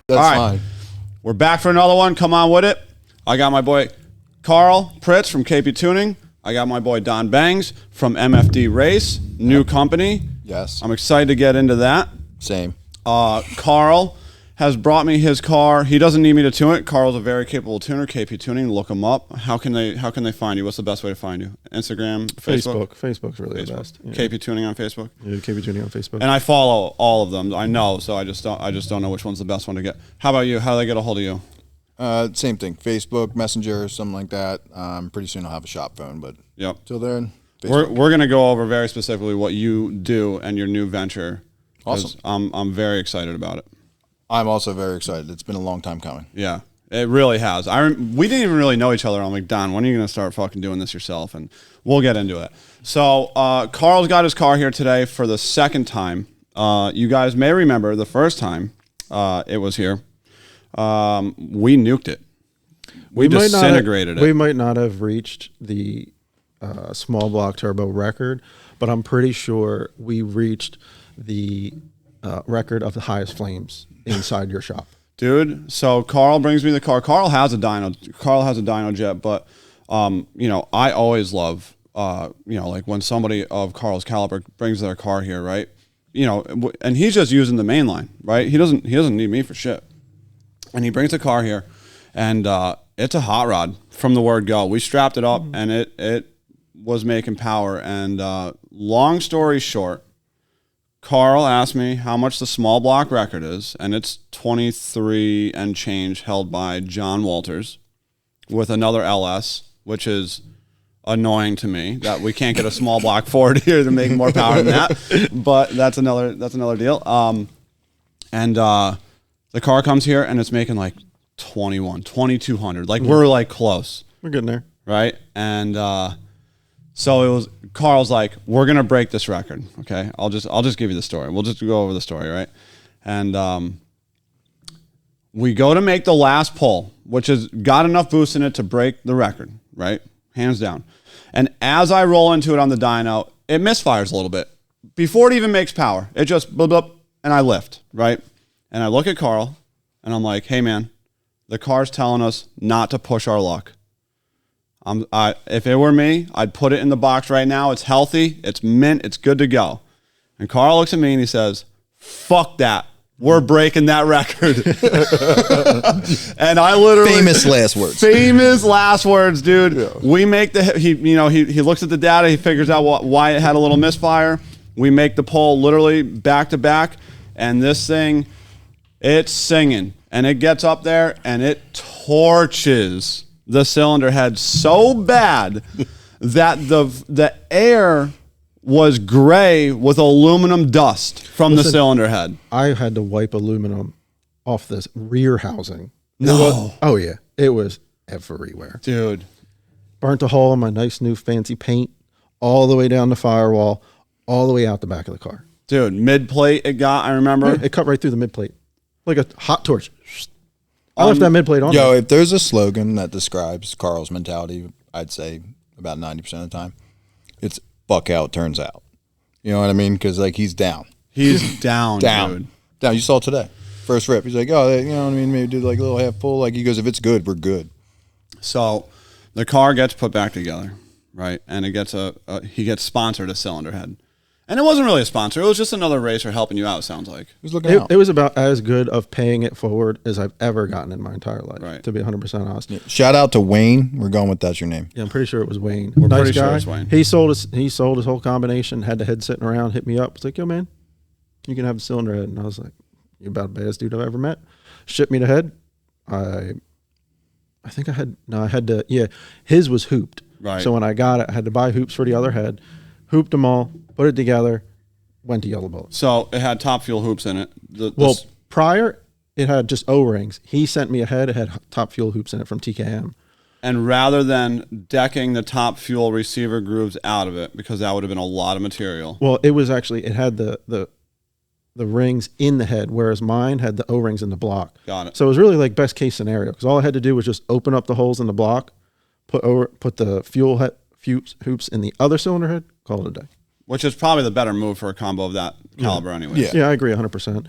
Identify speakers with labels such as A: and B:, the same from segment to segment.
A: That's
B: All right.
A: fine.
B: We're back for another one. Come on with it. I got my boy Karl Pritz from KP Tuning. I got my boy Donnie Bangs from MFD Race, new company.
A: Yes.
B: I'm excited to get into that.
A: Same.
B: Karl has brought me his car. He doesn't need me to tune it. Karl's a very capable tuner. KP Tuning. Look him up. How can they find you? What's the best way to find you? Instagram, Facebook.
C: Facebook's really the best. Yeah.
B: KP Tuning on Facebook.
C: Yeah, KP Tuning on Facebook.
B: And I follow all of them. I know, so I just don't know which one's the best one to get. How about you? How do they get a hold of you?
A: Same thing. Facebook, Messenger, something like that. Pretty soon I'll have a shop phone, but
B: Yep.
A: till then, Facebook.
B: We're gonna go over very specifically what you do and your new venture.
A: Awesome.
B: I'm very excited about it.
A: I'm also very excited. It's been a long time coming.
B: Yeah, it really has. We didn't even really know each other. I'm like, Don, when are you gonna start fucking doing this yourself? And we'll get into it. So Karl's got his car here today for the second time. You guys may remember the first time it was here. We nuked it. We disintegrated it.
C: We might not have reached the small block turbo record, but I'm pretty sure we reached the record of the highest flames inside your shop.
B: Dude, so Karl brings me the car. Karl has a dyno jet, but I always love like when somebody of Karl's caliber brings their car here, right? And he's just using the main line, right? He doesn't need me for shit. And he brings the car here, and it's a hot rod from the word go. We strapped it up, and it was making power. And long story short, Karl asked me how much the small block record is, and it's 23 and change, held by John Walters with another LS, which is annoying to me that we can't get a small block Ford here to make more power than that. But that's another deal. The car comes here and it's making like 2,200. Like we're like close.
C: We're getting there.
B: Right? And so it was, Karl's like, we're going to break this record. Okay. I'll just give you the story. We'll just go over the story. Right. And we go to make the last pull, which has got enough boost in it to break the record. Right. Hands down. And as I roll into it on the dyno, it misfires a little bit before it even makes power. It just blub, blub, and I lift. Right. And I look at Karl, and I'm like, hey, man, the car's telling us not to push our luck. If it were me, I'd put it in the box right now. It's healthy. It's mint. It's good to go. And Karl looks at me, and he says, fuck that. We're breaking that record. And I literally...
A: Famous last words.
B: Famous last words, dude.
A: Yeah.
B: We make he looks at the data. He figures out why it had a little misfire. We make the pull literally back to back, and this thing... It's singing, and it gets up there, and it torches the cylinder head so bad that the air was gray with aluminum dust from the cylinder head.
C: I had to wipe aluminum off this rear housing.
B: No.
C: Oh, yeah. It was everywhere.
B: Dude.
C: Burnt a hole in my nice new fancy paint all the way down the firewall, all the way out the back of the car.
B: Dude, mid-plate it got, I remember.
C: It cut right through the mid-plate. Like a hot torch. I left that mid-plate on.
A: Yo, if there's a slogan that describes Karl's mentality, I'd say about 90% of the time, it's buck out, turns out. You know what I mean? Because, like, he's down.
B: He's down, dude.
A: Down. You saw it today. First rip. He's like, oh, you know what I mean? Maybe do like a little half full. Like, he goes, if it's good, we're good.
B: So the car gets put back together, right? And it gets he gets sponsored a cylinder head. And it wasn't really a sponsor. It was just another racer helping you out, it sounds like.
A: Who's looking out?
C: It was about as good of paying it forward as I've ever gotten in my entire life,
B: right.
C: To be 100% honest.
A: Yeah. Shout out to Wayne. We're going with that's your name.
C: Yeah, I'm pretty sure it was Wayne.
B: We're
C: nice
B: pretty
C: guy.
B: sure it's Wayne.
C: He sold his whole combination, had the head sitting around, hit me up. It's like, yo, man, you can have the cylinder head. And I was like, you're about the baddest dude I've ever met. Shipped me the head. I had to, his was hooped.
B: Right.
C: So when I got it, I had to buy hoops for the other head, hooped them all, put it together, went to Yellow Bullet.
B: So it had Top Fuel hoops in it.
C: Prior, it had just O-rings. He sent me a head. It had Top Fuel hoops in it from TKM.
B: And rather than decking the Top Fuel receiver grooves out of it, because that would have been a lot of material.
C: Well, it was actually, it had the rings in the head, whereas mine had the O-rings in the block.
B: Got it.
C: So it was really like best case scenario, because all I had to do was just open up the holes in the block, put the fuel hoops in the other cylinder head, call it a day.
B: Which is probably the better move for a combo of that caliber anyway.
C: Yeah, I agree 100%.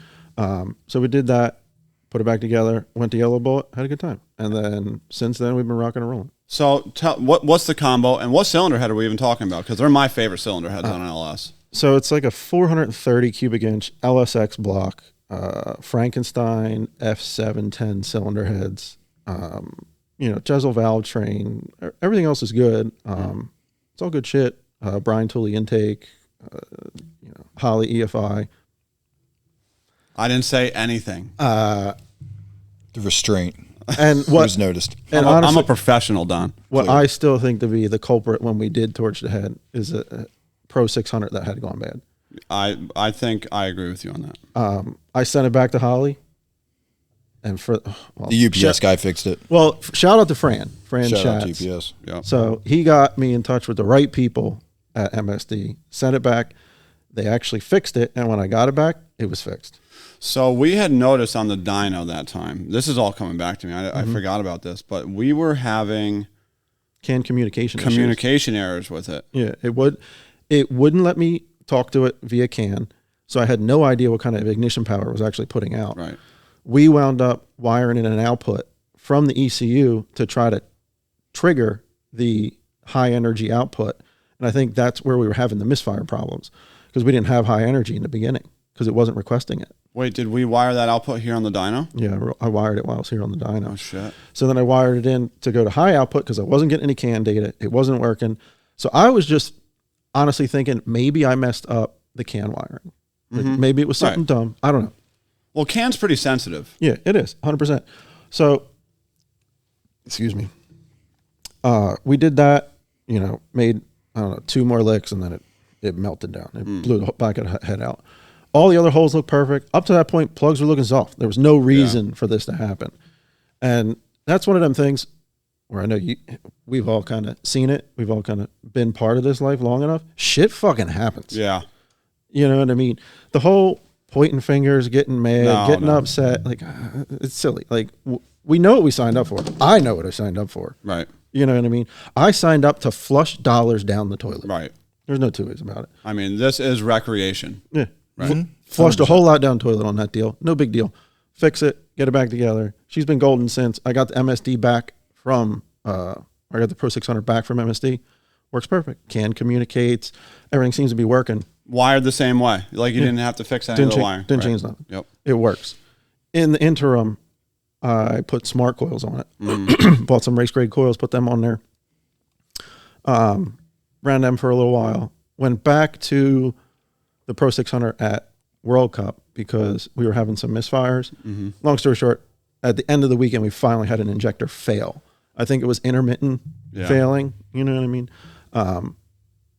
C: So we did that, put it back together, went to Yellow Bullet, had a good time. And then since then, we've been rocking and rolling.
B: So what's the combo, and what cylinder head are we even talking about? Because they're my favorite cylinder heads on an LS.
C: So it's like a 430 cubic inch LSX block, Frankenstein F710 cylinder heads, Jezel valve train. Everything else is good. It's all good shit. Brian Tooley intake, Holley EFI.
B: I didn't say anything.
A: The restraint.
C: And what
A: was noticed.
C: And
B: I'm
C: honestly,
B: a professional, Don.
C: what I still think to be the culprit when we did torch the head is a Pro 600 that had gone bad.
B: I think I agree with you on that.
C: I sent it back to Holley, and
A: The UPS guy fixed it.
C: Well, shout out to Fran
A: Shout out to
C: Schatz.
A: UPS.
B: Yeah.
C: So he got me in touch with the right people at MSD, sent it back. They actually fixed it, and when I got it back, it was fixed.
B: So we had noticed on the dyno that time, this is all coming back to me. I forgot about this, but we were having
C: Communication
B: errors with it.
C: Yeah, it wouldn't let me talk to it via CAN, so I had no idea what kind of ignition power it was actually putting out.
B: Right.
C: We wound up wiring in an output from the ECU to try to trigger the high energy output, and I think that's where we were having the misfire problems because we didn't have high energy in the beginning because it wasn't requesting it.
B: Wait, did we wire that output here on the dyno?
C: Yeah, I wired it while I was here on the dyno.
B: Oh, shit.
C: So then I wired it in to go to high output because I wasn't getting any CAN data. It wasn't working. So I was just honestly thinking maybe I messed up the CAN wiring. Like maybe it was something dumb. I don't know.
B: Well, CAN's pretty sensitive.
C: Yeah, it is, 100%. So, excuse me. We did that, made, I don't know, 2 more licks, and then it melted down. It blew the back of the head out. All the other holes looked perfect. Up to that point, plugs were looking soft. There was no reason for this to happen. And that's one of them things where I know we've all kind of seen it. We've all kind of been part of this life long enough. Shit fucking happens.
B: Yeah.
C: You know what I mean? The whole pointing fingers, getting mad, getting upset, like, it's silly. Like, we know what we signed up for. I know what I signed up for.
B: Right.
C: You know what I mean? I signed up to flush dollars down the toilet.
B: Right.
C: There's no two ways about it.
B: I mean, this is recreation.
C: Yeah.
B: Right.
C: Flushed a whole lot down the toilet on that deal. No big deal. Fix it. Get it back together. She's been golden since. I got the MSD back from, I got the Pro 600 back from MSD. Works perfect. CAN communicates. Everything seems to be working.
B: Wired the same way. Like you didn't have to fix any of the wiring.
C: Didn't change nothing.
B: Yep.
C: It works. In the interim, I put smart coils on it. Bought some race grade coils, put them on there. Ran them for a little while. Went back to the Pro 600 at World Cup because we were having some misfires. Long story short, at the end of the weekend, we finally had an injector fail. I think it was intermittent failing. You know what I mean?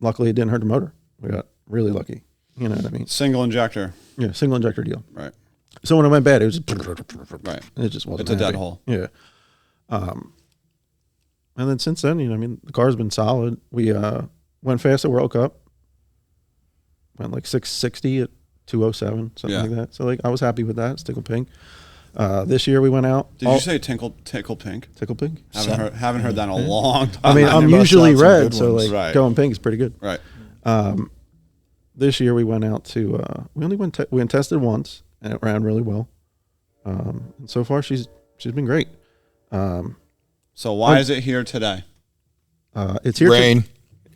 C: Luckily, it didn't hurt the motor. We got really lucky. You know what I mean?
B: Single injector.
C: Yeah, single injector deal.
B: Right.
C: So when it went bad, it was just
B: Right.
C: It just wasn't.
B: It's a dead
C: happy.
B: hole.
C: Yeah. And then since then, the car's been solid. We went fast at World Cup. Went like 660 at 207, something like that. So I was happy with that. It's tickle pink. This year we went out.
B: Did you say tickle pink?
C: Tickle pink?
B: Haven't heard that in a long time.
C: I mean, I'm usually red, so
A: ones.
C: going pink is pretty good.
B: Right.
C: This year we went out to we only went we went tested once and it ran really well. And so far she's been great.
B: So why is it here today?
C: It's here.
A: Rain.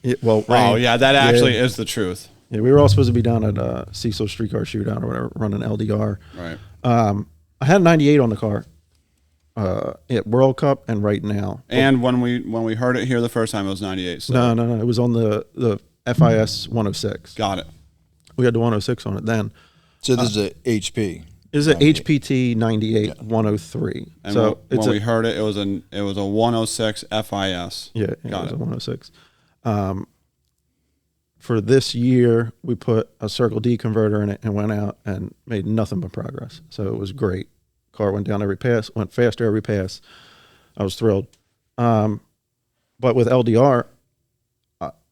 C: Rain.
B: Oh yeah, that actually is the truth.
C: Yeah, we were all supposed to be down at Cecil Streetcar Shootout or whatever, running LDR.
B: Right.
C: I had a 98 on the car at World Cup and right now.
B: And when we heard it here the first time, it was 98. So.
C: No. It was on the FIS 106.
B: Got it.
C: We had the 106 on it then.
A: So this is a HP.
C: It is a HPT 98 103.
B: And
C: so
B: when we heard it, it was a 106 FIS.
C: Yeah, it
B: Got
C: was
B: it.
C: a 106. For this year, we put a Circle D converter in it and went out and made nothing but progress. So it was great. Car went down every pass, went faster every pass. I was thrilled. But with LDR,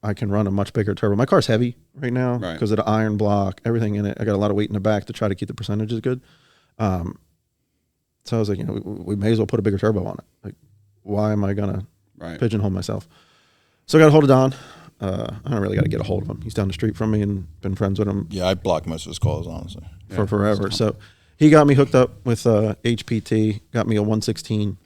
C: I can run a much bigger turbo. My car's heavy right now because of the iron block, everything in it. I got a lot of weight in the back to try to keep the percentages good. So I was like, we may as well put a bigger turbo on it. Like, why am I going to pigeonhole myself? So I got a hold of Don. I don't really got to get a hold of him. He's down the street from me and been friends with him.
A: Yeah, I block most of his calls, honestly.
C: For forever. So He got me hooked up with HPT, got me a 116.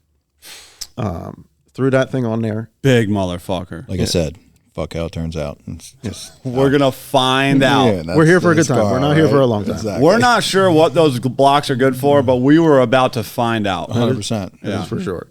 C: Threw that thing on there.
B: Big motherfucker.
A: Like I said, fuck how it turns out. It's just,
B: We're going to find out.
A: Yeah,
C: We're here for a good time.
A: Karl,
C: We're not here for a
A: right?
C: long time.
A: Exactly.
B: We're not sure what those blocks are good for, but we were about to find out.
A: 100%.
C: That is for sure.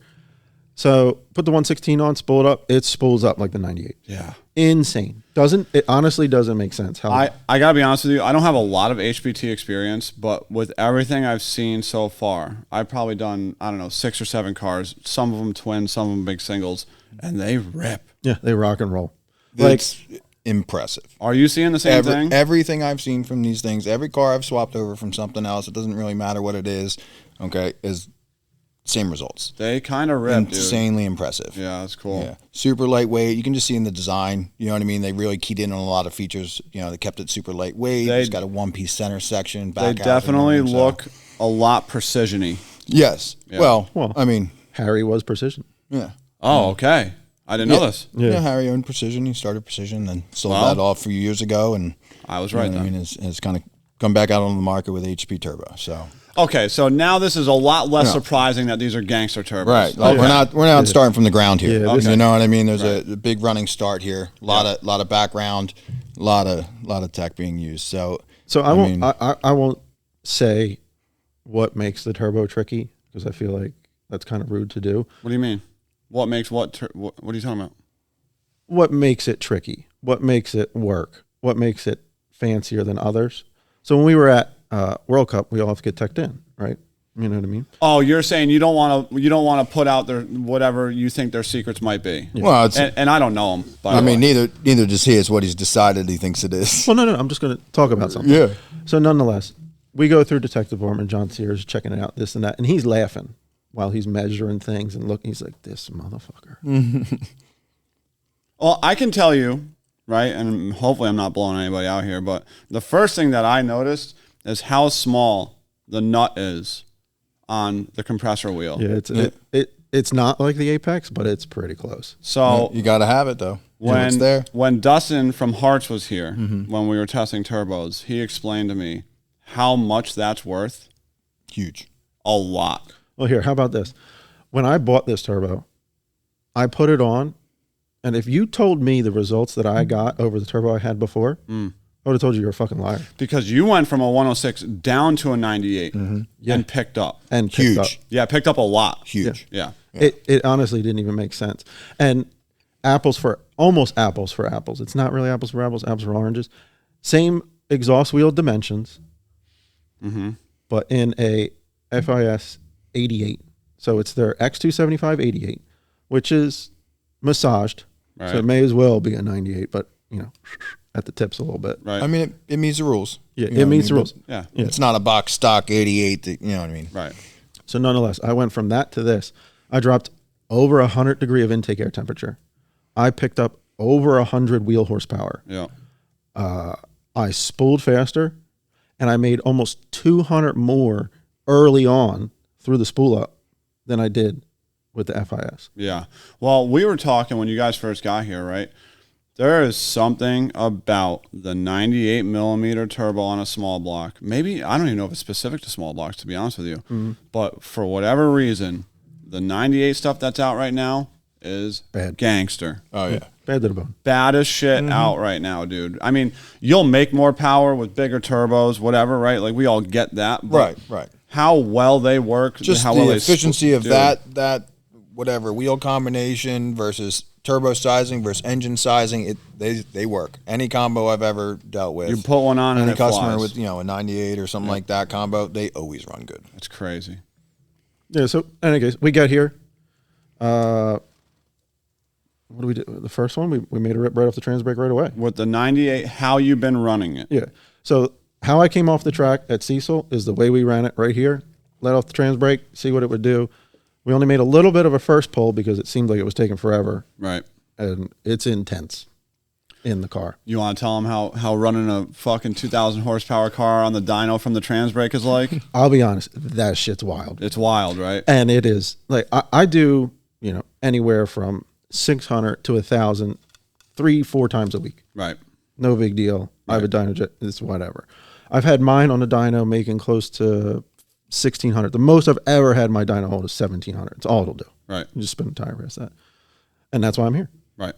C: So put the 116 on, spool it up. It spools up like the 98.
B: Yeah.
C: Insane. It honestly doesn't make sense. How
B: I got to be honest with you. I don't have a lot of HPT experience, but with everything I've seen so far, I've probably done, I don't know, 6 or 7 cars, some of them twin, some of them big singles, and they rip.
C: Yeah, they rock and roll.
A: It's impressive.
B: Are you seeing the same thing?
A: Everything I've seen from these things, every car I've swapped over from something else, it doesn't really matter what it is, okay, is same results.
B: They kind of rip,
A: Insanely impressive.
B: Yeah, that's cool.
A: Yeah. Super lightweight. You can just see in the design, you know what I mean? They really keyed in on a lot of features. You know, they kept it super lightweight. It's got a one-piece center section.
B: They definitely look a lot precision-y.
A: Yes.
B: Yeah.
A: Well, I mean.
C: Harry was Precision.
A: Yeah.
B: Oh, okay. I didn't know this.
C: Yeah.
A: Harry owned Precision. He started Precision, then sold that off a few years ago. And
B: I was right
A: I mean, it's kind of come back out on the market with HP Turbo. So.
B: Okay, so now this is a lot less surprising that these are gangster turbos.
A: Right. Like we're not starting from the ground here.
C: Yeah,
A: You know what I mean? There's a big running start here. A lot of background, a lot of tech being used. So
C: I won't say what makes the turbo tricky because I feel like that's kind of rude to do.
B: What do you mean? What makes what are you talking about?
C: What makes it tricky? What makes it work? What makes it fancier than others? So when we were at World Cup, we all have to get teched in, right? You know what I mean?
B: Oh, you're saying you don't want to put out their whatever you think their secrets might be.
A: Yeah. Well,
B: and I don't know them.
A: I mean, neither does he. It's what he's decided he thinks it is.
C: Well, no. I'm just going to talk about something.
A: Yeah.
C: So nonetheless, we go through Detective Borman, John Sears checking it out, this and that, and he's laughing while he's measuring things and looking. He's like, "This motherfucker."
B: Well, I can tell you, right, and hopefully I'm not blowing anybody out here, but the first thing that I noticed is how small the nut is on the compressor wheel.
C: Yeah, it's not like the Apex, but it's pretty close.
B: So
A: you got to have it though. It's there.
B: When Dustin from Hearts was here, when we were testing turbos, he explained to me how much that's worth.
A: Huge.
B: A lot.
C: Well, here, how about this? When I bought this turbo, I put it on, and if you told me the results that I got over the turbo I had before, I would have told you you're a fucking liar.
B: Because you went from a 106 down to a 98 and picked up.
C: And
A: huge.
C: Up.
B: Yeah, picked up a lot.
A: Huge.
B: Yeah.
C: It honestly didn't even make sense. And almost apples for apples. It's not really apples for apples for oranges. Same exhaust wheel dimensions, but in a FIS 88. So it's their X275 88, which is massaged.
B: Right.
C: So it may as well be a 98, but at the tips a little bit.
B: Right.
A: I mean, it meets the rules.
C: Yeah, it meets the rules.
B: Yeah.
A: It's not a box stock 88. You know what I mean?
B: Right.
C: So nonetheless, I went from that to this. I dropped over 100 degree of intake air temperature. I picked up over 100 wheel horsepower.
B: Yeah.
C: I spooled faster, and I made almost 200 more early on through the spool up than I did with the FIS.
B: Yeah. Well, we were talking when you guys first got here, right? There is something about the 98 millimeter turbo on a small block. Maybe, I don't even know if it's specific to small blocks, to be honest with you. But for whatever reason, the 98 stuff that's out right now is
C: Bad.
B: Gangster.
A: Oh yeah.
C: Bad to the bone.
B: Baddest shit out right now, dude. I mean, you'll make more power with bigger turbos, whatever, right? Like, we all get that. But
A: Right.
B: how well they work,
A: Just
B: how
A: the
B: well
A: efficiency of
B: dude.
A: that whatever wheel combination versus turbo sizing versus engine sizing, they work. Any combo I've ever dealt with,
B: You put one on and
A: any
B: it
A: customer
B: flies.
A: with a 98 or something like that combo, they always run good.
B: It's crazy.
C: Yeah, so in any case, we get here. What do we do? The first one, we made a rip right off the trans brake right away.
B: With the 98, how you been running it?
C: Yeah. So how I came off the track at Cecil is the way we ran it right here. Let off the trans brake, see what it would do. We only made a little bit of a first pull because it seemed like it was taking forever.
B: Right.
C: And it's intense in the car.
B: You want to tell them how running a fucking 2,000 horsepower car on the dyno from the trans brake is like?
C: I'll be honest, that shit's wild.
B: It's wild, right?
C: And it is. Like, I do, anywhere from 600 to 1,000, 3-4 times a week.
B: Right.
C: No big deal. I have a dyno jet. It's whatever. I've had mine on a dyno making close to 1600. The most I've ever had my dyno hold is 1700. It's all it'll do.
B: Right.
C: You just spin the tire past that. And that's why I'm here.
B: Right.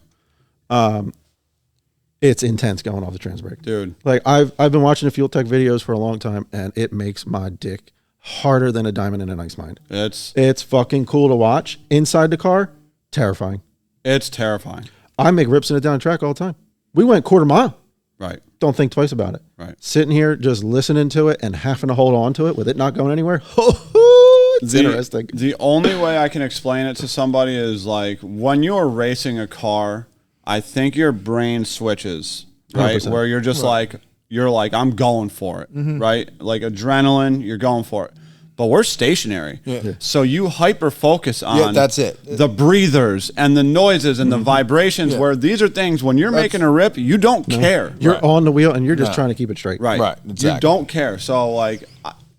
C: It's intense going off the trans brake.
B: Dude.
C: Like I've been watching the Fuel Tech videos for a long time, and it makes my dick harder than a diamond in an ice mine. It's fucking cool to watch. Inside the car, terrifying.
B: It's terrifying.
C: I make rips in it down the track all the time. We went quarter mile.
B: Right.
C: Don't think twice about it.
B: Right.
C: Sitting here just listening to it and having to hold on to it with it not going anywhere. It's interesting.
B: The only way I can explain it to somebody is like when you're racing a car, I think your brain switches, right?
C: 100%.
B: Where you're just like, I'm going for it, right? Like adrenaline, you're going for it. But we're stationary. Yeah. So you hyper focus on
A: that's it.
B: The breathers and the noises and the vibrations where these are things when you're making a rip, you don't care.
C: You're on the wheel and you're just trying to keep it straight.
B: Right.
A: Exactly.
B: You don't care. So like,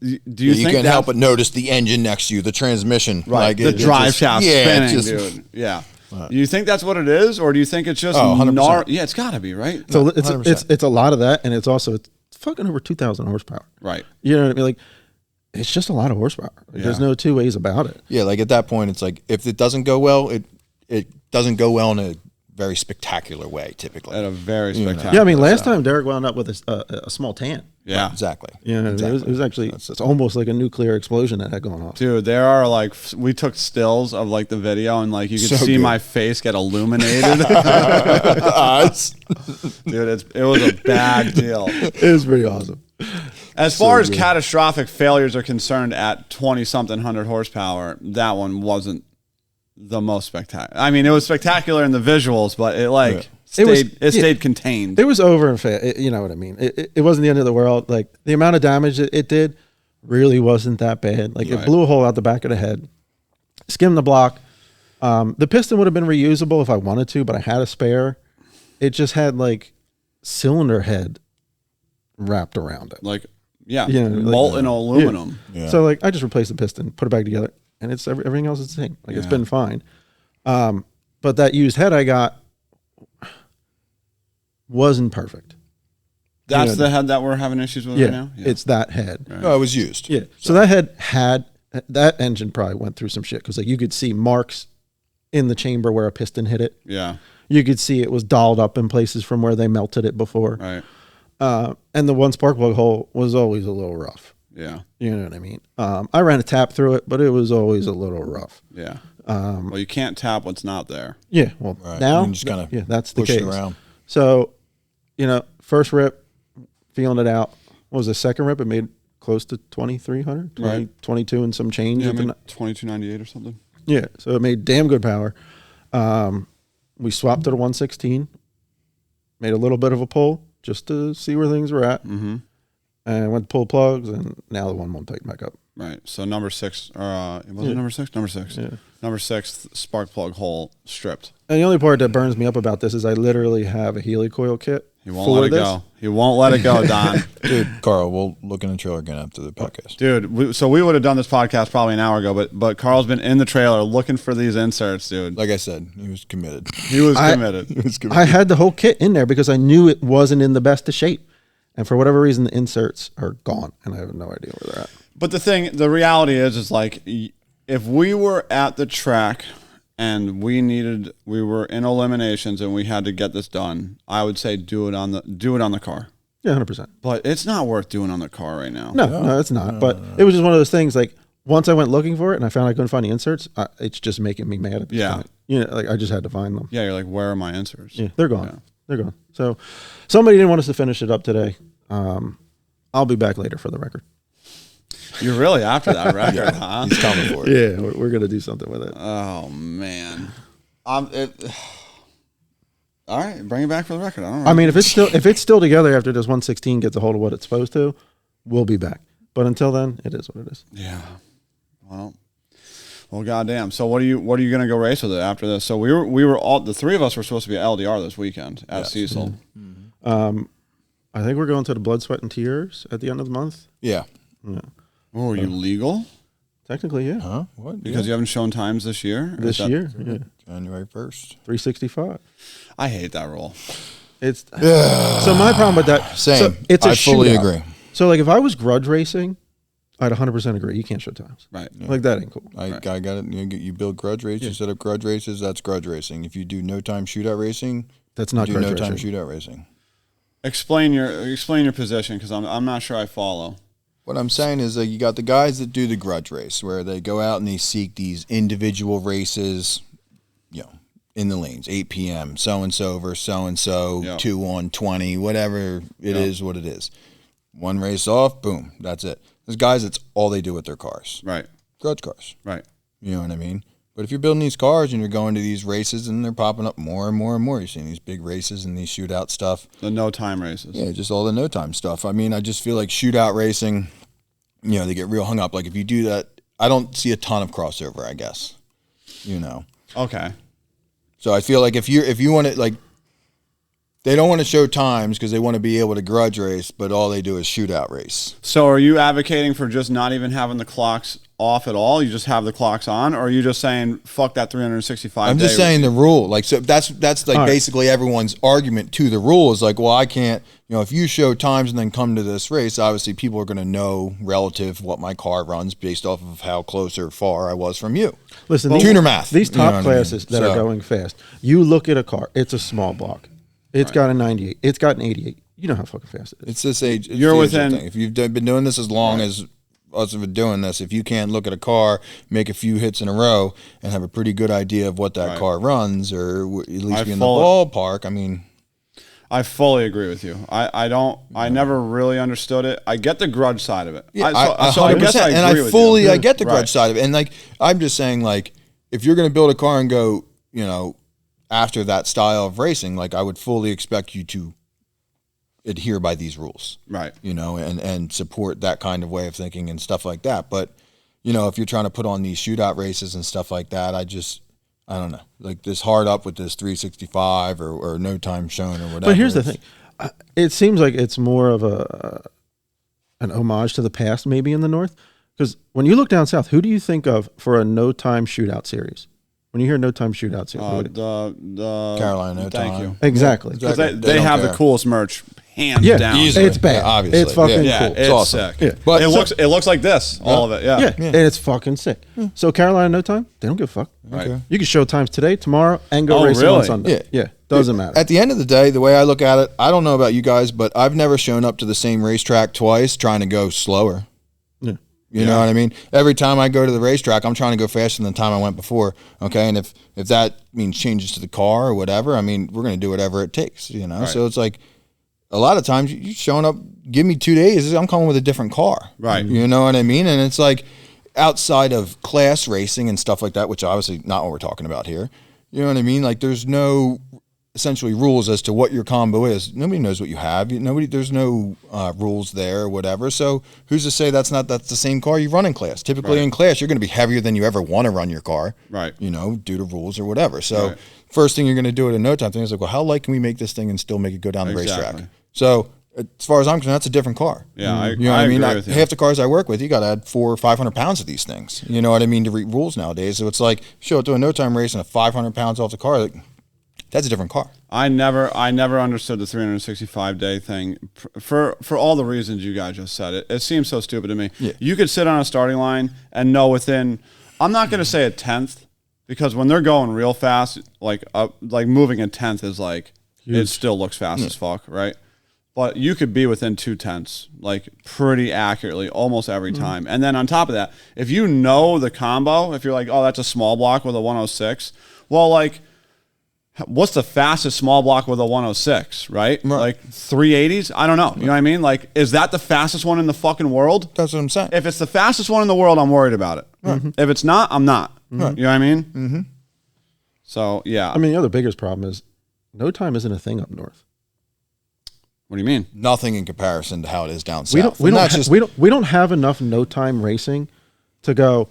B: do you think
A: can't help but notice the engine next to you, the transmission.
B: Right.
A: Like
B: the drive shaft spinning, dude. Yeah.
A: Right.
B: Do you think that's what it is, or do you think it's just
A: 100%.
B: Yeah, it's got to be, right?
C: So
A: No,
C: it's a lot of that, and it's fucking over 2,000 horsepower.
B: Right.
C: You know what I mean? Like, it's just a lot of horsepower. There's no two ways about it.
A: Yeah, like at that point, it's like if it doesn't go well, it doesn't go well in a very spectacular way, typically.
B: At a very spectacular.
C: Yeah, I mean, last time Derek wound up with a small tan.
B: Yeah,
A: right, exactly.
C: Yeah,
A: exactly.
C: It was actually it's almost like a nuclear explosion that had going off.
B: Dude, there are like we took stills of like the video, and like you could see my face get illuminated. Dude, it was a bad deal.
C: It was pretty awesome.
B: As far as catastrophic failures are concerned, at 20-something hundred horsepower, that one wasn't the most spectacular. I mean, it was spectacular in the visuals, but it stayed contained.
C: It was over and fast. You know what I mean? It wasn't the end of the world. Like the amount of damage it did really wasn't that bad. Like it blew a hole out the back of the head, skimmed the block. The piston would have been reusable if I wanted to, but I had a spare. It just had like cylinder head wrapped around it.
B: Like,
C: molten
B: aluminum.
C: Yeah. So like I just replaced the piston, put it back together, and it's everything else is the same. Like it's been fine. But that used head I got wasn't perfect.
B: That's the head that we're having issues with right now?
C: Yeah, it's that head.
A: Right. No, it was used.
C: Yeah. So that head that engine probably went through some shit because like you could see marks in the chamber where a piston hit it.
B: Yeah.
C: You could see it was dolled up in places from where they melted it before.
B: Right.
C: And the one spark plug hole was always a little rough.
B: Yeah.
C: You know what I mean? I ran a tap through it, but it was always a little rough.
B: Yeah. Well, you can't tap what's not there.
C: Yeah. Well, now,
A: you just kind of
C: that's the
A: push
C: case.
A: it around.
C: So, first rip, feeling it out. What was the second rip? It made close to 2,300,
B: right.
C: 22 and some change.
B: Yeah, 2298 or something.
C: Yeah. So it made damn good power. We swapped to the 116, made a little bit of a pull just to see where things were at.
B: Mm-hmm.
C: And went to pull plugs, and now the one won't tighten back up.
B: Right. So number 6, was it number 6? Number 6.
C: Yeah.
B: Number 6 spark plug hole stripped.
C: And the only part that burns me up about this is I literally have a helicoil kit.
B: He won't let it go. He won't let it go, Don.
A: Dude, Karl, we'll look in the trailer again after the podcast.
B: Dude, we would have done this podcast probably an hour ago, but Karl's been in the trailer looking for these inserts, dude.
A: Like I said, he was committed.
B: He was committed.
C: I had the whole kit in there because I knew it wasn't in the best of shape. And for whatever reason, the inserts are gone, and I have no idea where they're at.
B: But the reality is like, if we were at the track and we were in eliminations and we had to get this done, I would say do it on the car.
C: Yeah, 100%.
B: But it's not worth doing on the car right now.
C: No, it's not. But it was just one of those things. Like once I went looking for it and I found I couldn't find the inserts, it's just making me mad at this point. Like I just had to find them.
B: Yeah, you're like, where are my inserts?
C: Yeah, they're gone. Yeah. They're gone. So somebody didn't want us to finish it up today. I'll be back later for the record.
B: You're really after that record, huh?
A: He's coming for it.
C: Yeah, we're going to do something with it.
B: Oh, man. All right, bring it back for the record. I don't know.
C: I mean, if it's still together after this 116 gets a hold of what it's supposed to, we'll be back. But until then, it is what it is.
B: Yeah. Well, goddamn. So what are you going to go race with it after this? So we were all, the three of us were supposed to be at LDR this weekend at Cecil.
C: Mm-hmm. I think we're going to the Blood, Sweat, and Tears at the end of the month.
A: Yeah.
B: Oh, are you legal?
C: Technically, yeah.
A: Huh? What?
B: Because you haven't shown times this year?
C: This year, yeah.
A: January 1st.
C: 365.
B: I hate that rule.
C: It's so my problem with that.
A: Same.
C: So it's a
A: I fully
C: shootout.
A: agree.
C: So like if I was grudge racing, I'd 100% agree. You can't show times.
B: Right.
C: Like that ain't cool.
A: I got it. You build grudge races. You set up grudge races. That's grudge racing. If you do no time shootout racing,
C: That's not
A: you do
C: grudge
A: no time
C: racing.
A: shootout racing.
B: Explain your position, because I'm not sure I follow.
A: What I'm saying is, like, you got the guys that do the grudge race, where they go out and they seek these individual races, you know, in the lanes, 8 p.m., so-and-so versus so-and-so,
B: Yep.
A: 2 on 20, whatever it is, what it is. One race off, boom, that's it. There's guys, that's all they do with their cars.
B: Right.
A: Grudge cars.
B: Right.
A: You know what I mean? But if you're building these cars and you're going to these races and they're popping up more and more and more, you're seeing these big races and these shootout stuff.
B: The no time races.
A: Yeah, just all the no time stuff. I mean, I just feel like shootout racing, you know, they get real hung up. Like if you do that, I don't see a ton of crossover, I guess. You know.
B: Okay.
A: So I feel like if you want to, like, they don't want to show times because they want to be able to grudge race, but all they do is shootout race.
B: So are you advocating for just not even having the clocks off at all? You just have the clocks on, or are you just saying fuck that 365?
A: I'm just saying the rule. Like, so that's like
C: All right.
A: basically everyone's argument to the rule is like, well, I can't, you know, if you show times and then come to this race, obviously people are going to know relative what my car runs based off of how close or far I was from you.
C: Listen,
A: tuner math.
C: These
A: You know
C: top
A: what I
C: classes
A: mean?
C: that are
A: So-
C: going fast, you look at a car, it's a small block. It's got a 98. It's got an 88. You know how fucking fast it is.
A: It's this age. It's
B: You're
A: the age
B: within-
A: thing. If you've been doing this as long as us have been doing this, if you can't look at a car, make a few hits in a row, and have a pretty good idea of what that car runs, or at least be in the ballpark, I mean,
B: I fully agree with you. I never really understood it. I get the grudge side of it.
A: yeah,
B: I guess I agree
A: and I
B: with
A: fully,
B: you.
A: I get the grudge
B: Right.
A: side of it, and like I'm just saying, like if you're going to build a car and go, you know, after that style of racing, like I would fully expect you to adhere by these rules.
B: Right.
A: You know, and support that kind of way of thinking and stuff like that. But, you know, if you're trying to put on these shootout races and stuff like that, I don't know, like this hard up with this 365 or no time shown or whatever.
C: But here's the thing. It seems like it's more of an homage to the past maybe in the North. Because when you look down south, who do you think of for a no time shootout series? When you hear no time shootout series, who would it-
B: The
A: Carolina No
B: Thank
A: Time.
B: you.
C: exactly.
B: Because
A: They
B: they
A: don't
B: have
A: care.
B: the coolest merch, hands
C: Yeah,
B: down.
A: Easily.
C: it's bad.
A: Yeah, obviously.
C: It's fucking
B: Yeah,
C: cool.
B: it's
A: awesome.
B: sick.
C: Yeah.
A: But
B: It looks like this, all of it. Yeah.
C: Yeah, and it's fucking sick. So Carolina no time, they don't give a fuck.
B: Right.
A: Okay.
C: You can show times today, tomorrow, and go
B: Oh,
C: racing on
B: really?
C: Sunday. Yeah, doesn't matter.
A: At the end of the day, the way I look at it, I don't know about you guys, but I've never shown up to the same racetrack twice trying to go slower.
C: Yeah.
A: You know what I mean? Every time I go to the racetrack, I'm trying to go faster than the time I went before. Okay, and if that means changes to the car or whatever, I mean, we're going to do whatever it takes. You know,
B: Right.
A: so it's like a lot of times you showing up, give me 2 days, I'm coming with a different car.
B: Right.
A: You know what I mean? And it's like outside of class racing and stuff like that, which obviously not what we're talking about here. You know what I mean? Like there's no essentially rules as to what your combo is. Nobody knows what you have. There's no rules there or whatever. So who's to say that's the same car you run in class? Typically in class, you're going to be heavier than you ever want to run your car.
B: Right.
A: You know, due to rules or whatever. So
B: Right.
A: first thing you're going to do at a no time thing is like, well, how light can we make this thing and still make it go down the
B: Exactly.
A: racetrack? So as far as I'm concerned, that's a different car.
B: Yeah, I
A: You know what I mean?
B: agree with you.
A: Half the cars I work with, you got to add 400 or 500 pounds of these things. You know what I mean? To read rules nowadays. So it's like show up to a no time race and a 500 pounds off the car. Like, that's a different car.
B: I never understood the 365-day thing for all the reasons you guys just said. It seems so stupid to me.
A: Yeah.
B: You could sit on a starting line and know within, I'm not going to say a tenth, because when they're going real fast, like moving a tenth is like, it still looks fast as fuck, right? But you could be within 0.2, like pretty accurately almost every time. And then on top of that, if you know the combo, if you're like, oh, that's a small block with a 106, well, like, what's the fastest small block with a 106, right? Like 380s? I don't know. You know what I mean? Like, is that the fastest one in the fucking world?
A: That's what I'm saying.
B: If it's the fastest one in the world, I'm worried about it. If it's not, I'm not. You know what I mean? Mm-hmm. So, yeah.
C: I mean, the other biggest problem is no time isn't a thing up north.
B: What do you mean?
A: Nothing in comparison to how it is down south.
C: We
A: And that's just
C: don't have enough no time racing to go.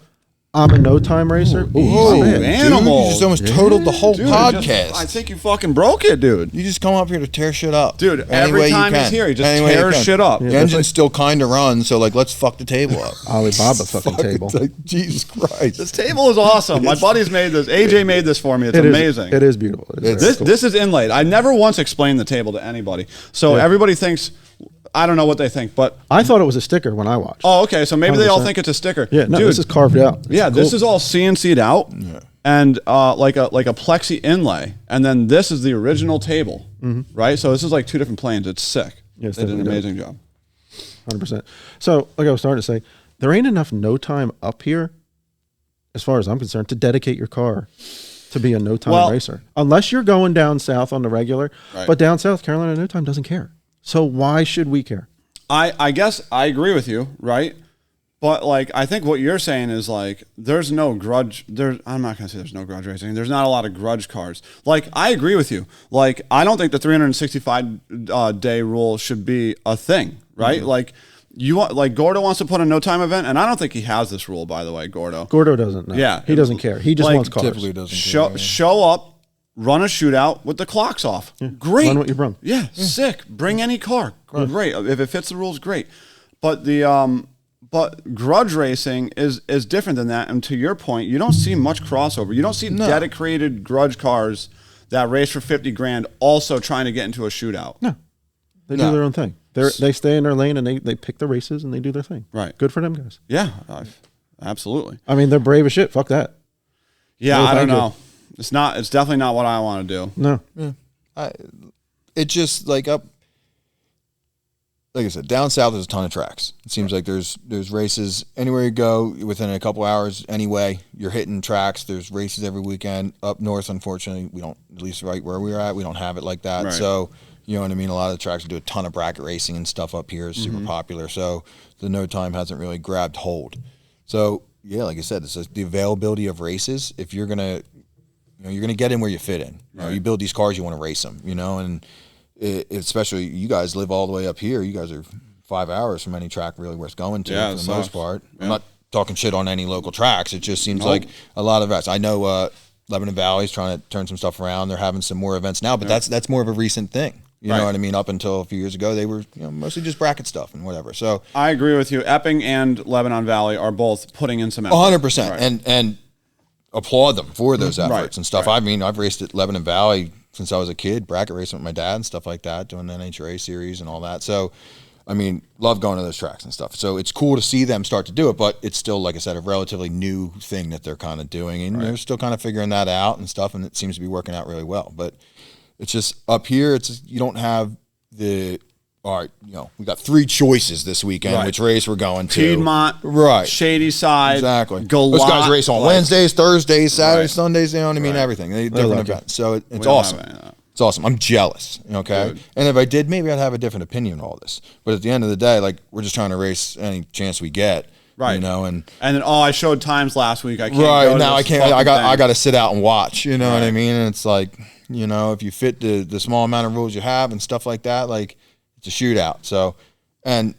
C: I'm a no time racer. Ooh,
A: Whoa,
C: my bad.
B: animal.
A: You just almost totaled the whole
B: Dude,
A: podcast.
B: I think you fucking broke it, dude.
A: You just come up here to tear shit up.
B: Dude,
A: Any
B: every
A: way you
B: time he's
A: can.
B: here, he just
A: Any way you
B: tears
A: can.
B: shit up.
A: The engine's still kind of runs, so like, let's fuck the table up.
C: Alibaba fucking table.
A: It's like, Jesus Christ.
B: This table is awesome. My buddy's made this. AJ made this for me. It's amazing.
C: It is beautiful. It is very cool.
B: This is inlaid. I never once explained the table to anybody. So everybody thinks I don't know what they think, but
C: I thought it was a sticker when I watched.
B: oh, okay. So maybe they all
C: 100%.
B: think it's a sticker.
C: Yeah, no,
B: dude,
C: this is carved out.
B: yeah, this is all CNC'd out, and like a plexi inlay, and then this is the original table, right? So this is like 2 different planes. It's sick.
C: Yeah, it's
B: they did an
C: definitely
B: amazing job.
C: 100%. So, like I was starting to say, there ain't enough no time up here, as far as I'm concerned, to dedicate your car to be a no time racer. Unless you're going down south on the regular.
B: Right.
C: But down south, Carolina no time doesn't care. So why should we care?
B: I guess I agree with you, right? But like I think what you're saying is like there's no grudge. I'm not gonna say there's no grudge racing. There's not a lot of grudge cars. Like I agree with you. Like I don't think the 365 day rule should be a thing, right? Like you want like Gordo wants to put a no time event, and I don't think he has this rule, by the way, Gordo.
C: Gordo doesn't know.
B: Yeah.
C: He doesn't care. He just
B: Like,
C: wants cars.
A: Typically doesn't care.
B: Show up, run a shootout with the clocks off. Great.
C: Run what you bring.
B: Yeah, sick. Bring any car. Great. If it fits the rules, great. But the but grudge racing is different than that. And to your point, you don't see much crossover. You don't see dedicated grudge cars that race for 50 grand also trying to get into a shootout.
C: No. They do their own thing. They stay in their lane and they pick the races and they do their thing.
B: Right.
C: Good for them guys.
B: Yeah, absolutely.
C: I mean, they're brave as shit. Fuck that.
B: Yeah,
C: No,
B: I don't
C: thank you.
B: know. It's definitely not what I want to do.
C: No.
A: It just like I said, down south there's a ton of tracks. It seems like there's races anywhere you go within a couple hours. Anyway, you're hitting tracks. There's races every weekend. Up north, unfortunately, we don't, at least right where we're at, we don't have it like that.
B: Right.
A: So you know what I mean. A lot of the tracks do a ton of bracket racing and stuff up here. It's super popular. So the no time hasn't really grabbed hold. So yeah, like I said, it's just the availability of races. If you're gonna, you're gonna get in where you fit in. You build these cars, you want to race them. And especially you guys live all the way up here. You guys are 5 hours from any track really worth going to for the most part. Yeah. I'm not talking shit on any local tracks. It just seems like a lot of events. I know Lebanon Valley's trying to turn some stuff around. They're having some more events now, but that's more of a recent thing. You know what I mean? Up until a few years ago, they were mostly just bracket stuff and whatever. So
B: I agree with you. Epping and Lebanon Valley are both putting in some effort.
A: 100%, and applaud them for those efforts and stuff. I mean, I've raced at Lebanon Valley since I was a kid, bracket racing with my dad and stuff like that, doing the NHRA series and all that. So, I mean, love going to those tracks and stuff. So it's cool to see them start to do it, but it's still, like I said, a relatively new thing that they're kind of doing, and they're still kind of figuring that out and stuff, and it seems to be working out really well. But it's just up here, you don't have the, all right, we got 3 choices this weekend, which race we're going to.
B: Piedmont, Shady Side,
A: exactly.
B: Galot,
A: those guys race on Wednesdays, Thursdays, Saturdays, Sundays, you know what I mean? Everything. They different events. So it's awesome. It's awesome. I'm jealous, okay? Good. And if I did, maybe I'd have a different opinion on all this. But at the end of the day, like, we're just trying to race any chance we get. Right. And
B: then I showed times last week. I can't go
A: now I can't. I got to sit out and watch. You know what I mean? And it's like, if you fit the small amount of rules you have and stuff like that, like, it's a shootout. So, and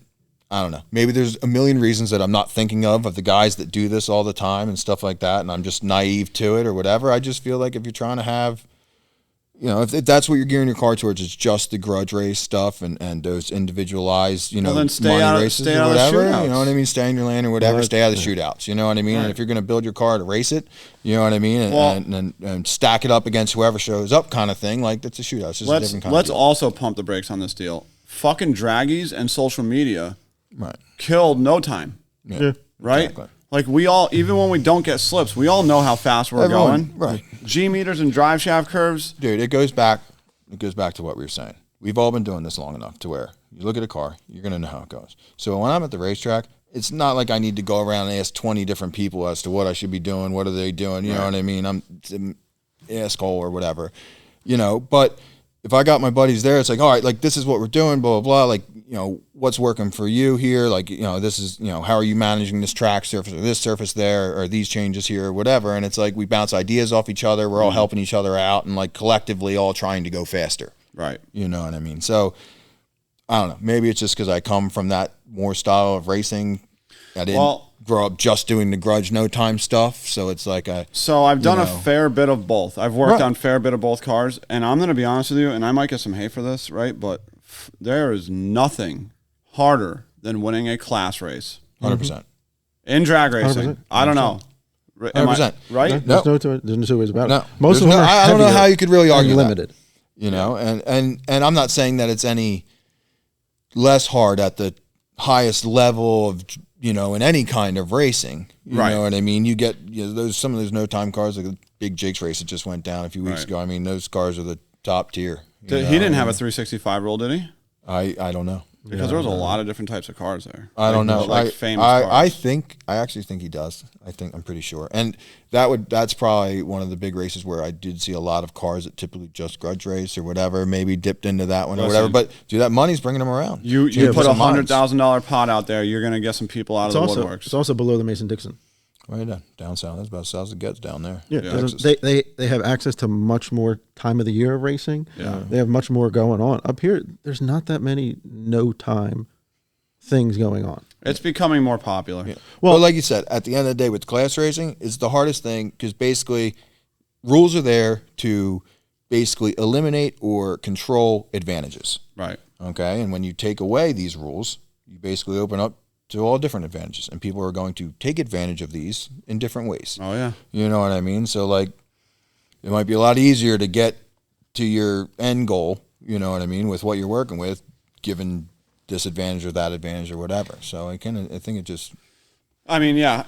A: I don't know. Maybe there's a million reasons that I'm not thinking of the guys that do this all the time and stuff like that, and I'm just naive to it or whatever. I just feel like if you're trying to have, if that's what you're gearing your car towards, it's just the grudge race stuff and those individualized, then money races or whatever. You know what I mean? Stay in your lane or whatever. Stay out of the shootouts. You know what I mean? Right. And if you're going to build your car to race it, you know what I mean? And stack it up against whoever shows up, kind of thing. Like, that's a shootout. It's just a different kind of deal.
B: Let's also pump the brakes on this deal. Fucking draggies and social media killed no time.
C: Yeah.
B: Right? Exactly. Like, we all, even when we don't get slips, we all know how fast we're going.
A: Right.
B: G meters and drive shaft curves.
A: Dude, it goes back to what we were saying. We've all been doing this long enough to where you look at a car, you're going to know how it goes. So when I'm at the racetrack, it's not like I need to go around and ask 20 different people as to what I should be doing, what are they doing, you know what I mean? I'm asshole or whatever, but if I got my buddies there, it's like, all right, like, this is what we're doing, blah, blah, blah. Like, what's working for you here? Like, this is, how are you managing this track surface or this surface there or these changes here or whatever? And it's like, we bounce ideas off each other. We're all helping each other out and, like, collectively all trying to go faster.
B: Right.
A: You know what I mean? So, I don't know. Maybe it's just because I come from that more style of racing. I didn't grow up just doing the grudge no time stuff, so it's like
B: So I've done a fair bit of both. I've worked on a fair bit of both cars, and I'm going to be honest with you, and I might get some hate for this, right? But there is nothing harder than winning a class race.
A: 100%.
B: In drag racing.
C: 100%.
B: I don't know.
A: 100%.
B: Right?
C: There's no two ways about it.
A: No.
C: Most of them are
A: I don't know how you could really argue
C: limited.
A: that. And I'm not saying that it's any less hard at the highest level of, you know, in any kind of racing. You know what I mean? You get, you know, some of those no time cars, like the big Jake's race that just went down a few weeks ago. I mean, those cars are the top tier.
B: He didn't have a 365 rule, did he?
A: I don't know.
B: Because there was a lot of different types of cars there.
A: I don't know.
B: Like famous cars.
A: I actually think he does. I'm pretty sure. And that's probably one of the big races where I did see a lot of cars that typically just grudge race or whatever, maybe dipped into that one or whatever. But dude, that money's bringing them around.
B: You put a $100,000 pot out there, you're going to get some people out of the woodworks.
C: It's also below the Mason-Dixon.
A: Right down south. That's about as south as it gets down there.
C: Yeah. They have access to much more time of the year of racing.
B: Yeah.
C: They have much more going on. Up here, there's not that many no time things going on.
B: It's becoming more popular.
A: Yeah. Well, like you said, at the end of the day with class racing, it's the hardest thing because basically rules are there to basically eliminate or control advantages.
B: Right.
A: Okay. And when you take away these rules, you basically open up to all different advantages, and people are going to take advantage of these in different ways.
B: Oh yeah.
A: You know what I mean? So like, it might be a lot easier to get to your end goal, you know what I mean, with what you're working with, given this advantage or that advantage or whatever. So I think it just,
B: I mean, yeah,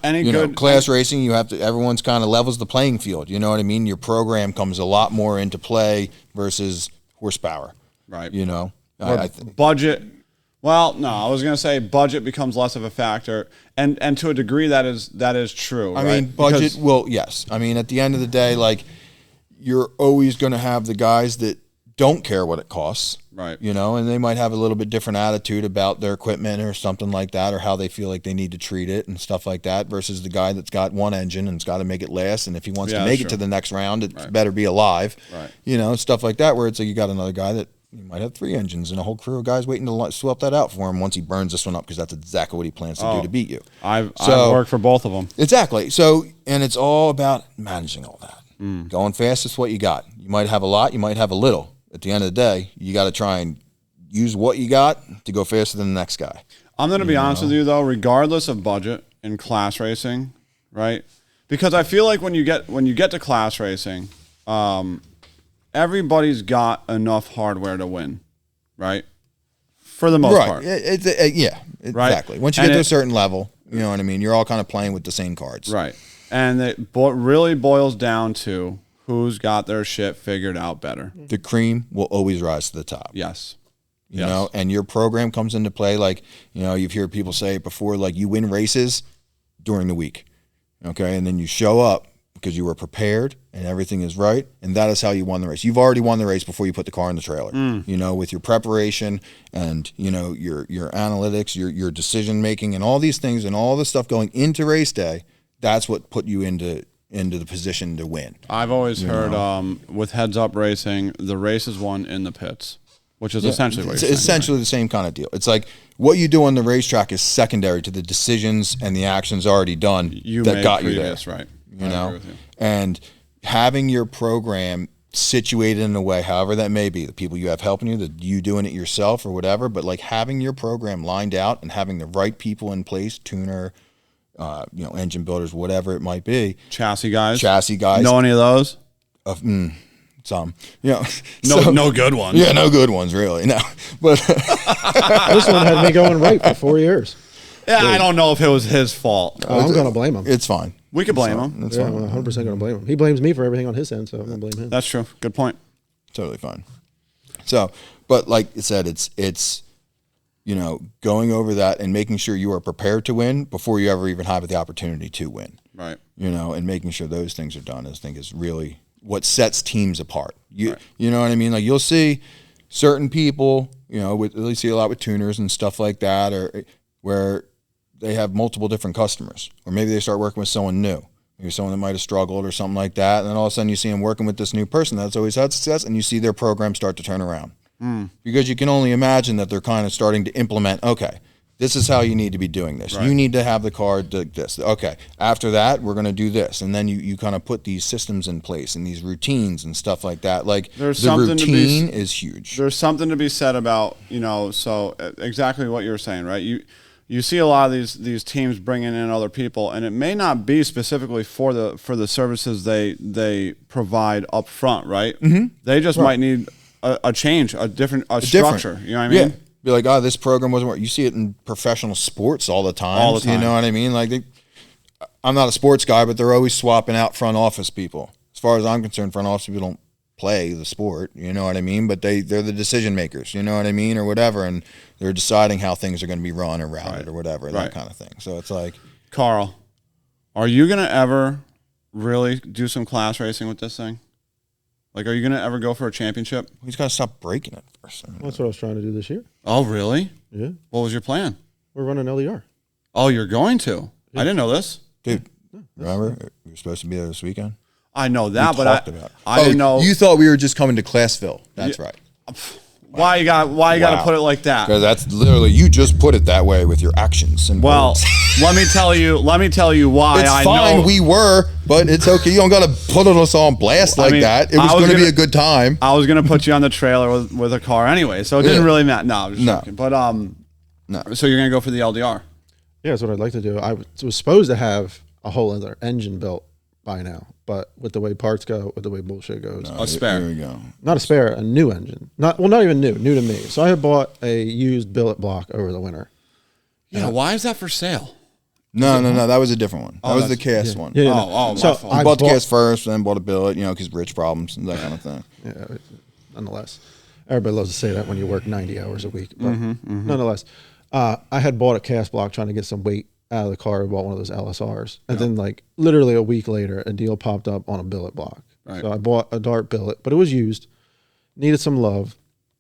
A: class racing, everyone's kind of levels the playing field. You know what I mean? Your program comes a lot more into play versus horsepower.
B: Right.
A: You know,
B: I think budget. Well, no, I was going to say budget becomes less of a factor, and to a degree that is true.
A: I mean, budget. Well, yes. I mean, at the end of the day, like, you're always going to have the guys that don't care what it costs,
B: right?
A: You know, and they might have a little bit different attitude about their equipment or something like that, or how they feel like they need to treat it and stuff like that, versus the guy that's got one engine and it's got to make it last, and if he wants to make it to the next round, it better be alive,
B: right?
A: You know, stuff like that, where it's like you got another guy that you might have 3 engines and a whole crew of guys waiting to swap that out for him once he burns this one up, because that's exactly what he plans to do to beat you.
B: I've worked for both of them.
A: Exactly. So, and it's all about managing all that. Going fast is what you got. You might have a lot, you might have a little. At the end of the day, you got to try and use what you got to go faster than the next guy.
B: I'm going to be honest with you, though, regardless of budget in class racing, right? Because I feel like when you get to class racing, everybody's got enough hardware to win, right? For the most part.
A: Yeah, exactly. Once you get to a certain level, you know what I mean, you're all kind of playing with the same cards.
B: Right. And it really boils down to who's got their shit figured out better.
A: The cream will always rise to the top.
B: Yes.
A: You know, and your program comes into play. Like, you know, you've heard people say it before, like, you win races during the week. Okay. And then you show up because you were prepared and everything is right. And that is how you won the race. You've already won the race before you put the car in the trailer, you know, with your preparation and, you know, your analytics, your decision making and all these things and all the stuff going into race day. That's what put you into the position to win.
B: I've always heard with heads up racing, the race is won in the pits, which is essentially what you're saying. It's
A: essentially the same kind of deal. It's like what you do on the racetrack is secondary to the decisions and the actions already done that got you there.
B: Right.
A: You know, and having your program situated in a way, however that may be, the people you have helping you, that you doing it yourself or whatever, but like having your program lined out and having the right people in place, tuner, you know, engine builders, whatever it might be.
B: Chassis guys.
A: Know
B: any of those?
A: Some. You know,
B: no good ones.
A: Yeah, no good ones, really. No. But
C: this one had me going right for 4 years.
B: Yeah, I don't know if it was his fault.
C: I'm going to blame him.
A: It's fine.
B: We could blame him.
C: That's fine. I'm 100% going to blame him. He blames me for everything on his end, so I'm going to blame him.
B: That's true. Good point.
A: Totally fine. So, but like I said, it's you know, going over that and making sure you are prepared to win before you ever even have the opportunity to win.
B: Right.
A: You know, and making sure those things are done, I think, is really what sets teams apart. You know what I mean? Like, you'll see certain people, you know, you see a lot with tuners and stuff like that, or where they have multiple different customers, or maybe they start working with someone new, maybe someone that might have struggled or something like that, and then all of a sudden you see them working with this new person that's always had success, and you see their program start to turn around. Because you can only imagine that they're kind of starting to implement, okay, this is how you need to be doing this. Right. You need to have the car do this. Okay, after that, we're going to do this. And then you kind of put these systems in place and these routines and stuff like that. Like, the routine is huge.
B: There's something to be said about, you know, so exactly what you're saying, right? You see a lot of these teams bringing in other people, and it may not be specifically for the services they provide up front, right? Mm-hmm. They just might need a change, a structure. You know what I mean?
A: be like, oh, this program wasn't working. You see it in professional sports all the time.
B: All the time.
A: You know what I mean? Like, I'm not a sports guy, but they're always swapping out front office people. As far as I'm concerned, front office people don't play the sport. You know what I mean? But they're the decision makers. You know what I mean, or whatever, and they're deciding how things are going to be run or routed or whatever, that kind of thing. So it's like,
B: Karl, are you gonna ever really do some class racing with this thing? Like, are you gonna ever go for a championship?
A: he's got to stop breaking it first.
C: That's what I was trying to do this year.
B: Oh, really?
C: Yeah.
B: What was your plan?
C: We're running LDR.
B: Oh, you're going to? I didn't know this.
A: Dude, remember you were supposed to be there this weekend?
B: I know that, but
A: About
B: I didn't know.
A: You thought we were just coming to Classville. That's right.
B: Why you got to put it like that?
A: Because that's literally, you just put it that way with your actions and
B: Well,
A: words.
B: let me tell you why
A: It's
B: I
A: fine,
B: know.
A: we were, but it's okay. You don't got to put us on blast like that. It was going to be a good time.
B: I was gonna put you on the trailer with a car anyway, so it didn't really matter. No, I was just joking. But
A: No.
B: So you're gonna go for the LDR?
C: Yeah, that's what I'd like to do. I was supposed to have a whole other engine built by now, but with the way parts go, with the way bullshit goes,
B: A spare.
A: Here we go.
C: not a spare, a new engine. Not even new to me. So I had bought a used billet block over the winter.
B: Yeah. Why is that for sale?
A: No. That was a different one. That was the cast one.
C: Yeah,
B: Oh,
C: so
B: my fault.
A: I bought the cast first, then bought a billet, because rich problems and that kind of thing.
C: Yeah, nonetheless, everybody loves to say that when you work 90 hours a week. But nonetheless, I had bought a cast block trying to get some weight out of the car. I bought one of those LSRs, and then like literally a week later, a deal popped up on a billet block.
B: Right.
C: So I bought a Dart billet, but it was used. Needed some love.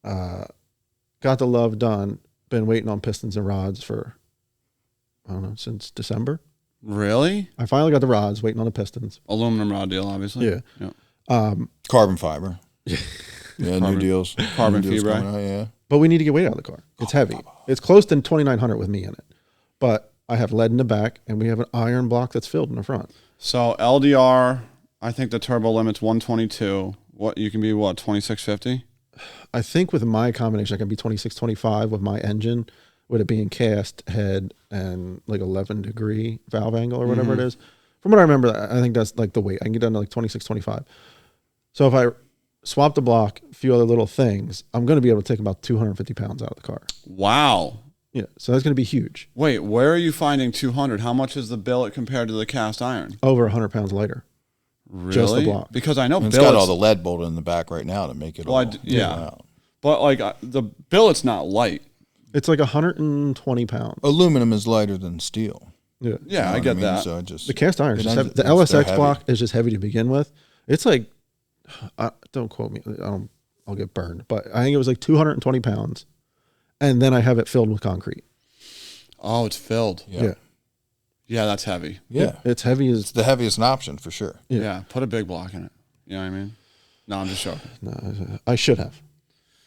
C: Got the love done. Been waiting on pistons and rods for, I don't know, since December.
B: Really?
C: I finally got the rods. Waiting on the pistons.
B: Aluminum rod deal, obviously.
C: Yeah.
A: Carbon fiber. Yeah, new deals.
B: Carbon
A: New deals
B: fiber.
A: coming out, yeah.
C: But we need to get weight out of the car. It's heavy. It's close to 2,900 with me in it. But I have lead in the back, and we have an iron block that's filled in the front.
B: So LDR, I think the turbo limit's 122. What you can be 2650?
C: I think with my combination, I can be 2625 with my engine, with it being cast head and like 11-degree valve angle or whatever it is. From what I remember, I think that's like the weight. I can get down to like 2625. So if I swap the block, a few other little things, I'm going to be able to take about 250 pounds out of the car.
B: Wow.
C: Yeah, so that's going to be huge.
B: Wait, where are you finding 200? How much is the billet compared to the cast iron?
C: Over 100 pounds lighter.
B: Really?
C: Just the block.
B: Because I know
A: And it's
B: billets.
A: got all the lead bolted in the back right now to make it all.
B: Yeah.
A: out.
B: But like the billet's not light.
C: It's like 120 pounds.
A: Aluminum is lighter than steel.
C: Yeah.
B: Yeah,
A: You know
B: I
A: what
B: get
A: mean?
B: that.
A: So it just,
C: The cast iron is
A: it
C: just
A: ends-
C: heavy. The
A: it's- they're
C: LSX
A: heavy.
C: block is just heavy to begin with. It's like, don't quote me. I'll get burned. But I think it was like 220 pounds. And then I have it filled with concrete.
B: Oh, it's filled.
C: Yeah.
B: Yeah, that's heavy.
A: Yeah.
C: It's heavy
A: It's
C: as,
A: the heaviest option for sure.
B: Yeah. Put a big block in it. You know what I mean? No, I'm just joking.
C: no, I should have.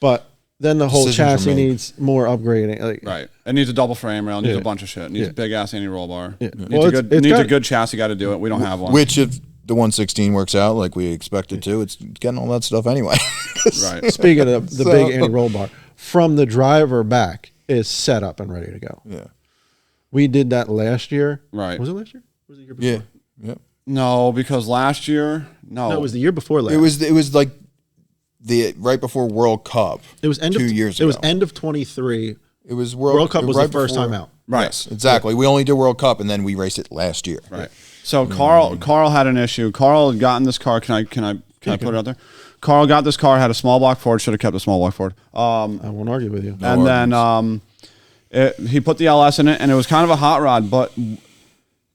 C: But then the whole
A: Decisions were
C: chassis
A: made.
C: needs more upgrading. Like,
B: Right. It needs a double frame rail. It needs
C: Yeah.
B: a bunch of shit. It needs
C: Yeah.
B: a big ass anti-roll bar.
C: Yeah.
B: Needs,
C: Well,
B: a good,
C: it's
B: needs a
C: got-
B: good chassis guy to do it. We don't have one.
A: Which, if the 116 works out like we expected to, it's getting all that stuff anyway.
B: Right.
C: Speaking of the
A: So-
C: big anti-roll bar, from the driver back is set up and ready to go.
A: Yeah.
C: We did that last year.
B: Right.
C: Was it last year? Was it the year before?
A: Yeah. Yep.
B: No, because last year, no.
C: No, it was the year before last.
A: It was like the right before World Cup.
C: It was end
A: 2
C: of
A: years
C: It was
A: ago.
C: end of 23.
A: It was
C: World Cup was
A: right
C: the first
A: before-
C: time out.
B: Right.
A: Yes, exactly. We only did World Cup and then we raced it last year.
B: Right. So Karl had an issue. Karl had gotten this car. Can I put it out there? Karl got this car, had a small block Ford, should have kept the small block Ford.
C: I won't argue with you.
B: And then he put the LS in it, and it was kind of a hot rod, but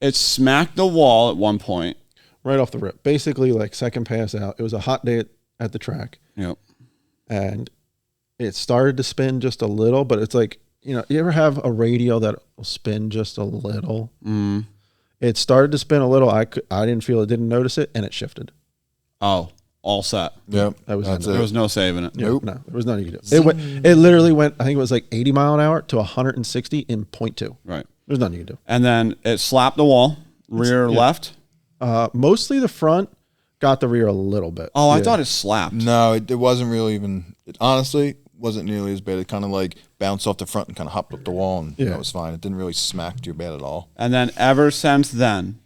B: it smacked the wall at one point.
C: Right off the rip. Basically, like second pass out. It was a hot day at the track.
B: Yep.
C: And it started to spin just a little, but it's like, you ever have a radio that will spin just a little?
B: Mm.
C: It started to spin a little. I didn't feel it, didn't notice it, and it shifted.
B: Oh, all set.
A: Yep.
C: That was
A: That's
C: it.
B: There was no saving it.
A: Nope.
C: No, there was nothing you could do. It literally went, I think it was like 80 mile an hour to 160 in 0.2.
B: Right.
C: There's nothing you could do.
B: And then it slapped the wall, rear left.
C: Mostly the front, got the rear a little bit.
B: Oh, I
C: Yeah.
B: thought it slapped.
A: No, it wasn't really even. It honestly wasn't nearly as bad. It kind of like bounced off the front and kind of hopped up the wall, and
C: Yeah.
A: that was fine. It didn't really smack too bad at all.
B: And then ever since then,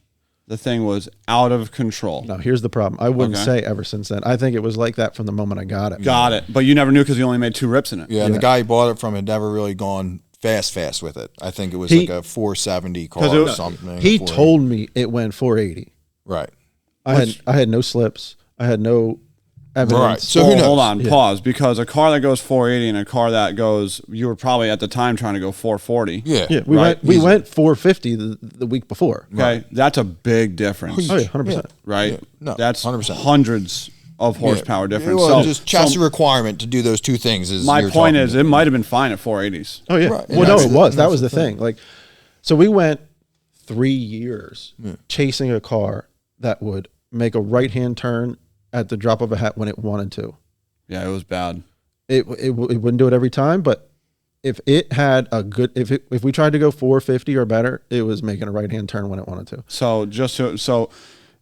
B: the thing was out of control.
C: No, here's the problem. I wouldn't say ever since then. I think it was like that from the moment I got it.
B: Got it. But you never knew because you only made 2 rips in it.
A: Yeah, and the guy he bought it from had never really gone fast with it. I think it was like a 470 car or something.
C: He told me it went 480.
A: Right.
C: I had no slips. I had no evidence.
A: Right. So who knows?
B: Hold on, pause. Because a car that goes 480 and a car that goes, you were probably at the time trying to go 440.
A: Yeah.
C: We went 450 the week before.
B: Okay, that's a big difference.
C: Oh yeah, 100%.
B: Right?
A: Yeah. No,
B: that's
A: 100%.
B: Hundreds of horsepower difference.
A: Well,
B: So
A: just chassis requirement to do those two things is
B: my point is it might have been fine at 480s.
C: Oh yeah.
A: Right.
C: Well, no, it was. That was the thing. Like, so we went 3 years chasing a car that would make a right-hand turn at the drop of a hat when it wanted to.
B: Yeah, it was bad.
C: It wouldn't do it every time, but if it had a good, if we tried to go 450 or better, it was making a right-hand turn when it wanted to.
B: So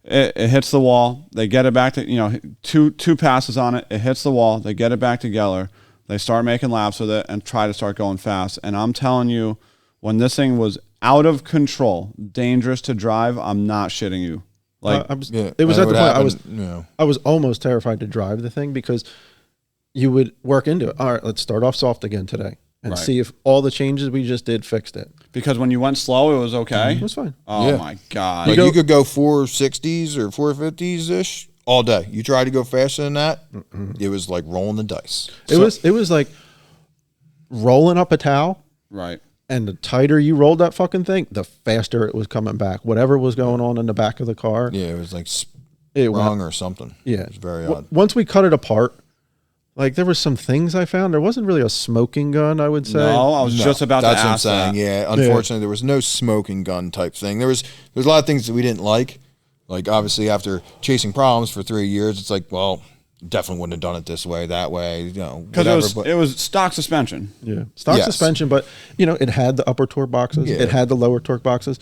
B: it hits the wall. They get it back to, two passes on it. It hits the wall. They get it back together. They start making laps with it and try to start going fast. And I'm telling you, when this thing was out of control, dangerous to drive, I'm not shitting you. Like,
C: it was at the point I was almost terrified to drive the thing because you would work into it. All right, let's start off soft again today and see if all the changes we just did fixed it.
B: Because when you went slow, it was okay.
C: It was fine.
B: Oh my God.
A: Like you could go 460s or 450s ish all day. You try to go faster than that, it was like rolling the dice.
C: It was like rolling up a towel.
B: Right.
C: And the tighter you rolled that fucking thing, the faster it was coming back. Whatever was going on in the back of the car.
A: Yeah, it was like sprung or something.
C: Yeah.
A: It was very odd.
C: Once we cut it apart, like there were some things I found. There wasn't really a smoking gun, I would say.
B: No, I was just about to ask
A: That's what I'm saying. Yeah, unfortunately, there was no smoking gun type thing. There's a lot of things that we didn't like. Like obviously, after chasing problems for 3 years, it's like, well, definitely wouldn't have done it this way, that way,
B: because it was stock suspension.
C: Yeah, stock suspension, but it had the upper torque boxes, it had the lower torque boxes,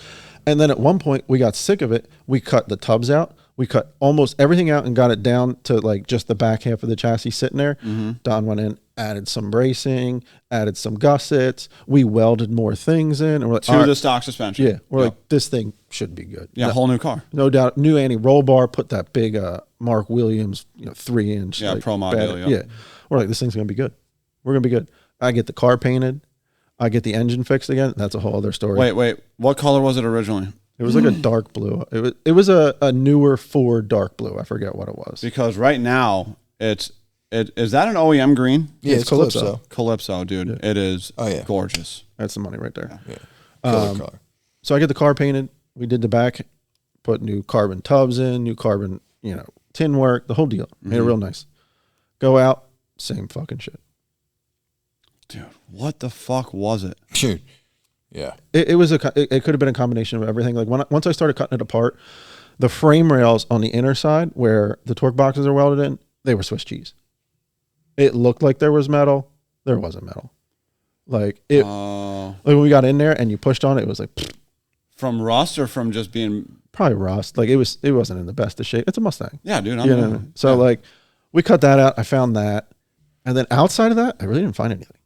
C: and then at one point we got sick of it. We cut the tubs out. We cut almost everything out and got it down to like just the back half of the chassis sitting there. Don went in, added some bracing, added some gussets. We welded more things in. And we're like,
B: to the stock suspension.
C: Yeah. We're like, this thing should be good.
B: Yeah, whole new car.
C: No doubt. New anti-roll bar, put that big Mark Williams 3-inch.
B: Yeah, Pro Model.
C: Yeah. We're like, this thing's going to be good. We're going to be good. I get the car painted. I get the engine fixed again. That's a whole other story.
B: Wait. What color was it originally?
C: It was like a dark blue. It was a newer Ford dark blue. I forget what it was.
B: Because right now is that an OEM green?
A: Yeah, it's Calypso.
B: Calypso, dude. Yeah. It is gorgeous.
C: That's the money right there.
A: Yeah. Color.
C: So I get the car painted. We did the back, put new carbon tubs in, new carbon, tin work, the whole deal. Made it real nice. Go out, same fucking shit.
B: Dude, what the fuck was it?
A: Dude. Yeah,
C: it could have been a combination of everything. Like once I started cutting it apart, the frame rails on the inner side where the torque boxes are welded in, they were Swiss cheese. It looked like there was metal. There wasn't metal. Like when we got in there and you pushed on it, it was like
B: from rust or from just being
C: probably rust. Like it wasn't in the best of shape. It's a Mustang.
B: Yeah, dude.
C: So like we cut that out. I found that, and then outside of that, I really didn't find anything.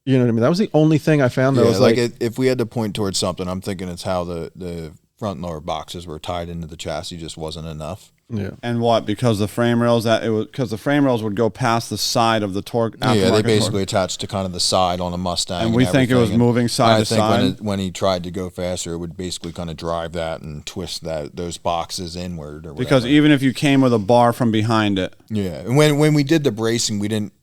C: You know what I mean? That was the only thing I found that was like
A: if we had to point towards something, I'm thinking it's how the front and lower boxes were tied into the chassis just wasn't enough.
C: Yeah.
B: And what? Because the frame rails because the frame rails would go past the side of the torque.
A: Yeah, they basically attached to kind of the side on a Mustang.
B: And we think it was moving side to side.
A: I think when he tried to go faster, it would basically kind of drive that and twist those boxes inward or whatever.
B: Because even if you came with a bar from behind it.
A: Yeah. And when we did the bracing, we didn't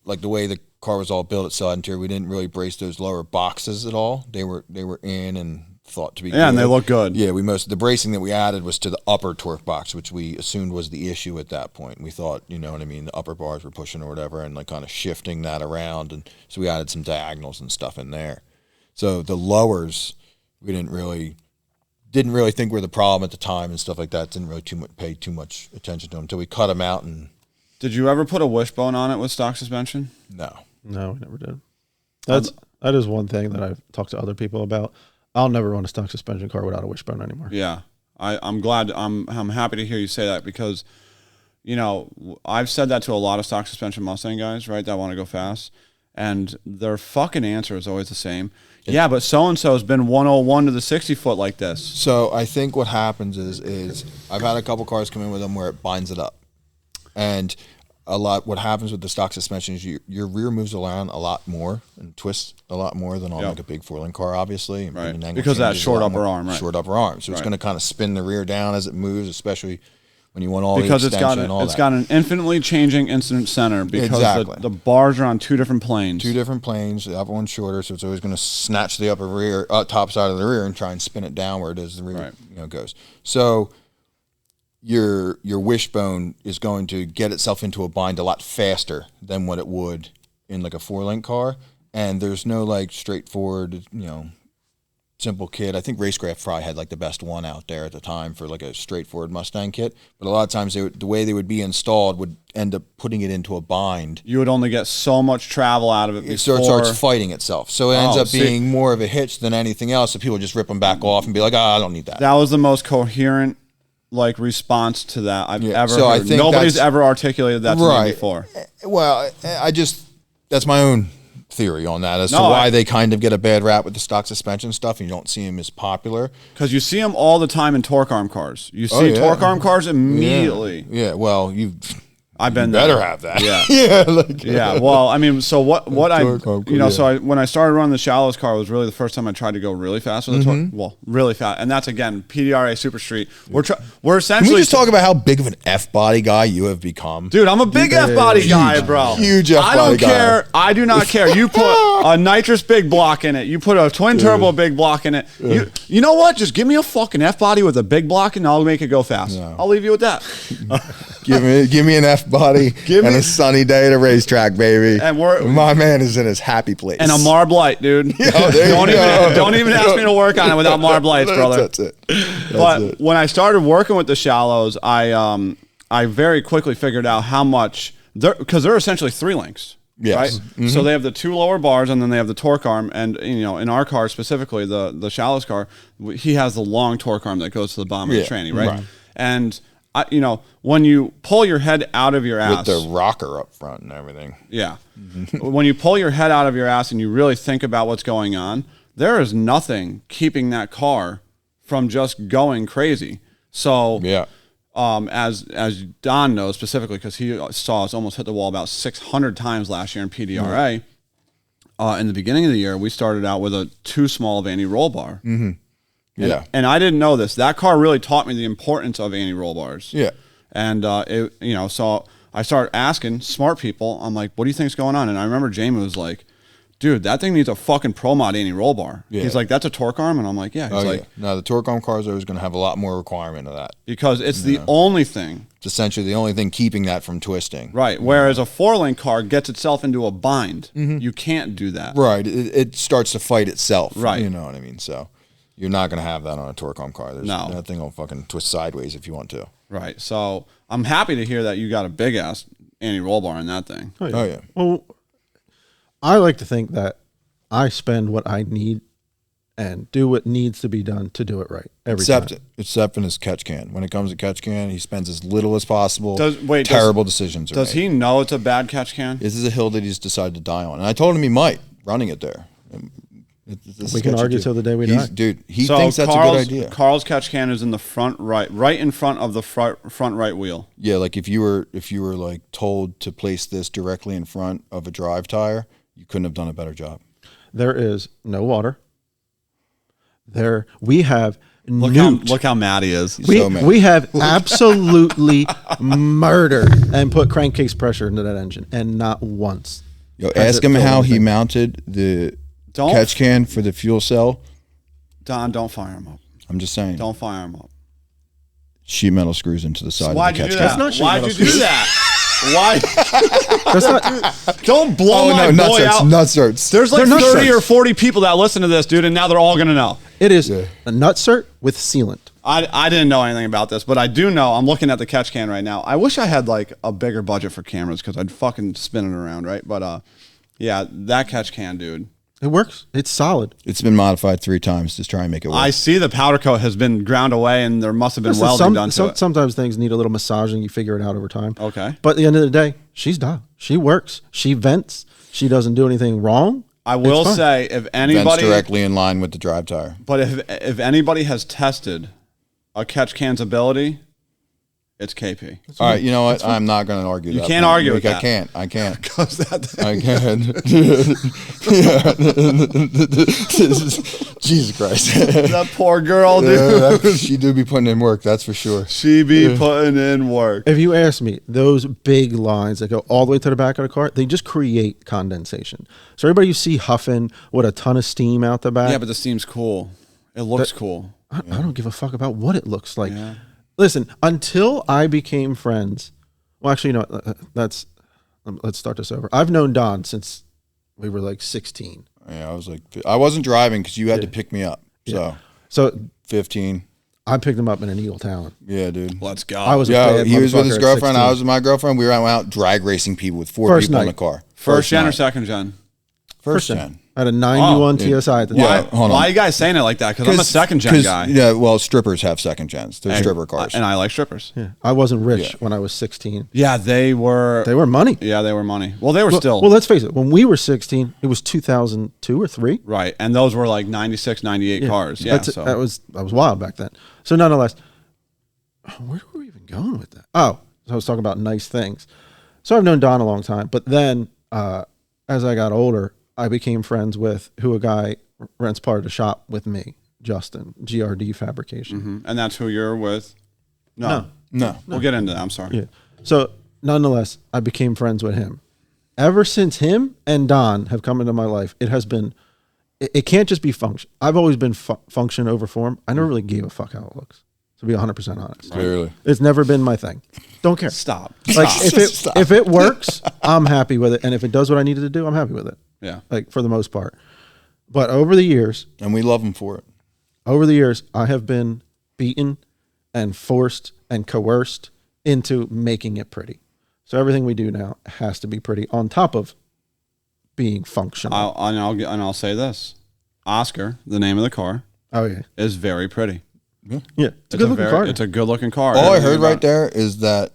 A: like the way the car was all built itself interior. We didn't really brace those lower boxes at all. They were in and thought to be good.
B: And they look good.
A: Yeah, the bracing that we added was to the upper torque box, which we assumed was the issue at that point. We thought, you know what I mean, the upper bars were pushing or whatever and like kind of shifting that around, and so we added some diagonals and stuff in there. So the lowers we didn't really think were the problem at the time and stuff like that. Didn't really pay too much attention to them until we cut them out. And
B: did you ever put a wishbone on it with stock suspension?
A: No,
C: we never did. That is one thing that I've talked to other people about. I'll never run a stock suspension car without a wishbone anymore.
B: Yeah, I'm glad. I'm happy to hear you say that because, I've said that to a lot of stock suspension Mustang guys, right, that want to go fast, and their fucking answer is always the same. Yeah, but so-and-so has been 101 to the 60 foot like this.
A: So I think what happens is I've had a couple cars come in with them where it binds it up. And what happens with the stock suspension is your rear moves around a lot more and twists a lot more than on like a big 4-link car, obviously.
B: Right. Because of that short upper arm, right?
A: Short upper arm. So it's going to kind of spin the rear down as it moves, especially when you want all
B: because
A: the extension and all that.
B: It's got an infinitely changing incident center because the bars are on 2 different planes.
A: 2 different planes. The upper one's shorter, so it's always going to snatch the top side of the rear and try and spin it downward as the rear goes. So your wishbone is going to get itself into a bind a lot faster than what it would in like a 4-link car, and there's no like straightforward, simple kit. I think Racecraft probably had like the best one out there at the time for like a straightforward Mustang kit, but a lot of times the way they would be installed would end up putting it into a bind.
B: You would only get so much travel out of it before.
A: So it starts fighting itself. So it ends up being more of a hitch than anything else, so people just rip them back off and be like, I don't need that.
B: That was the most coherent like response to that I've ever
A: so
B: heard.
A: I think
B: nobody's ever articulated that to me before.
A: Well, that's my own theory on that as to why they kind of get a bad rap with the stock suspension stuff and you don't see them as popular.
B: Because you see them all the time in torque arm cars. You see torque arm cars immediately.
A: Yeah, well,
B: I've been
A: better
B: there.
A: have that.
B: Yeah. Well, I mean, so what when I started running the shallows car, it was really the first time I tried to go really fast with a torque. Well, really fast, and that's again PDRA Super Street. We're essentially.
A: Can we just talk about how big of an F body guy you have become,
B: dude? I'm a big F body guy, bro.
A: Huge F body guy.
B: I don't care. I do not care. You put a nitrous big block in it. You put a twin turbo big block in it. You know what? Just give me a fucking F body with a big block, and I'll make it go fast. No. I'll leave you with that.
A: Give me an F body and a sunny day at a racetrack, baby. And my man is in his happy place.
B: And a Marb Light, dude. Don't even ask me to work on it without Marb Lights, brother.
A: That's it.
B: But when I started working with the shallows, I very quickly figured out how much because they're essentially 3-links. Yes. Right? Mm-hmm. So they have the 2 lower bars and then they have the torque arm. And in our car specifically, the shallows car, he has the long torque arm that goes to the bottom of the tranny, right? And when you pull your head out of your ass.
A: With the rocker up front and everything.
B: Yeah. When you pull your head out of your ass and you really think about what's going on, there is nothing keeping that car from just going crazy. So, as Don knows specifically, because he saw us almost hit the wall about 600 times last year in PDRA, in the beginning of the year, we started out with a too small of anti-roll bar.
A: Mm-hmm.
B: And I didn't know this. That car really taught me the importance of anti-roll bars. Yeah. And so I started asking smart people. I'm like, what do you think's going on? And I remember Jamie was like, dude, that thing needs a fucking Pro Mod anti-roll bar. Yeah. He's like, that's a torque arm? And I'm like, yeah. He's
A: No, the torque arm cars are always going to have a lot more requirement of that.
B: Because it's the only thing.
A: It's essentially the only thing keeping that from twisting.
B: Right. Whereas a 4-link car gets itself into a bind. Mm-hmm. You can't do that.
A: Right. It starts to fight itself. Right. You know what I mean? So you're not going to have that on a torque arm car. That thing will fucking twist sideways if you want to.
B: Right. So I'm happy to hear that you got a big-ass anti-roll bar in that thing.
C: Oh, yeah. Well, I like to think that I spend what I need and do what needs to be done to do it right every time.
A: Except in his catch can. When it comes to catch can, he spends as little as possible. Terrible decisions are
B: Does
A: made.
B: he know it's a bad catch can?
A: This is a hill that he's decided to die on. And I told him he might, running it there.
C: We can argue till the day we die.
A: Dude, he thinks that's a good idea.
B: Karl's catch can is in the front right in front of the front right wheel.
A: Yeah, like if you were like told to place this directly in front of a drive tire, you couldn't have done a better job.
C: There is no water. We have
B: look how mad he is.
C: We have absolutely murdered and put crankcase pressure into that engine, and not once.
A: Yo, ask him how he mounted the catch can for the fuel cell.
B: Don, don't fire him up.
A: I'm just saying.
B: Don't fire him up.
A: Sheet metal screws into the side of the catch can.
B: Why'd you do that? Why? Don't blow my boy out.
A: Nutserts.
B: There's like 30 or 40 people that listen to this, dude, and now they're all going to know.
C: It is a nutsert with sealant.
B: I didn't know anything about this, but I do know. I'm looking at the catch can right now. I wish I had like a bigger budget for cameras because I'd fucking spin it around, right? But yeah, that catch can, dude.
C: It works. It's solid.
A: It's been modified 3 times to try and make it work.
B: I see the powder coat has been ground away, and there must have been welding done to it.
C: Sometimes things need a little massaging. You figure it out over time.
B: Okay.
C: But at the end of the day, she's dialed. She works. She vents. she doesn't do anything wrong.
B: I will say, if
A: Vents
B: anybody
A: directly in line with the drive tire.
B: But if anybody has tested a catch can's ability, it's KP.
A: All right, you know what? I'm not going to argue.
B: You
A: that
B: can't
A: point.
B: argue with that.
A: I can't. I can't. I can't. Jesus Christ.
B: That poor girl, dude.
A: Yeah, she do be putting in work, that's for sure.
B: She be putting in work.
C: If you ask me, those big lines that go all the way to the back of the car, they just create condensation. So everybody you see huffing with a ton of steam out the back.
B: Yeah, but the steam's cool. It looks cool.
C: I don't give a fuck about what it looks like.
B: Yeah.
C: Listen, until I became friends, well, actually, you know, let's start this over. I've known Don since we were like 16.
A: Yeah, I wasn't driving because you had to pick me up.
C: So
A: 15.
C: I picked him up in an Eagle Talon.
A: Yeah, dude.
B: Let's go.
C: I was
A: He was with his girlfriend. I was
C: was
A: with my girlfriend. We went out drag racing people with 4 people in the car.
B: First gen or
A: night.
B: second gen?
A: First gen.
C: I had a 91 TSI at the
A: Yeah,
C: time.
A: hold on.
B: Why are you guys saying it like that? Because I'm a second gen guy.
A: Yeah, well, strippers have second gens. They're stripper cars.
B: And I like strippers.
C: Yeah. I wasn't rich when I was 16.
B: Yeah, they were.
C: They were money.
B: Yeah, they were money. Well, they were still.
C: Well, let's face it. When we were 16, it was 2002 or 3.
B: Right. And those were like 96, 98 cars. Yeah. So.
C: That was wild back then. So nonetheless, where were we even going with that? Oh, so I was talking about nice things. So I've known Don a long time, but then as I got older, I became friends with a guy rents part of the shop with me, Justin, GRD Fabrication.
B: Mm-hmm. And that's who you're with?
A: No.
B: We'll get into that. I'm sorry.
C: Yeah. So nonetheless, I became friends with him. Ever since him and Don have come into my life, it has been, it can't just be function. I've always been function over form. I never really gave a fuck how it looks, to be 100% honest.
A: Clearly.
C: It's never been my thing. Don't care.
B: Stop.
C: Like
B: Stop.
C: if it works, I'm happy with it. And if it does what I needed to do, I'm happy with it.
B: Yeah.
C: Like for the most part. But over the years,
A: And we love them for it.
C: I have been beaten and forced and coerced into making it pretty. So everything we do now has to be pretty on top of being functional.
B: I'll say this. Oscar, the name of the car, is very pretty.
C: Yeah. It's a good looking car.
B: It's a good looking car.
A: All I heard right there is that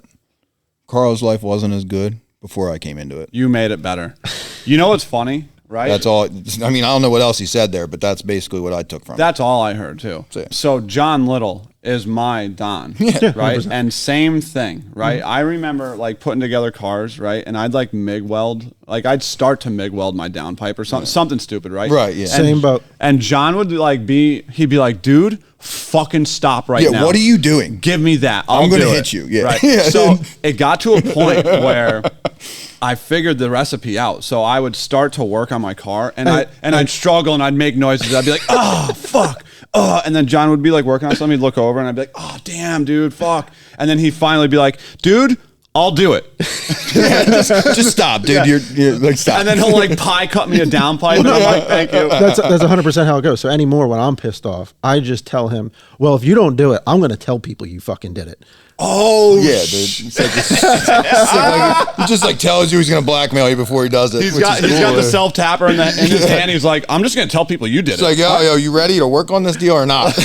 A: Karl's life wasn't as good before I came into it.
B: You made it better. You know what's funny, right?
A: That's all. I mean, I don't know what else he said there, but that's basically what I took from it.
B: That's all I heard too. So John Little is my Don, right?
C: 100%.
B: And same thing, right? I remember like putting together cars, right? And I'd like MIG weld, like I'd start to MIG weld my downpipe or something stupid, right?
A: Right, yeah.
C: Same boat.
B: And John would he'd be like, dude, fucking stop right now.
A: Yeah, what are you doing?
B: Give me that.
A: I'm
B: going to
A: hit you. Yeah.
B: Right.
A: Yeah.
B: So it got to a point where I figured the recipe out. So I would start to work on my car and I'd struggle and I'd make noises. I'd be like, oh, fuck. And then John would be like working on something. He'd look over and I'd be like, oh, damn, dude, fuck. And then he'd finally be like, dude, I'll do it.
A: just stop, dude.
B: Yeah.
A: You're like, stop.
B: And then he'll like pie cut me a downpipe and I'm like, thank you.
C: That's 100% how it goes. So anymore, when I'm pissed off, I just tell him, well, if you don't do it, I'm going to tell people you fucking did it.
A: Oh, yeah, dude. It's like, he just like tells you he's going to blackmail you before he does it.
B: He's got the self tapper in his hand. He's like, I'm just going to tell people you did
A: It's
B: it.
A: like, yo, you ready to work on this deal or not?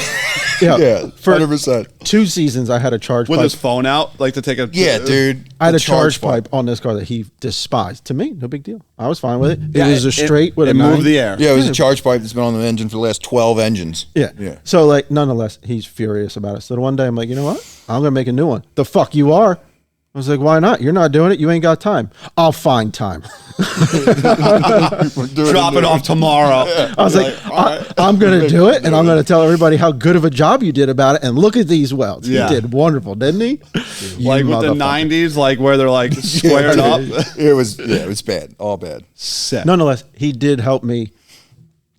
A: Yeah,
C: For
A: 100%.
C: 2 seasons, I had a charge
B: With
C: pipe.
B: his phone out, like to take a
A: dude.
C: I had a charge pipe on this car that he despised. To me, no big deal. I was fine with it.
B: Yeah,
C: it was a straight with
B: it
C: a
B: moved
C: 9.
B: the air.
A: Yeah, it was a charge pipe that's been on the engine for the last 12 engines.
C: Yeah. So like, nonetheless, he's furious about it. So one day I'm like, you know what? I'm gonna make a new one. The fuck you are? I was like, why not? You're not doing it. You ain't got time. I'll find time.
B: Drop it off tomorrow.
C: I was like, I'm going to do it, and I'm going to tell everybody how good of a job you did about it. And look at these welds.
B: Yeah.
C: He did wonderful, didn't he?
B: Like with the 90s, like where they're like squared up.
A: It was bad. All bad.
B: Sick.
C: Nonetheless, he did help me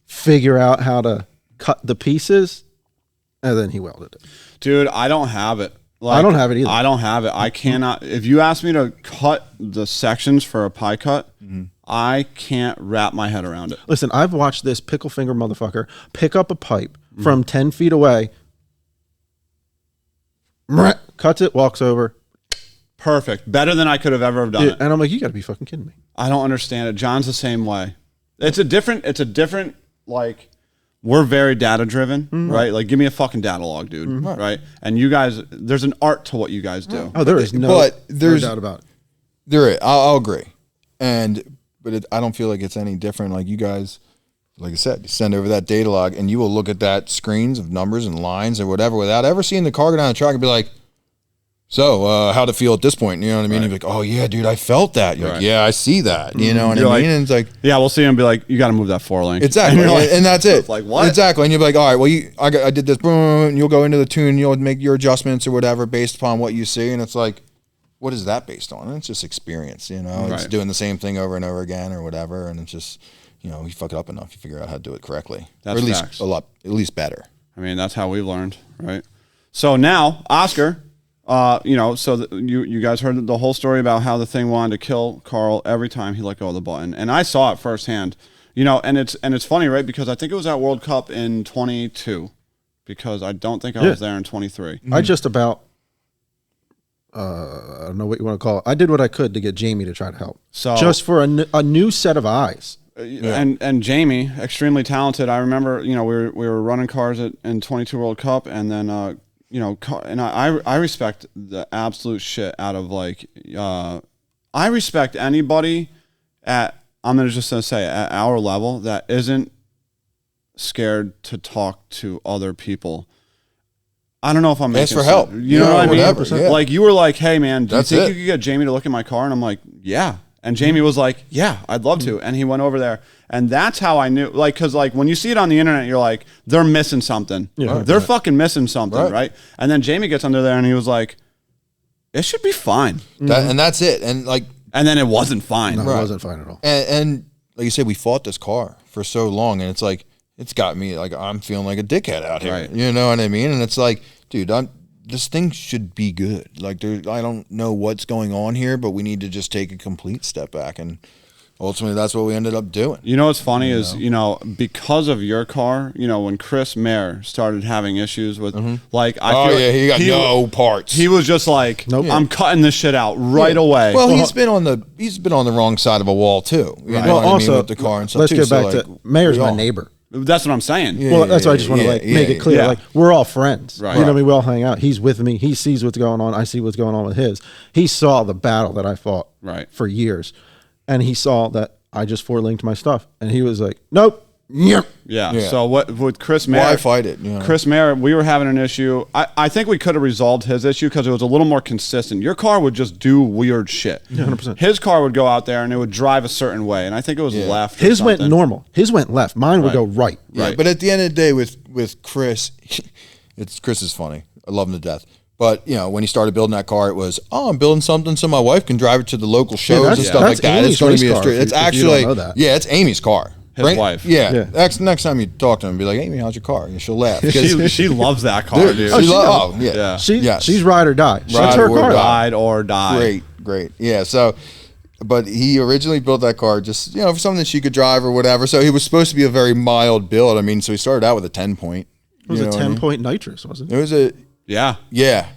C: figure out how to cut the pieces, and then he welded it.
B: Dude, I don't have it.
C: I don't have it either.
B: I don't have it. I cannot. If you ask me to cut the sections for a pie cut, I can't wrap my head around it.
C: Listen, I've watched this pickle finger motherfucker pick up a pipe from 10 feet away, cuts it, walks over.
B: Perfect. Better than I could have ever done it.
C: And I'm like, you got to be fucking kidding me.
B: I don't understand it. John's the same way. It's a different, like, we're very data driven, right? Like, give me a fucking data log, dude, right? And you guys, there's an art to what you guys do.
C: Oh, there is no doubt about it.
A: There is. I'll agree. And but I don't feel like it's any different. Like you guys, like I said, you send over that data log and you will look at that screens of numbers and lines or whatever without ever seeing the car go down the track and be like, so how'd it feel at this point? You know what I mean? You're like, oh yeah, dude, I felt that. You're like, yeah, I see that. You know what I mean? And it's like,
B: yeah, we'll see him be like, you got to move that 4 lane.
A: Exactly. And that's it.
B: Like what?
A: Exactly. And you'll be like, all right, well, I did this, boom, and you'll go into the tune, you'll make your adjustments or whatever based upon what you see. And it's like, what is that based on? And it's just experience, you know, it's doing the same thing over and over again or whatever. And it's just, you know, you fuck it up enough, you figure out how to do it correctly.
B: That's
A: or at least
B: facts.
A: at least better.
B: I mean, that's how we've learned, right? So now, Oscar, you know, so you guys heard the whole story about how the thing wanted to kill Karl every time he let go of the button, and I saw it firsthand. You know, and it's funny, right? Because I think it was at World Cup in 22, because I don't think I was there in 23.
C: I just about, I don't know what you want to call it. I did what I could to get Jamie to try to help. So just for a new set of eyes.
B: And Jamie, extremely talented. I remember, you know, we were running cars in 22 World Cup, and then you know, and I respect the absolute shit out of like, I respect anybody at, I'm just gonna say at our level that isn't scared to talk to other people. I don't know if I'm making
A: ask for help.
B: You know what I mean?
A: Whatever, yeah.
B: Like you were like, hey man, do you think
A: it.
B: you could get Jamie to look at my car? And I'm like, yeah. And Jamie was like, yeah, I'd love to. And he went over there. And that's how I knew, like, because, like, when you see it on the internet, you're like, they're missing something. Yeah, they're fucking missing something, right? And then Jamie gets under there and he was like, it should be fine.
A: And that's it. And, like,
B: and then it wasn't fine.
C: No, it wasn't fine at all.
A: And like you said, we fought this car for so long. And it's like, it's got me, like, I'm feeling like a dickhead out here.
B: Right.
A: You know what I mean? And it's like, dude, this thing should be good. Like, I don't know what's going on here, but we need to just take a complete step back. And ultimately, that's what we ended up doing.
B: You know what's funny is, you know, because of your car, you know, when Chris Mayer started having issues with, like, I feel
A: he got no parts.
B: He was just like, nope. I'm cutting this shit out right away.
A: Well, he's been on the wrong side of a wall too. You know what I mean, with the car and stuff.
C: Let's get back to Mayer's my neighbor.
B: That's what I'm saying.
C: Well, that's why I just want to make it clear. Like, we're all friends.
B: Right.
C: You know what I mean? We all hang out. He's with me. He sees what's going on. I see what's going on with his. He saw the battle that I fought for years. And he saw that I just 4-linked my stuff. And he was like, nope.
B: Yeah. So what with Chris Mayer?
A: Why fight it? You know?
B: Chris Mayer, we were having an issue. I think we could have resolved his issue because it was a little more consistent. Your car would just do weird shit.
C: 100%.
B: His car would go out there and it would drive a certain way, and I think it was left.
C: His went normal. His went left. Mine would go right.
A: Yeah, but at the end of the day, with Chris, Chris is funny. I love him to death. But, you know, when he started building that car, it was, I'm building something so my wife can drive it to the local shows and stuff like that.
C: Amy's
A: it's going to be a
C: car,
A: straight. It's actually, it's Amy's car.
B: His wife.
A: Yeah. Next time you talk to him, be like, Amy, how's your car? And she'll laugh.
B: She loves that car, dude.
C: She's ride or die. That's her car.
B: Ride or die.
A: Great. Yeah. So, but he originally built that car just, you know, for something that she could drive or whatever. So he was supposed to be a very mild build. I mean, so he started out with a 10-point.
C: It was a 10-point nitrous, wasn't it?
A: It was a...
B: Yeah,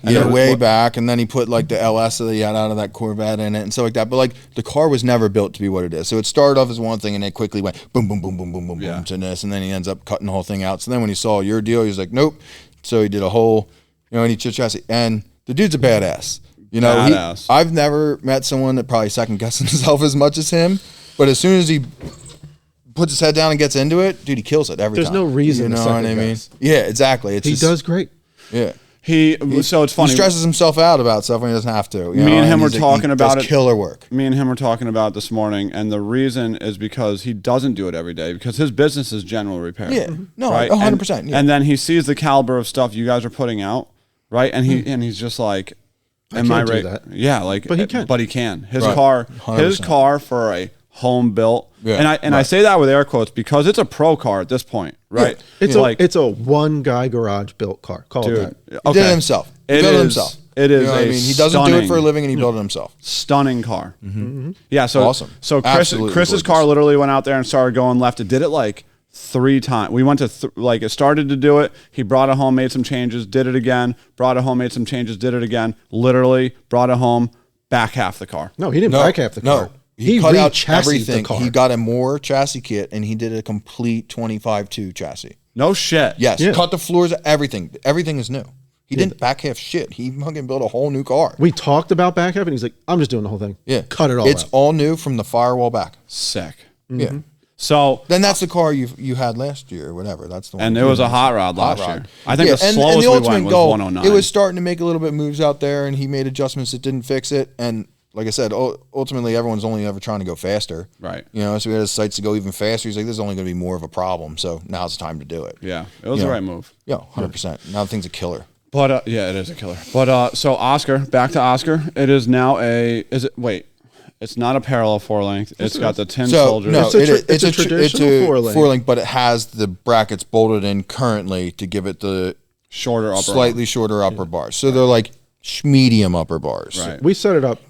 A: way back, and then he put like the LS that he had out of that Corvette in it and stuff like that. But like the car was never built to be what it is. So it started off as one thing, and it quickly went boom, boom, boom, boom, boom, boom, boom to this, and then he ends up cutting the whole thing out. So then when he saw your deal, he was like, nope. So he did a whole, you know, and he chassis, and the dude's a badass. You know, I've never met someone that probably second guessed himself as much as him, but as soon as he puts his head down and gets into it, dude, he kills it every time.
C: There's no reason.
A: You know what I mean? Yeah, exactly.
C: He does great.
A: Yeah.
B: So it's funny.
A: He stresses himself out about stuff when he doesn't have to.
B: Me and him were talking about it.
A: Killer work.
B: Me and him were talking about it this morning, and the reason is because he doesn't do it every day because his business is general repair.
A: Yeah, no,
B: right?
A: 100%.
B: And then he sees the caliber of stuff you guys are putting out, right? And he's just like, "Am I right?" Yeah, like, but he can. But he can. His car, 100%. His car for a home built. Yeah. And I say that with air quotes because it's a pro car at this point, right?
C: Yeah. It's a one guy garage built car. Call it that.
A: He did it himself. He built it himself.
B: It is.
A: You know what I mean? He doesn't do it for a living, and he built it himself.
B: Stunning car. Yeah. So
A: awesome.
B: So Chris's car literally went out there and started going left. It did it like 3 times. We went to like it started to do it. He brought it home, made some changes, did it again. Brought it home, made some changes, did it again. Literally brought it home, back half the car.
C: No, he didn't back half the car.
A: No. He cut out everything. He got a more chassis kit, and he did a complete 25-2 chassis.
B: No shit.
A: Yes. Yeah. Cut the floors, everything. Everything is new. He didn't back half shit. He fucking built a whole new car.
C: We talked about back half, and he's like, I'm just doing the whole thing.
A: Yeah.
C: Cut it all
A: It's
C: out.
A: all new from the firewall back.
B: Sick.
A: Yeah.
B: So
A: Then that's the car you had last year or whatever. That's the one.
B: and it was a hot rod last year. I think
A: Yeah,
B: the slowest we went was 109.
A: It was starting to make a little bit moves out there, and he made adjustments that didn't fix it. And like I said, ultimately everyone's only ever trying to go faster.
B: Right.
A: You know, so we had his sights to go even faster. He's like, this is only going to be more of a problem. So now's the time to do it.
B: Yeah, it was the right move.
A: Yeah, 100%. Now the thing's a killer.
B: But yeah, it is a killer. But so Oscar, back to Oscar. It is now it's not a parallel 4-link. It's got the tin soldier.
A: No,
C: it's a traditional 4-link.
A: 4-link, but it has the brackets bolted in currently to give it the
B: Shorter upper
A: slightly shorter upper bars. So they're like medium upper bars.
B: Right.
C: We set it up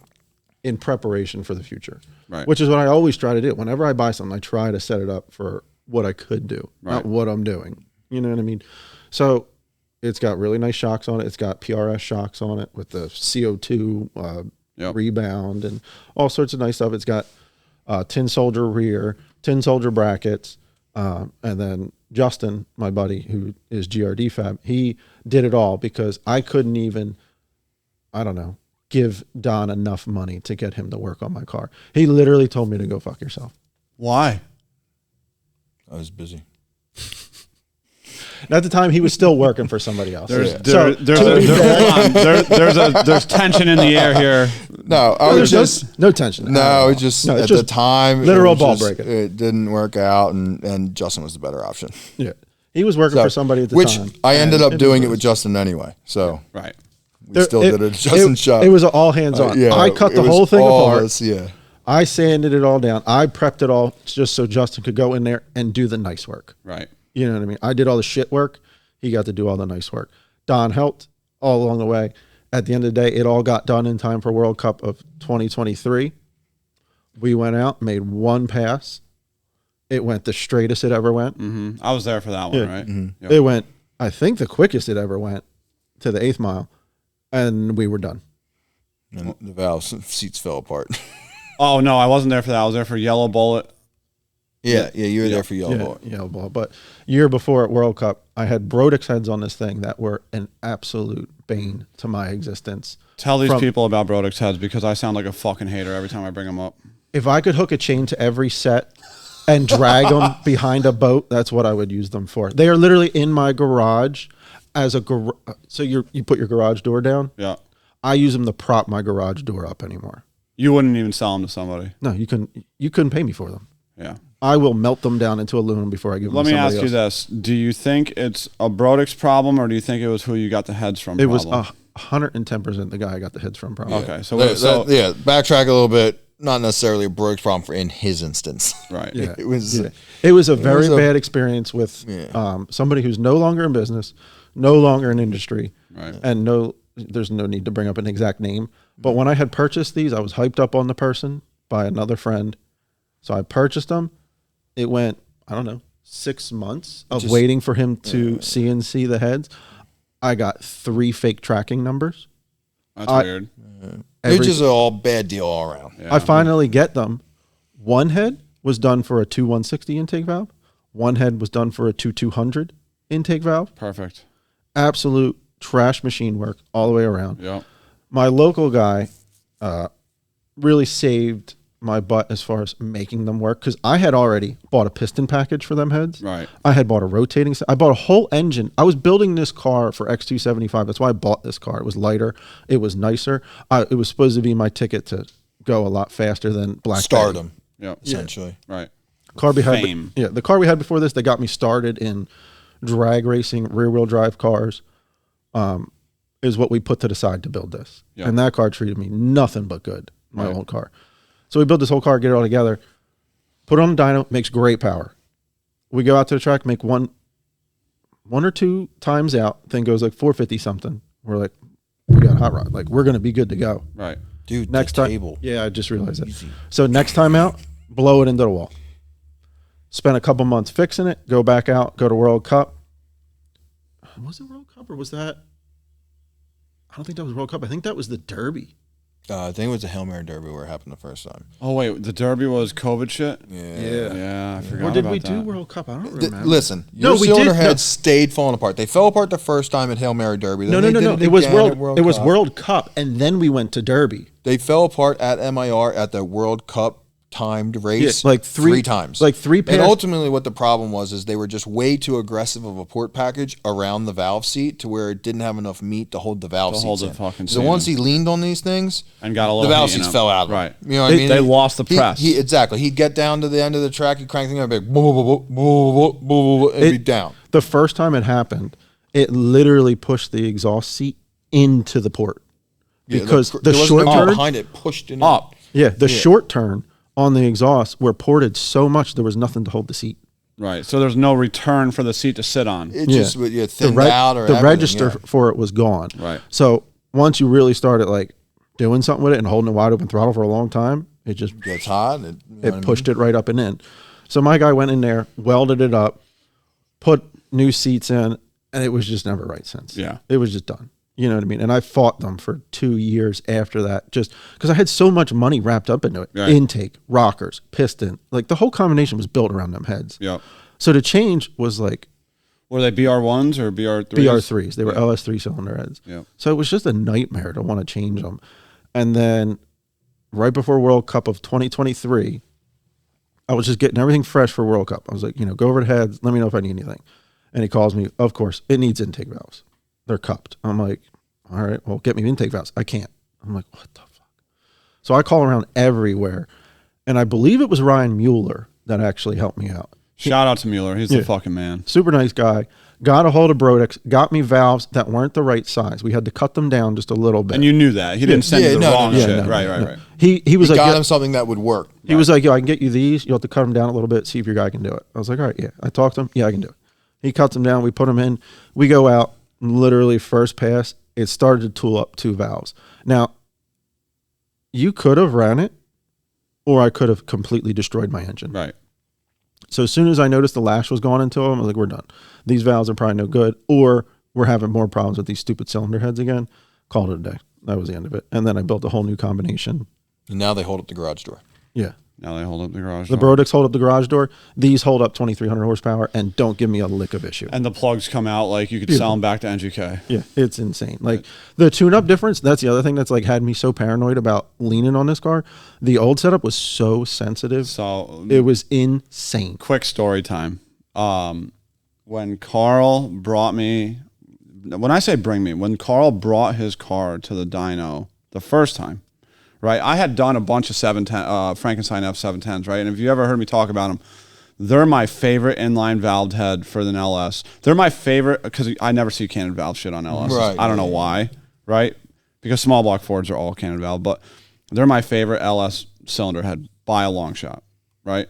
C: in preparation for the future,
B: Right.
C: which is what I always try to do. Whenever I buy something, I try to set it up for what I could do, not what I'm doing. You know what I mean? So it's got really nice shocks on it. It's got PRS shocks on it with the CO2 rebound and all sorts of nice stuff. It's got tin soldier rear, tin soldier brackets, and then Justin, my buddy, who is GRD Fab, he did it all because I couldn't even, I don't know, give Don enough money to get him to work on my car. He literally told me to go fuck yourself.
B: Why?
A: I was busy.
C: And at the time, he was still working for somebody else.
B: There's
C: So,
B: there's tension in the air here.
A: No, I was just
C: no tension.
A: no, it just
C: No, it's
A: at
C: just
A: the time
C: literal
A: it was
C: ball
A: just-
C: breaking.
A: It didn't work out, and Justin was the better option.
C: Yeah. He was working
A: So,
C: for somebody at the
A: which
C: time.
A: I ended up
C: And
A: doing
C: was-
A: it with Justin anyway. So
B: Right.
A: we still did it. Justin shop.
C: It was all hands on. I cut the whole thing apart.
A: Yeah.
C: I sanded it all down. I prepped it all just so Justin could go in there and do the nice work.
B: Right.
C: You know what I mean? I did all the shit work. He got to do all the nice work. Don helped all along the way. At the end of the day, it all got done in time for World Cup of 2023. We went out, made one pass. It went the straightest it ever went.
B: Mm-hmm. I was there for that one, right?
A: Mm-hmm.
B: Yep.
C: It went, I think, the quickest it ever went to the 8th mile. And we were done.
A: And the valve seats fell apart.
B: Oh no, I wasn't there for that. I was there for Yellow Bullet.
A: Yeah, you were there for Yellow
C: Yeah,
A: Ball.
C: Yellow Ball. But year before at World Cup, I had Brodex heads on this thing that were an absolute bane to my existence.
B: Tell these people about Brodex heads because I sound like a fucking hater every time I bring them up.
C: If I could hook a chain to every set and drag them behind a boat, that's what I would use them for. They are literally in my garage as a garage. So you put your garage door down.
B: Yeah.
C: I use them to prop my garage door up anymore.
B: You wouldn't even sell them to somebody.
C: No, you couldn't pay me for them.
B: Yeah.
C: I will melt them down into aluminum before I give them
B: Let
C: to
B: me
C: somebody
B: ask you
C: else.
B: this. Do you think it's a Brodex problem or do you think it was who you got the heads from
C: It was
B: problem?
C: 110% the guy I got the heads from probably.
B: Okay. So,
A: Backtrack a little bit. Not necessarily a Brooks problem for in his instance.
B: right.
C: Yeah.
A: It was.
C: Yeah. It was a very bad experience with somebody who's no longer in business, no longer in industry,
B: Right.
C: and there's no need to bring up an exact name. But when I had purchased these, I was hyped up on the person by another friend. So I purchased them. It went, I don't know, 6 months of waiting for him to CNC the heads. I got 3 fake tracking numbers.
B: That's weird.
A: It's just all bad deal all around.
B: Yeah.
C: I finally get them. One head was done for a 2160 intake valve. One head was done for a 2200 intake valve.
B: Perfect.
C: Absolute trash machine work all the way around.
B: Yep.
C: My local guy really saved my butt as far as making them work because I had already bought a piston package for them heads.
B: Right.
C: I had bought a rotating set. I bought a whole engine. I was building this car for X275. That's why I bought this car. It was lighter. It was nicer. It was supposed to be my ticket to go a lot faster than Black
A: Stardom,
B: Yep.
A: essentially.
B: Right.
C: car we had,
B: Fame.
C: the car we had before this, they got me started in drag racing, rear wheel drive cars, is what we put to the side to build this.
B: Yeah.
C: And that car treated me nothing but good, my old car. So we built this whole car, get it all together, put it on the dyno, makes great power. We go out to the track, make one or two times out, thing goes like 450 something. We're like, we got a hot rod. Like, we're going to be good to go.
B: Right.
A: Dude,
C: Next
A: the
C: time,
A: table.
C: yeah, I just realized it. So next time out, blow it into the wall. Spend a couple months fixing it. Go back out. Go to World Cup. Was it World Cup or was that? I don't think that was World Cup. I think that was the Derby.
A: I think it was the Hail Mary Derby where it happened the first time.
B: Oh wait, the Derby was COVID shit.
A: Yeah.
B: I forgot.
C: Or did
B: about
C: we
B: that.
C: do World Cup? I don't remember.
A: Listen,
C: No,
A: your
C: we
A: cylinder
C: did.
A: heads stayed falling apart. They fell apart the first time at Hail Mary Derby.
C: No.
A: Then they did
C: It was
A: again at
C: World. It was
A: Cup.
C: World Cup, and then we went to Derby.
A: They fell apart at MIR at the World Cup timed race,
C: Yeah, like three
A: times.
C: Like three.
A: And ultimately, what the problem was is they were just way too aggressive of a port package around the valve seat to where it didn't have enough meat to hold the valve seats in. So once he leaned on these things,
B: and got a little
A: the valve
B: heat in
A: seats
B: them.
A: fell out of
B: Right.
A: them. You know what I mean?
B: They lost the press.
A: Exactly. He'd get down to the end of the track, he'd crank the thing up, it'd be down.
C: The first time it happened, it literally pushed the exhaust seat into the port because the short turn
A: behind it pushed it
B: up.
C: Yeah, the short turn on the exhaust were ported so much there was nothing to hold the seat.
B: Right. So there's no return for the seat to sit on.
A: It just thinned out or
C: the
A: everything,
C: register for it was gone.
B: Right.
C: So once you really started like doing something with it and holding a wide open throttle for a long time, it just
A: gets hot.
C: It pushed it right up and in. So my guy went in there, welded it up, put new seats in, and it was just never right since.
B: Yeah.
C: It was just done. You know what I mean? And I fought them for 2 years after that, just because I had so much money wrapped up into it.
B: Right.
C: Intake, rockers, piston, like the whole combination was built around them heads.
B: Yep.
C: So to change was like
B: Were they BR1s or BR3s?
C: BR3s. They were LS3 cylinder heads.
B: Yep.
C: So it was just a nightmare to want to change them. And then right before World Cup of 2023, I was just getting everything fresh for World Cup. I was like, go over to heads. Let me know if I need anything. And he calls me. Of course, it needs intake valves. They're cupped. I'm like, all right, well, get me intake valves. I can't. I'm like, what the fuck? So I call around everywhere. And I believe it was Ryan Mueller that actually helped me out.
B: Shout out to Mueller. He's the fucking man.
C: Super nice guy. Got a hold of Brodex, got me valves that weren't the right size. We had to cut them down just a little bit.
B: And you knew that. He didn't send you the wrong shit. Right.
C: He was
A: He
C: like,
A: got him something that would work.
C: He was like, yo, I can get you these. You'll have to cut them down a little bit, see if your guy can do it. I was like, all right, yeah. I talked to him. Yeah, I can do it. He cuts them down. We put them in. We go out. Literally first pass, it started to tool up 2 valves. Now, you could have ran it, or I could have completely destroyed my engine.
B: Right.
C: So as soon as I noticed the lash was going into them, I was like, we're done. These valves are probably no good, or we're having more problems with these stupid cylinder heads again. Called it a day. That was the end of it. And then I built a whole new combination.
A: And now they hold up the garage door.
C: Yeah.
B: Now they hold up the garage
C: The
B: door.
C: Brodex hold up the garage door. These hold up 2,300 horsepower and don't give me a lick of issue.
B: And the plugs come out like you could sell them back to NGK.
C: Yeah, it's insane. Like the tune-up difference, that's the other thing that's like had me so paranoid about leaning on this car. The old setup was so sensitive.
B: So
C: It was insane.
B: quick story time. When Karl brought me, when I say bring me, when Karl brought his car to the dyno the first time, right? I had done a bunch of Frankenstein F710s, right? And if you ever heard me talk about them, they're my favorite inline valved head for an LS. They're my favorite because I never see cannon valve shit on LS.
A: Right,
B: I don't know why, right? Because small block Fords are all cannon valve, but they're my favorite LS cylinder head by a long shot, right?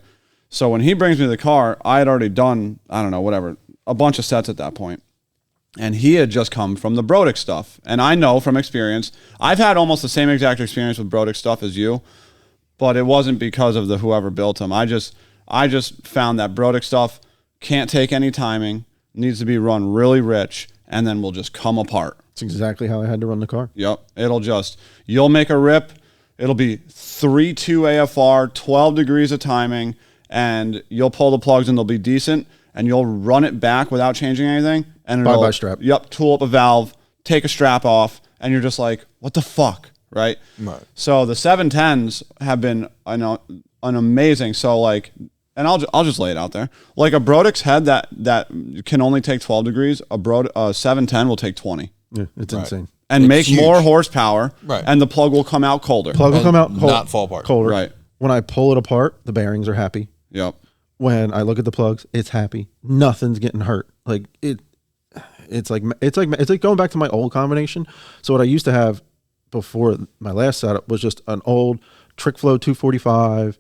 B: So when he brings me the car, I had already done, I don't know, whatever, a bunch of sets at that point. And he had just come from the Brodex stuff. And I know from experience, I've had almost the same exact experience with Brodex stuff as you, but it wasn't because of the whoever built them. I just found that Brodex stuff can't take any timing, needs to be run really rich, and then will just come apart.
C: That's exactly how I had to run the car.
B: Yep. You'll make a rip. It'll be 3.2 AFR, 12 degrees of timing, and you'll pull the plugs and they'll be decent, and you'll run it back without changing anything. And it'll,
C: Bye-bye strap.
B: Yep. Tool up a valve, take a strap off, and you're just like, what the fuck? Right?
A: Right.
B: So the 710s have been an amazing, so like, and I'll just lay it out there. Like a Brodex head that can only take 12 degrees, a 710 will take 20.
C: Yeah, it's insane.
B: And
A: It's
B: make
A: huge.
B: more horsepower,
A: Right.
B: and the plug will come out colder.
C: Plug will
A: And
C: come out cold,
A: not fall apart.
C: colder.
B: Right.
C: When I pull it apart, the bearings are happy.
B: Yep.
C: When I look at the plugs, it's happy. Nothing's getting hurt. Like it's like going back to my old combination. So what I used to have before my last setup was just an old Trick Flow 245.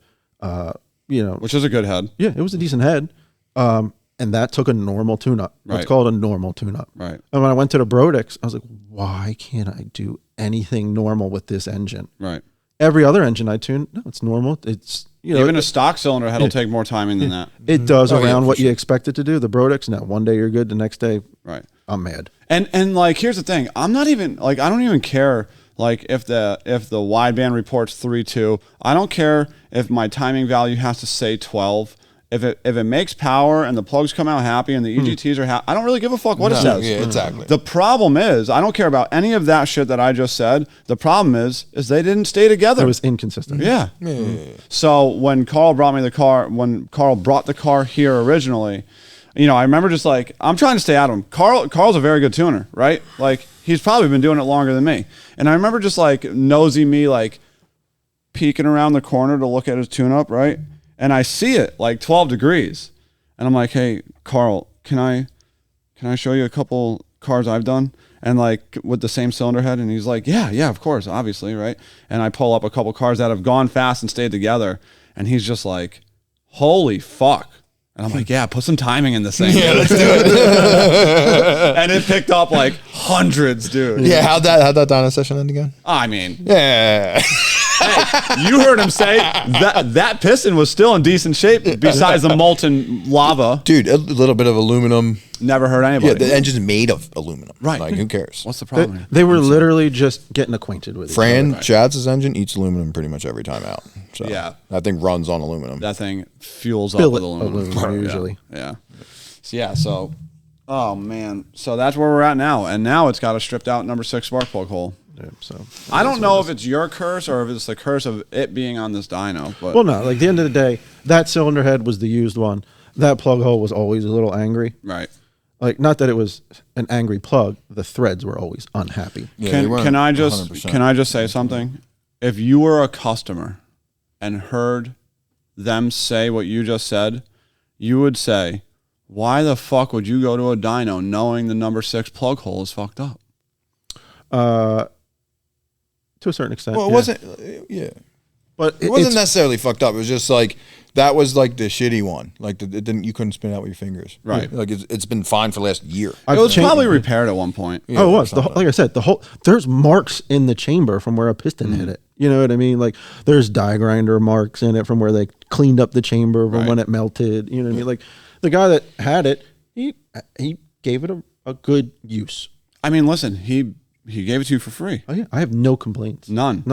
B: Which is a good head.
C: Yeah, it was a decent head. And that took a normal tune-up.
B: Right.
C: It's called a normal tune-up.
B: Right.
C: And when I went to the Brodex, I was like, why can't I do anything normal with this engine?
B: Right.
C: Every other engine I tune, no, it's normal. It's,
B: Even a stock cylinder head will take more timing than that.
C: it does
A: Oh, yeah,
C: around
A: for
C: what you
A: sure.
C: expect it to do. The Brodex, now one day you're good, the next day
B: Right.
C: I'm mad.
B: And like, here's the thing. I'm not even like, I don't even care Like if the wideband reports 3.2, I don't care if my timing value has to say 12. If it makes power and the plugs come out happy and the EGTs are happy, I don't really give a fuck what it says.
A: Yeah, exactly.
B: The problem is, I don't care about any of that shit that I just said. The problem is they didn't stay together.
C: It was inconsistent.
B: Yeah. So when Karl brought the car here originally, you know, I remember just like, I'm trying to stay out of him. Karl's a very good tuner, right? Like he's probably been doing it longer than me. And I remember just like nosy me, like peeking around the corner to look at his tune up, right? And I see it like 12 degrees. And I'm like, hey, Karl, can I show you a couple cars I've done? And like with the same cylinder head. And he's like, yeah, of course, obviously, right? And I pull up a couple cars that have gone fast and stayed together. And he's just like, holy fuck. And I'm like, yeah, put some timing in this thing.
A: Yeah, let's do it.
B: And it picked up like hundreds, dude.
A: Yeah, how'd that Dyno session end again?
B: I mean,
A: Yeah.
B: hey, you heard him say that piston was still in decent shape besides the molten lava.
A: Dude, a little bit of aluminum.
B: Never hurt anybody.
A: Yeah, the engine's made of aluminum.
B: Right.
A: Like, who cares?
B: What's the problem?
C: They were literally just getting acquainted with
A: Fran
C: each other.
A: Chad's engine eats aluminum pretty much every time out. So
B: Yeah.
A: that thing runs on aluminum.
B: That thing fuels up
C: Billet
B: with aluminum.
C: aluminum, usually.
B: Yeah. So, oh man. So that's where we're at now. And now it's got a stripped out number 6 spark plug hole.
C: Yeah, so
B: I don't know if it's your curse or if it's the curse of it being on this dyno. But
C: well, no. Like the end of the day, that cylinder head was the used one. That plug hole was always a little angry.
B: right.
C: Like not that it was an angry plug. The threads were always unhappy.
A: Yeah, they weren't
B: Can I
A: 100%.
B: just say something? If you were a customer and heard them say what you just said, you would say, why the fuck would you go to a dyno knowing the number 6 plug hole is fucked up?
C: To a certain extent.
A: Well, it
C: yeah.
A: wasn't. Yeah,
C: But
A: it wasn't
C: it's-
A: necessarily fucked up. It was just like that was like the shitty one. Like it didn't. You couldn't spin it out with your fingers.
B: Right.
A: Like it's been fine for the last year.
C: I've
B: It was
C: changed-
B: probably repaired at one point.
A: Yeah,
C: Oh, it was.
A: something.
C: Like I said, there's marks in the chamber from where a piston hit it. You know what I mean? Like there's die grinder marks in it from where they cleaned up the chamber from when it melted. You know what I mean? Like the guy that had it, he gave it a good use.
B: I mean, listen, he gave it to you for free.
C: Oh yeah, I have no complaints.
B: None.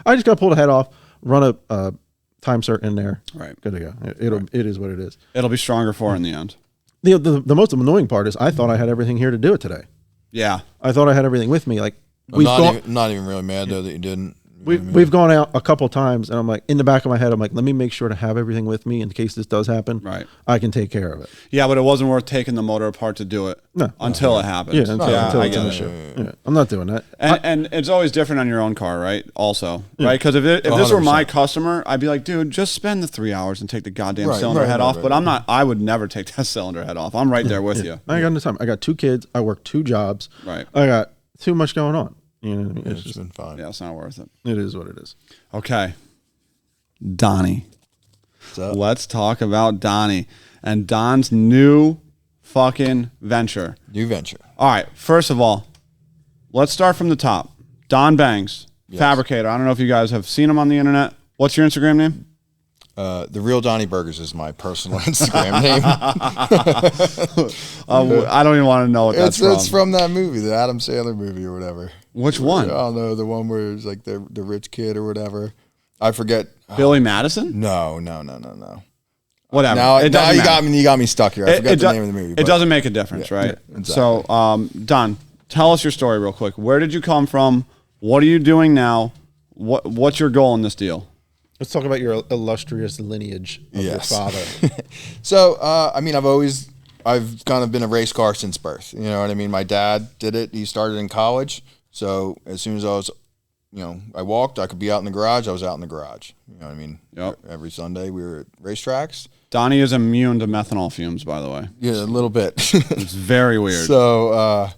C: I just got to pull the head off, run a time cert in there.
B: Right.
C: Good to go. It is what it is.
B: It'll be stronger for in the end.
C: The most annoying part is I thought I had everything here to do it today.
B: Yeah.
C: I thought I had everything with me. Like
A: I'm not even really mad though that you didn't.
C: we've gone out a couple times, and I'm like, in the back of my head, I'm like, let me make sure to have everything with me in case this does happen.
B: Right.
C: I can take care of it.
B: Yeah, but it wasn't worth taking the motor apart to do it.
C: No.
B: Until it happens.
C: Yeah, until
B: I
C: it's
B: get
C: an
B: it.
C: issue. Yeah, I'm not doing that.
B: And it's always different on your own car, right? Also, right? Because if this were my customer, I'd be like, dude, just spend the 3 hours and take the goddamn cylinder head off. But I'm not. I would never take that cylinder head off. I'm right there with you.
C: I ain't got no time. I got 2 kids. I work 2 jobs.
B: Right.
C: I got too much going on. You know what I mean?
A: It's been fine.
B: Yeah, it's not worth it.
C: It is what it is.
B: Okay, Donnie.
A: up?
B: Let's talk about Donnie and Don's new fucking venture.
A: New venture.
B: All right, first of all, let's start from the top. Don Bangs, fabricator. I don't know if you guys have seen him on the internet. What's your Instagram name?
A: The Real Donnie Burgers is my personal Instagram name.
B: I don't even want to know what that's
A: It's
B: from.
A: from that movie, the Adam Sandler movie or whatever.
B: Which one?
A: I don't know, the one where it's like the rich kid or whatever. I forget.
B: Billy Madison?
A: No.
B: Whatever.
A: Now
B: It doesn't
A: you
B: matter.
A: got me stuck here. I forgot the
B: do-
A: name of the movie.
B: It
A: but-
B: doesn't make a difference, right?
A: yeah, exactly.
B: So, Don, tell us your story real quick. Where did you come from? What are you doing now? What's your goal in this deal?
C: Let's talk about your illustrious lineage of your father.
A: So, I mean, I've kind of been a race car since birth. You know what I mean? My dad did it. He started in college. So as soon as I walked, I could be out in the garage. I was out in the garage. You know what I mean?
B: Yep.
A: Every Sunday we were at racetracks.
B: Donnie is immune to methanol fumes, by the way.
A: Yeah, a little bit.
B: It's very weird.
A: So,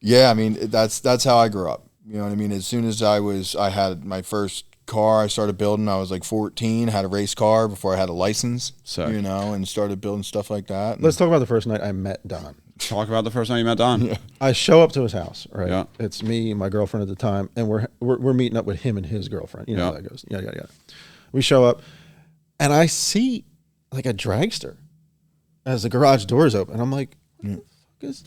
A: yeah, I mean, that's how I grew up. You know what I mean? As soon as I had my first car I started building, I was like 14, had a race car before I had a license,
B: Sick.
A: you know, and started building stuff like that.
C: Let's talk about the first night I met Don.
B: Talk about the first time you met Don. Yeah.
C: I show up to his house, right?
B: Yeah.
C: It's me and my girlfriend at the time, and we're meeting up with him and his girlfriend. You know how that goes. Yeah. We show up, and I see like a dragster as the garage doors open. I'm like, what the fuck is?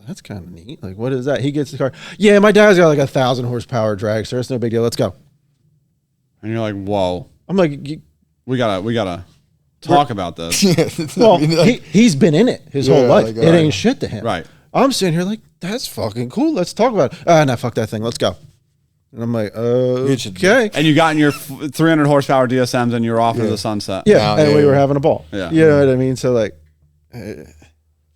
C: that's kind of neat. Like, what is that? He gets the car. Yeah, my dad's got like 1,000 horsepower dragster. It's no big deal. Let's go.
B: And you're like, whoa.
C: I'm like,
B: We gotta talk about this.
C: well, he's been in it his whole life.
A: Like,
C: it ain't shit to him.
B: Right.
C: I'm sitting here like, that's fucking cool. Let's talk about it. Nah, fuck that thing. Let's go. And I'm like, okay.
B: And you got in your 300 horsepower DSMs and you're off into the sunset.
C: Yeah, and we were having a ball.
B: Yeah.
C: You know what I mean? So like, go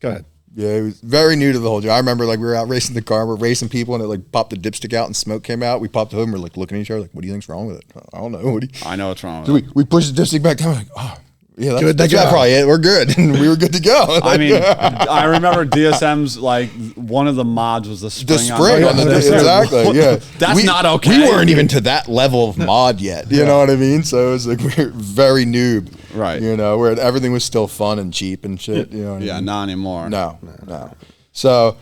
C: ahead.
A: Yeah, it was very new to the whole deal. I remember like we were out racing the car, we're racing people, and it like popped the dipstick out and smoke came out. We popped the hood and we're like looking at each other like, what do you think's wrong with it? I don't know.
B: I know what's wrong with
A: So
B: it.
A: we pushed the dipstick back down. We're like, oh, yeah,
C: Good to
A: that's
C: go.
A: probably it. We're good. And we were good to go.
B: I mean, I remember DSM's like one of the mods was the spring.
A: The spring on the
C: Yeah,
A: exactly, yeah.
B: That's not okay.
A: We weren't even to that level of mod yet. You know what I mean? So it was like we were very noob,
B: Right.
A: You know, where everything was still fun and cheap and shit. You know what I
B: Yeah,
A: mean?
B: not anymore.
A: No. So,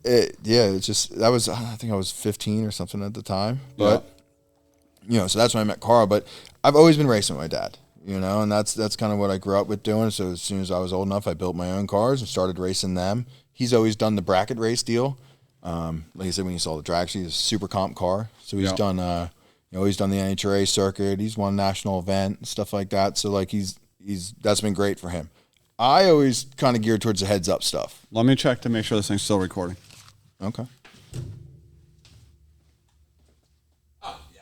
A: it's just that was I think I was 15 or something at the time, but you know, so that's when I met Karl. But I've always been racing with my dad. You know, and that's kind of what I grew up with doing. So as soon as I was old enough, I built my own cars and started racing them. He's always done the bracket race deal. Like I said, when you saw the drag, he's a super comp car. So he's done, he's done the NHRA circuit. He's won a national event and stuff like that. So like he's that's been great for him. I always kind of geared towards the heads up stuff.
B: Let me check to make sure this thing's still recording.
A: Okay. Oh yeah.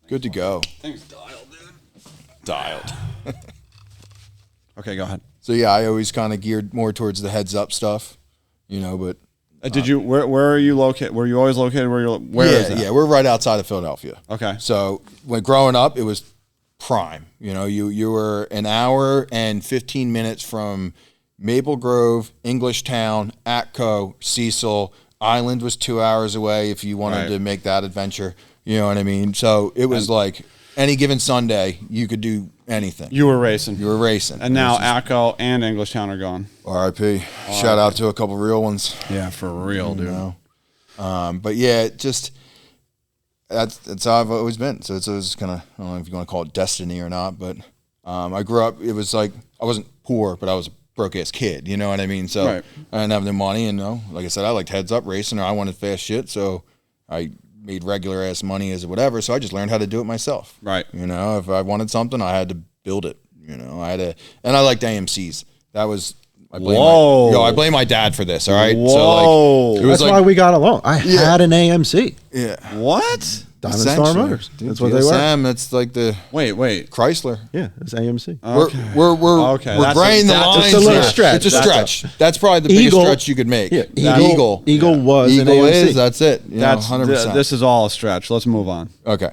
A: Good to go.
B: Thing's dialed, dude.
A: Dialed.
B: Okay, go ahead.
A: So yeah, I always kind of geared more towards the heads up stuff, you know, but
B: Did you? Where are you located? Were you always located? Where is that?
A: Yeah, we're right outside of Philadelphia.
B: Okay.
A: So when growing up, it was prime. You know, you were an hour and 15 minutes from Maple Grove, Englishtown, Atco, Cecil. Island was 2 hours away if you wanted to make that adventure. You know what I mean? So it was like any given Sunday, you could do anything.
B: You were racing.
A: You were racing.
B: And now Atco and Englishtown are gone.
A: R.I.P. Shout out to a couple real ones.
B: Yeah, for real, dude.
A: You know? But yeah, that's how I've always been. So it was kind of, I don't know if you want to call it destiny or not, but I grew up, it was like, I wasn't poor, but I was a broke ass kid, you know what I mean? So I didn't have the money, and like I said, I liked heads up racing, or I wanted fast shit, so I made regular ass money as whatever, so I just learned how to do it myself.
B: Right.
A: You know, if I wanted something, I had to build it, you know, and I liked AMCs. That was, I blame my dad for this, all right?
B: Whoa.
A: So like, it was
C: That's why we got along. I had an AMC.
A: Yeah.
B: What?
C: Diamond Star Motors. That's what they were.
B: That's
A: like the
B: wait.
A: Chrysler.
C: Yeah, it's AMC.
B: Okay.
A: We're
B: That's
A: graying the lines.
C: It's a little
A: here.
C: stretch.
A: It's a stretch. That's probably the biggest stretch you could make.
C: Yeah,
A: Eagle
C: was an AMC.
A: That's it. You know, 100%.
B: This is all a stretch. Let's move on.
A: Okay.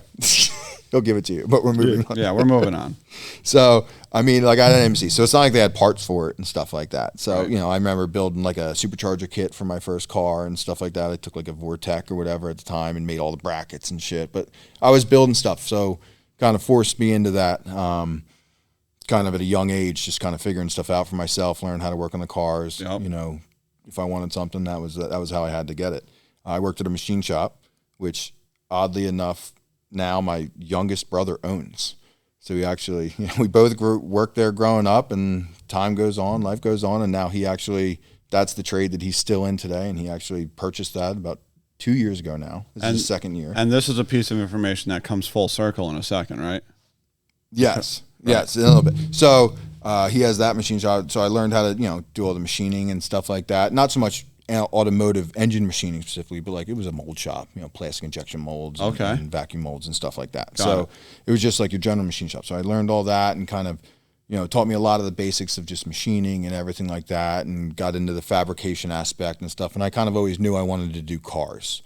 A: He'll give it to you, but we're moving on.
B: Yeah, we're moving on.
A: So, I mean, like I had an MC, so it's not like they had parts for it and stuff like that. So, you know, I remember building like a supercharger kit for my first car and stuff like that. I took like a Vortec or whatever at the time and made all the brackets and shit. But I was building stuff, so kind of forced me into that kind of at a young age, just kind of figuring stuff out for myself, learn how to work on the cars.
B: Yep.
A: You know, if I wanted something, that was how I had to get it. I worked at a machine shop, which oddly enough, now my youngest brother owns. So we actually, we both worked there growing up, and time goes on, life goes on, and now that's the trade that he's still in today, and he actually purchased that about 2 years ago now. This is his second year.
B: And this is a piece of information that comes full circle in a second, right?
A: Yes. Yes, a little bit. So he has that machine shop, so I learned how to, do all the machining and stuff like that. Not so much automotive engine machining specifically, but like it was a mold shop, plastic injection molds and vacuum molds and stuff like that. So it was just like your general machine shop. So I learned all that and kind of, taught me a lot of the basics of just machining and everything like that, and got into the fabrication aspect and stuff. And I kind of always knew I wanted to do cars,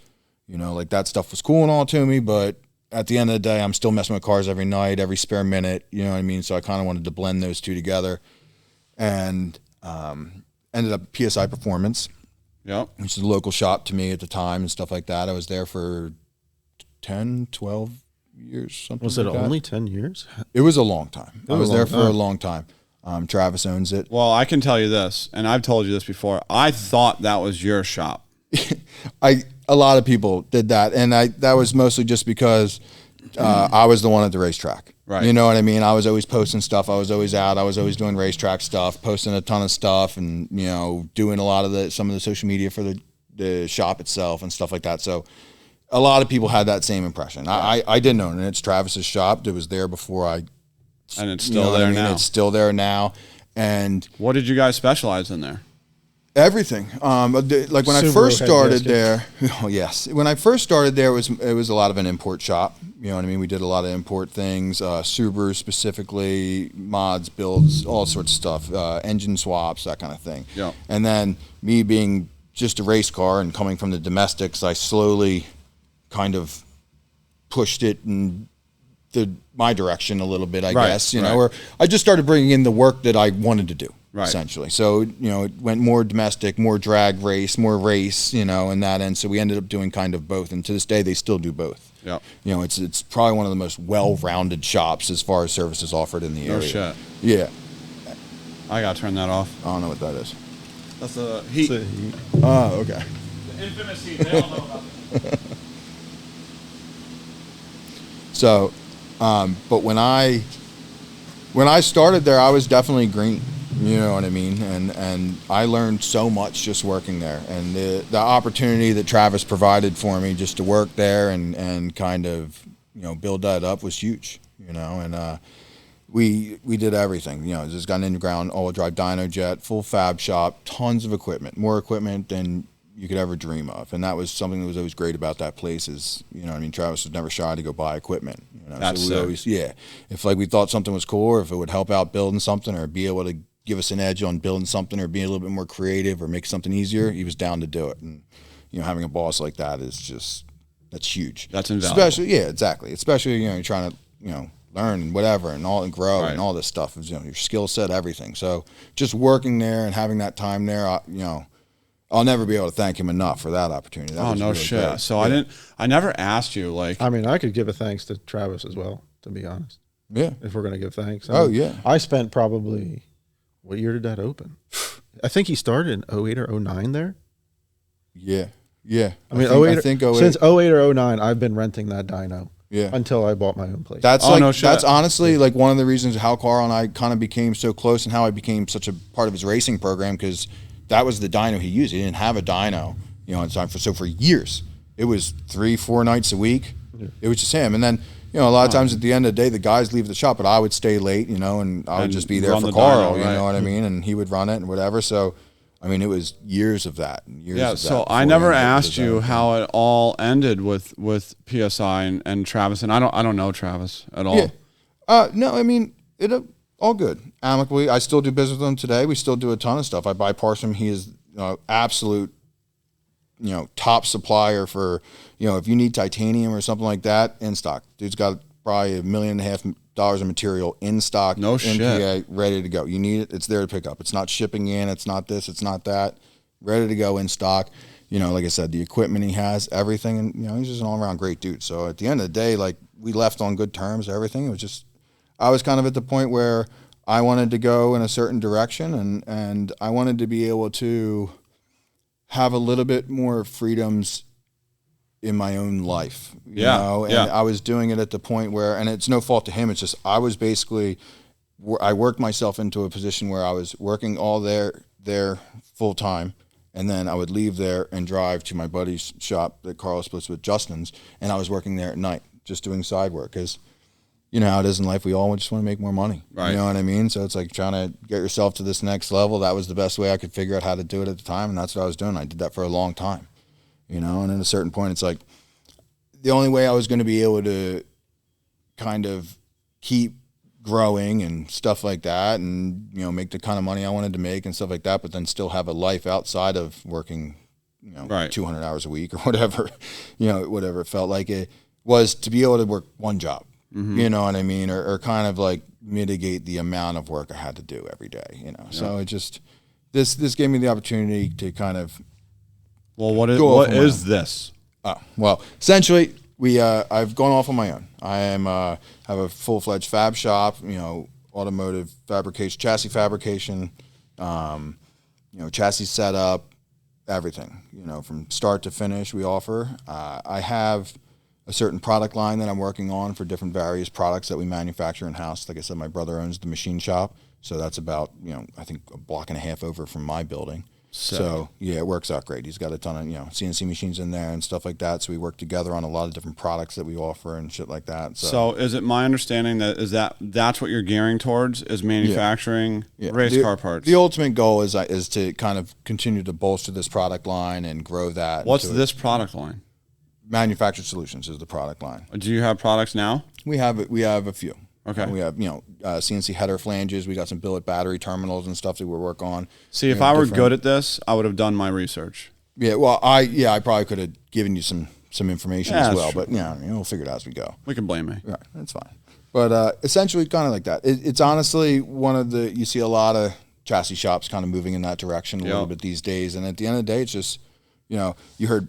A: like that stuff was cool and all to me, but at the end of the day, I'm still messing with cars every night, every spare minute, you know what I mean? So I kind of wanted to blend those two together, and ended up PSI Performance.
B: Yep.
A: Which is a local shop to me at the time and stuff like that. I was there for 10, 12 years, something
C: Was it
A: like that.
C: only 10 years?
A: It was a long time. I was there for a long time. Travis owns it.
B: Well, I can tell you this, and I've told you this before. I thought that was your shop.
A: A lot of people did that, and that was mostly just because I was the one at the racetrack.
B: Right.
A: You know what I mean? I was always posting stuff. I was always out. I was always doing racetrack stuff, posting a ton of stuff, and doing a lot of some of the social media for the the shop itself and stuff like that. So a lot of people had that same impression. I didn't own it. It's Travis's shop. It was there before I.
B: And it's still there now.
A: It's still there now. And
B: what did you guys specialize in there?
A: everything. Like when I
C: Subaru
A: first
C: had
A: started
C: gaskets.
A: there, oh yes, when I first started there, it was a lot of an import shop. You know what I mean? We did a lot of import things, Subaru specifically, mods, builds, all sorts of stuff, engine swaps, that kind of thing.
B: Yeah.
A: And then me being just a race car and coming from the domestics, I slowly kind of pushed it in my direction a little bit, I guess, you know, or I just started bringing in the work that I wanted to do, essentially. So, you know, it went more domestic, more drag race, more race, you know, and that end. So we ended up doing kind of both. And to this day, they still do both.
B: Yeah.
A: You know, it's probably one of the most well-rounded shops as far as services offered in the area.
B: No shit.
A: Yeah.
B: I got to turn that off.
A: I don't know what that is.
B: That's the heat.
A: Oh, okay.
B: The infamous heat. They all know about it.
A: So, but when I started there, I was definitely green. You know what I mean? And I learned so much just working there. And the opportunity that Travis provided for me just to work there and kind of, you know, build that up was huge, you know. And we did everything. You know, just got an in-ground all-wheel drive dyno jet, full fab shop, tons of equipment, more equipment than you could ever dream of. And that was something that was always great about that place is, you know what I mean, Travis was never shy to go buy equipment. You know?
B: That's
A: so we always, if like we thought something was cool or if it would help out building something or be able to give us an edge on building something or being a little bit more creative or make something easier, he was down to do it. And, you know, having a boss like that is just, that's huge.
B: That's invaluable.
A: Especially, yeah, exactly. Especially, you know, you're trying to, you know, learn and whatever and all and grow and all this stuff is, you know, your skill set, everything. So just working there and having that time there, you know, I'll never be able to thank him enough for that opportunity. That was
B: no
A: really
B: shit.
A: great.
B: So I never asked you, like.
C: I mean, I could give a thanks to Travis as well, to be honest.
A: Yeah.
C: If we're going to give thanks.
A: Yeah.
C: I spent probably, what year did that open? I think he started in 08 or 09 there.
A: Yeah. Yeah.
C: I mean,
A: I think 08.
C: Since 08 or 09, I've been renting that dyno.
A: Yeah.
C: Until I bought my own place.
A: That's
B: no shit.
A: That's honestly like one of the reasons how Karl and I kind of became so close and how I became such a part of his racing program, because that was the dyno he used. He didn't have a dyno, you know, so for years it was 3-4 nights a week. Yeah. It was just him. And then, you know, a lot of times at the end of the day, the guys leave the shop, but I would stay late, you know, and I would just be there for Karl, you know what I mean? And he would run it and whatever. So, I mean, it was years of that.
B: So I never asked you how it all ended with PSI and Travis, and I don't know Travis at all.
A: Yeah. No, I mean, it all good. Amicably, I still do business with him today. We still do a ton of stuff. I buy parts from him. He is absolute, you know, top supplier for, you know, if you need titanium or something like that, in stock. Dude's got probably $1.5 million of material in stock.
B: No shit.
A: NPA, ready to go. You need it, it's there to pick up. It's not shipping in, it's not this, it's not that. Ready to go in stock. You know, like I said, the equipment he has, everything, and, you know, he's just an all-around great dude. So at the end of the day, like, we left on good terms, everything. It was just, I was kind of at the point where I wanted to go in a certain direction, and I wanted to be able to have a little bit more freedoms in my own life, you know, and I was doing it at the point where, and it's no fault to him. It's just, I was basically, I worked myself into a position where I was working all there full time. And then I would leave there and drive to my buddy's shop that Karl splits with, Justin's. And I was working there at night, just doing side work. Cause you know how it is in life. We all just want to make more money. Right. You know what I mean? So it's like trying to get yourself to this next level. That was the best way I could figure out how to do it at the time. And that's what I was doing. I did that for a long time. You know, and at a certain point, it's like the only way I was going to be able to kind of keep growing and stuff like that and, you know, make the kind of money I wanted to make and stuff like that, but then still have a life outside of working, you know, 200 hours a week or whatever, you know, whatever it felt like, it was to be able to work one job, you know what I mean? Or kind of like mitigate the amount of work I had to do every day, you know? So it just, this gave me the opportunity to kind of,
B: well, what is this?
A: Well, essentially, I've gone off on my own. I am have a full-fledged fab shop, you know, automotive fabrication, chassis fabrication, you know, chassis setup, everything, you know, from start to finish we offer. I have a certain product line that I'm working on for different various products that we manufacture in-house. Like I said, my brother owns the machine shop, so that's about, you know, I think a block and a half over from my building.
B: Sick.
A: So yeah, it works out great. He's got a ton of CNC machines in there and stuff like that. So we work together on a lot of different products that we offer and shit like that.
B: So is it my understanding that's what you're gearing towards is manufacturing race car parts?
A: The ultimate goal is to kind of continue to bolster this product line and grow that.
B: What's this product line?
A: Manufactured Solutions is the product line.
B: Do you have products now?
A: We have a few.
B: Okay.
A: We have, CNC header flanges. We got some billet battery terminals and stuff that we work on.
B: See, if I were good at this, I would have done my research.
A: Yeah, well, I probably could have given you some information as well,
B: true.
A: but we'll figure it out as we go.
B: We can blame me.
A: Right, that's fine. But essentially, kind of like that. It's honestly you see a lot of chassis shops kind of moving in that direction a little bit these days. And at the end of the day, it's just, you heard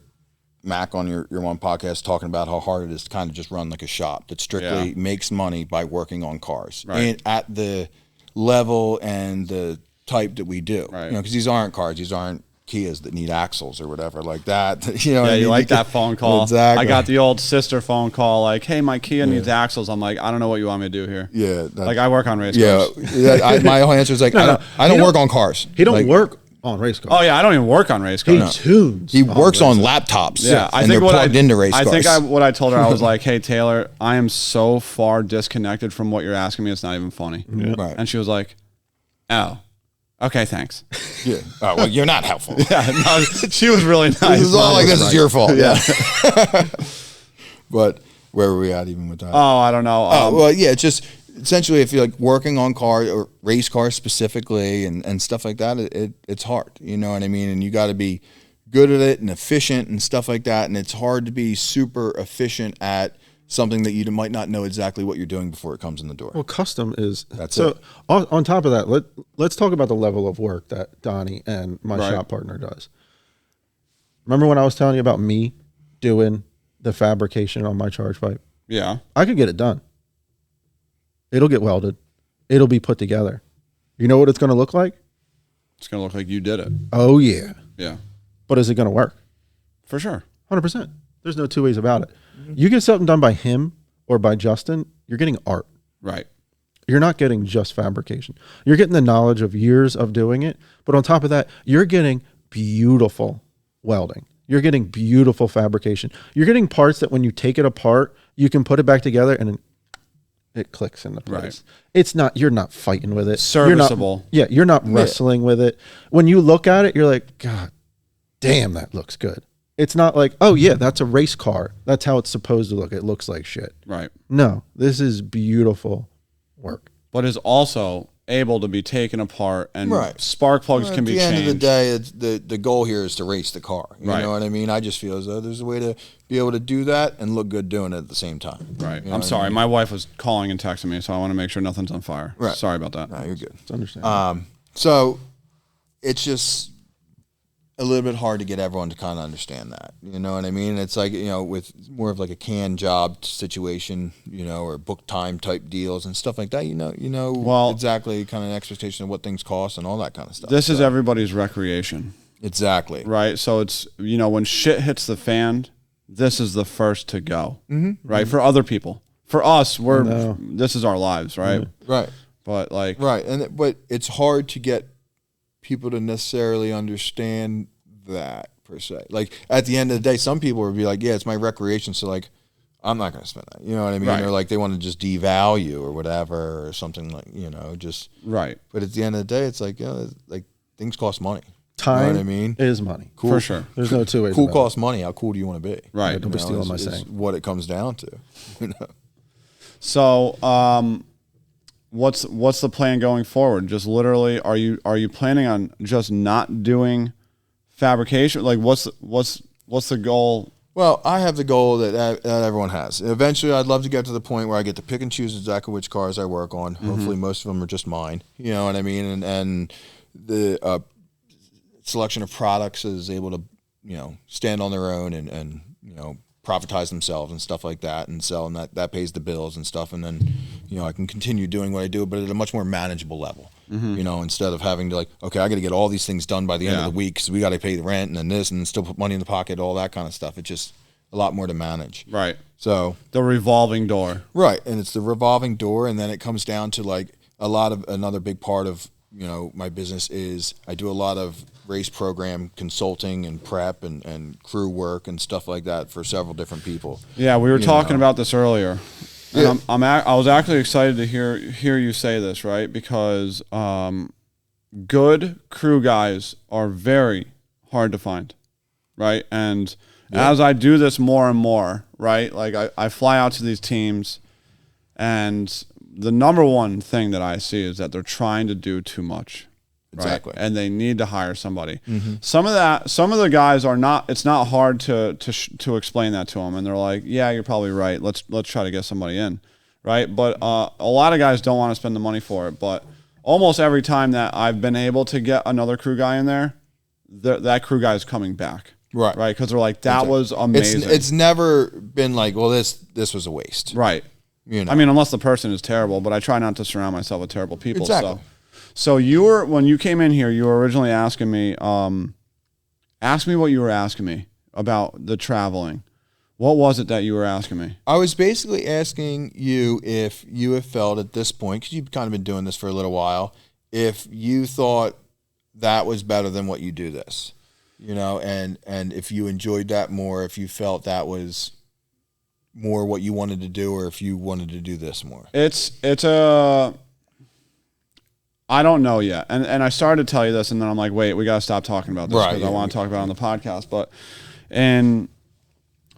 A: Mac on your one podcast talking about how hard it is to kind of just run like a shop that strictly makes money by working on cars and at the level and the type that we do.
B: Right.
A: Because these aren't cars, these aren't Kias that need axles or whatever like that.
B: You like that phone call.
A: Exactly.
B: I got the old sister phone call like, hey, my Kia needs axles. I'm like, I don't know what you want me to do here.
A: Yeah.
B: Like I work on race cars.
A: My whole answer is like, I don't work on cars.
C: He don't work on race cars.
B: Oh yeah, I don't even work on race cars.
C: He tunes.
A: He works on laptops.
B: Yeah,
A: and they're plugged into race cars.
B: I think what I told her, I was like, hey Taylor, I am so far disconnected from what you're asking me. It's not even funny.
C: Yeah.
A: Right.
B: And she was like, oh, okay, thanks.
A: Yeah. Oh, well, you're not helpful.
B: No, she was really nice.
A: This is all like this is your fault. Yeah. But where were we at even with that?
B: Oh, I don't know.
A: Well, yeah, it's just essentially if you're like working on cars or race cars specifically and stuff like that, it's hard. You know what I mean? And you got to be good at it and efficient and stuff like that. And it's hard to be super efficient at something that you might not know exactly what you're doing before it comes in the door.
C: Well, custom is
A: That's
C: so.
A: it.
C: On top of that, let's talk about the level of work that Donnie and my
B: Right.
C: shop partner does. Remember when I was telling you about me doing the fabrication on my charge pipe?
B: Yeah.
C: I could get it done. It'll get welded. It'll be put together. You know what it's going to look like?
B: It's going to look like you did it.
C: Oh yeah.
B: Yeah.
C: But is it going to work?
B: For sure.
C: 100%. There's no two ways about it. You get something done by him or by Justin, you're getting art.
B: Right.
C: You're not getting just fabrication. You're getting the knowledge of years of doing it. But on top of that, you're getting beautiful welding. You're getting beautiful fabrication. You're getting parts that when you take it apart, you can put it back together and it clicks into place.
B: Right.
C: It's not, you're not fighting with it.
B: Serviceable.
C: You're not wrestling with it. When you look at it, you're like, God damn, that looks good. It's not like, oh yeah, that's a race car. That's how it's supposed to look. It looks like shit.
B: Right.
C: No, this is beautiful work.
B: But is also able to be taken apart and
A: Right.
B: spark plugs can be changed.
A: At the end of the day, it's the goal here is to race the car. You
B: Right.
A: know what I mean? I just feel as though there's a way to be able to do that and look good doing it at the same time.
B: Right.
A: You know
B: I'm
A: what I
B: sorry.
A: mean?
B: My wife was calling and texting me, so I want to make sure nothing's on fire.
A: Right.
B: Sorry about that.
A: No, you're good.
C: It's understandable.
A: So it's just a little bit hard to get everyone to kind of understand that. You know what I mean? It's like, with more of like a canned job situation, or book time type deals and stuff like that,
B: Well,
A: exactly kind of an expectation of what things cost and all that kind of stuff.
B: This is everybody's recreation.
A: Exactly.
B: Right. So it's, when shit hits the fan, this is the first to go. Mm-hmm. Right. For other people. For us, this is our lives. Right.
A: Right.
B: But like.
A: Right. But it's hard to get people to necessarily understand that per se. Like at the end of the day, some people would be like, yeah, it's my recreation. So like, I'm not going to spend that. You know what I mean?
B: Right.
A: Or like they want to just devalue or whatever or something like, just.
B: Right.
A: But at the end of the day, it's like, like things cost money.
C: Time
A: you know what I mean?
C: is money.
A: Cool.
B: For sure.
C: There's no two ways
A: Cool
C: about
A: costs money. How cool do you want to be?
B: Right.
C: Don't be stealing my
A: is
C: saying.
A: what it comes down to.
B: So, what's the plan going forward? Just literally, are you planning on just not doing fabrication? Like, what's the goal?
A: Well, I have the goal that everyone has. Eventually, I'd love to get to the point where I get to pick and choose exactly which cars I work on.
B: Mm-hmm.
A: Hopefully, most of them are just mine. You know what I mean? And the selection of products is able to, stand on their own and profitize themselves and stuff like that and sell, and that pays the bills and stuff. And then, I can continue doing what I do, but at a much more manageable level.
B: Mm-hmm.
A: Instead of having to like, okay, I got to get all these things done by the end of the week because we got to pay the rent and then this and still put money in the pocket, all that kind of stuff. It's just a lot more to manage.
B: Right.
A: So
B: The revolving door.
A: right, and it's the revolving door, and then it comes down to like a lot of another big part of my business is I do a lot of race program consulting and prep and crew work and stuff like that for several different people.
B: Yeah, we were talking about this earlier. And I was actually excited to hear you say this, right? Because good crew guys are very hard to find, right? And as I do this more and more, right? Like I fly out to these teams, and the number one thing that I see is that they're trying to do too much.
A: Exactly.
B: Right? And they need to hire somebody. Mm-hmm. Some of the guys are not, it's not hard to explain that to them. And they're like, yeah, you're probably right. Let's try to get somebody in. Right. But a lot of guys don't want to spend the money for it. But almost every time that I've been able to get another crew guy in there, that crew guy is coming back. Right. Right. Because they're like, that was amazing.
A: It's never been like, well, this was a waste.
B: Right. I mean, unless the person is terrible, but I try not to surround myself with terrible people.
A: Exactly.
B: So when you came in here, you were originally asking me, ask me what you were asking me about the traveling. What was it that you were asking me?
A: I was basically asking you if you have felt at this point, because you've kind of been doing this for a little while, if you thought that was better than what you do this, and if you enjoyed that more, if you felt that was more what you wanted to do, or if you wanted to do this more.
B: I don't know yet. And I started to tell you this, and then I'm like, wait, we got to stop talking about this because I want to talk about it on the podcast. But in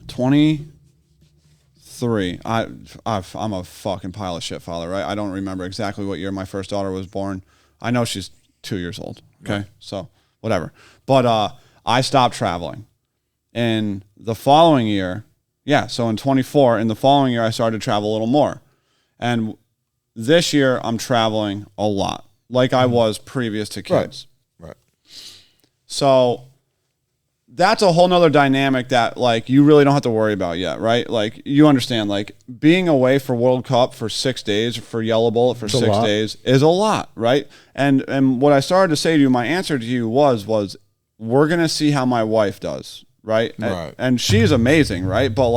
B: 23, I'm a fucking pile of shit, father, right? I don't remember exactly what year my first daughter was born. I know she's 2 years old, okay? Right. So whatever. But I stopped traveling. In the following year, so in 24, in the following year, I started to travel a little more. And this year, I'm traveling a lot, like I was previous to kids.
A: Right.
B: So that's a whole nother dynamic that, like, you really don't have to worry about yet, right? Like, you understand, like, being away for World Cup for 6 days, for Yellow Bullet for 6 days is a lot, right? And what I started to say to you, my answer to you was we're going to see how my wife does, right? And she's amazing, right? But,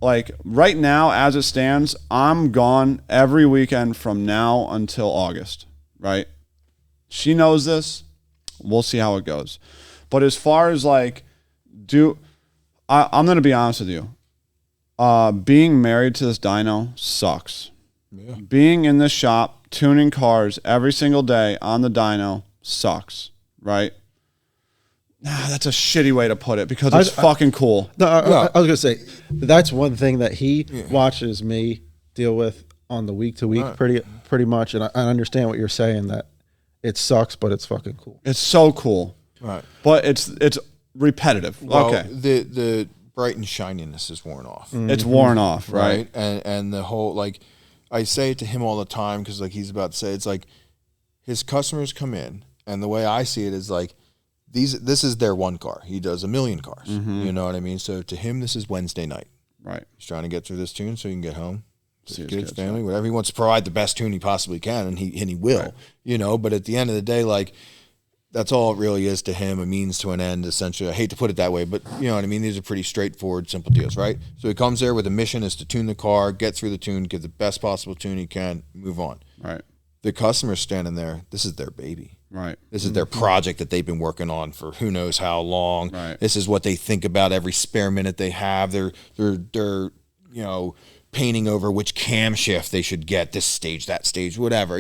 B: like right now, as it stands, I'm gone every weekend from now until August, right? She knows this. We'll see how it goes. But as far as I'm going to be honest with you. Being married to this dyno sucks. Yeah. Being in this shop, tuning cars every single day on the dyno sucks, right? That's a shitty way to put it because it's fucking cool.
C: No, I was going to say, that's one thing that he watches me deal with on the week to week pretty much. And I understand what you're saying, that it sucks, but it's fucking cool.
B: It's so cool.
A: Right.
B: But it's repetitive.
A: Well,
B: okay.
A: The bright and shininess is worn off.
B: Mm-hmm. It's worn off, right?
A: And the whole, like, I say it to him all the time because, like, he's about to say, it's like his customers come in, and the way I see it is like, this is their one car. He does 1 million cars. Mm-hmm. You know what I mean? So to him, this is Wednesday night.
B: Right.
A: He's trying to get through this tune so he can get home. See his kids, family, whatever. He wants to provide the best tune he possibly can, and he will. Right. But at the end of the day, like, that's all it really is to him, a means to an end, essentially. I hate to put it that way, but you know what I mean? These are pretty straightforward, simple deals, right? So he comes there with a mission is to tune the car, get through the tune, get the best possible tune he can, move on.
B: Right.
A: The customer's standing there. This is their baby.
B: Right.
A: This is their project that they've been working on for who knows how long.
B: Right.
A: This is what they think about every spare minute they have. They're painting over which cam shift they should get, this stage, that stage, whatever.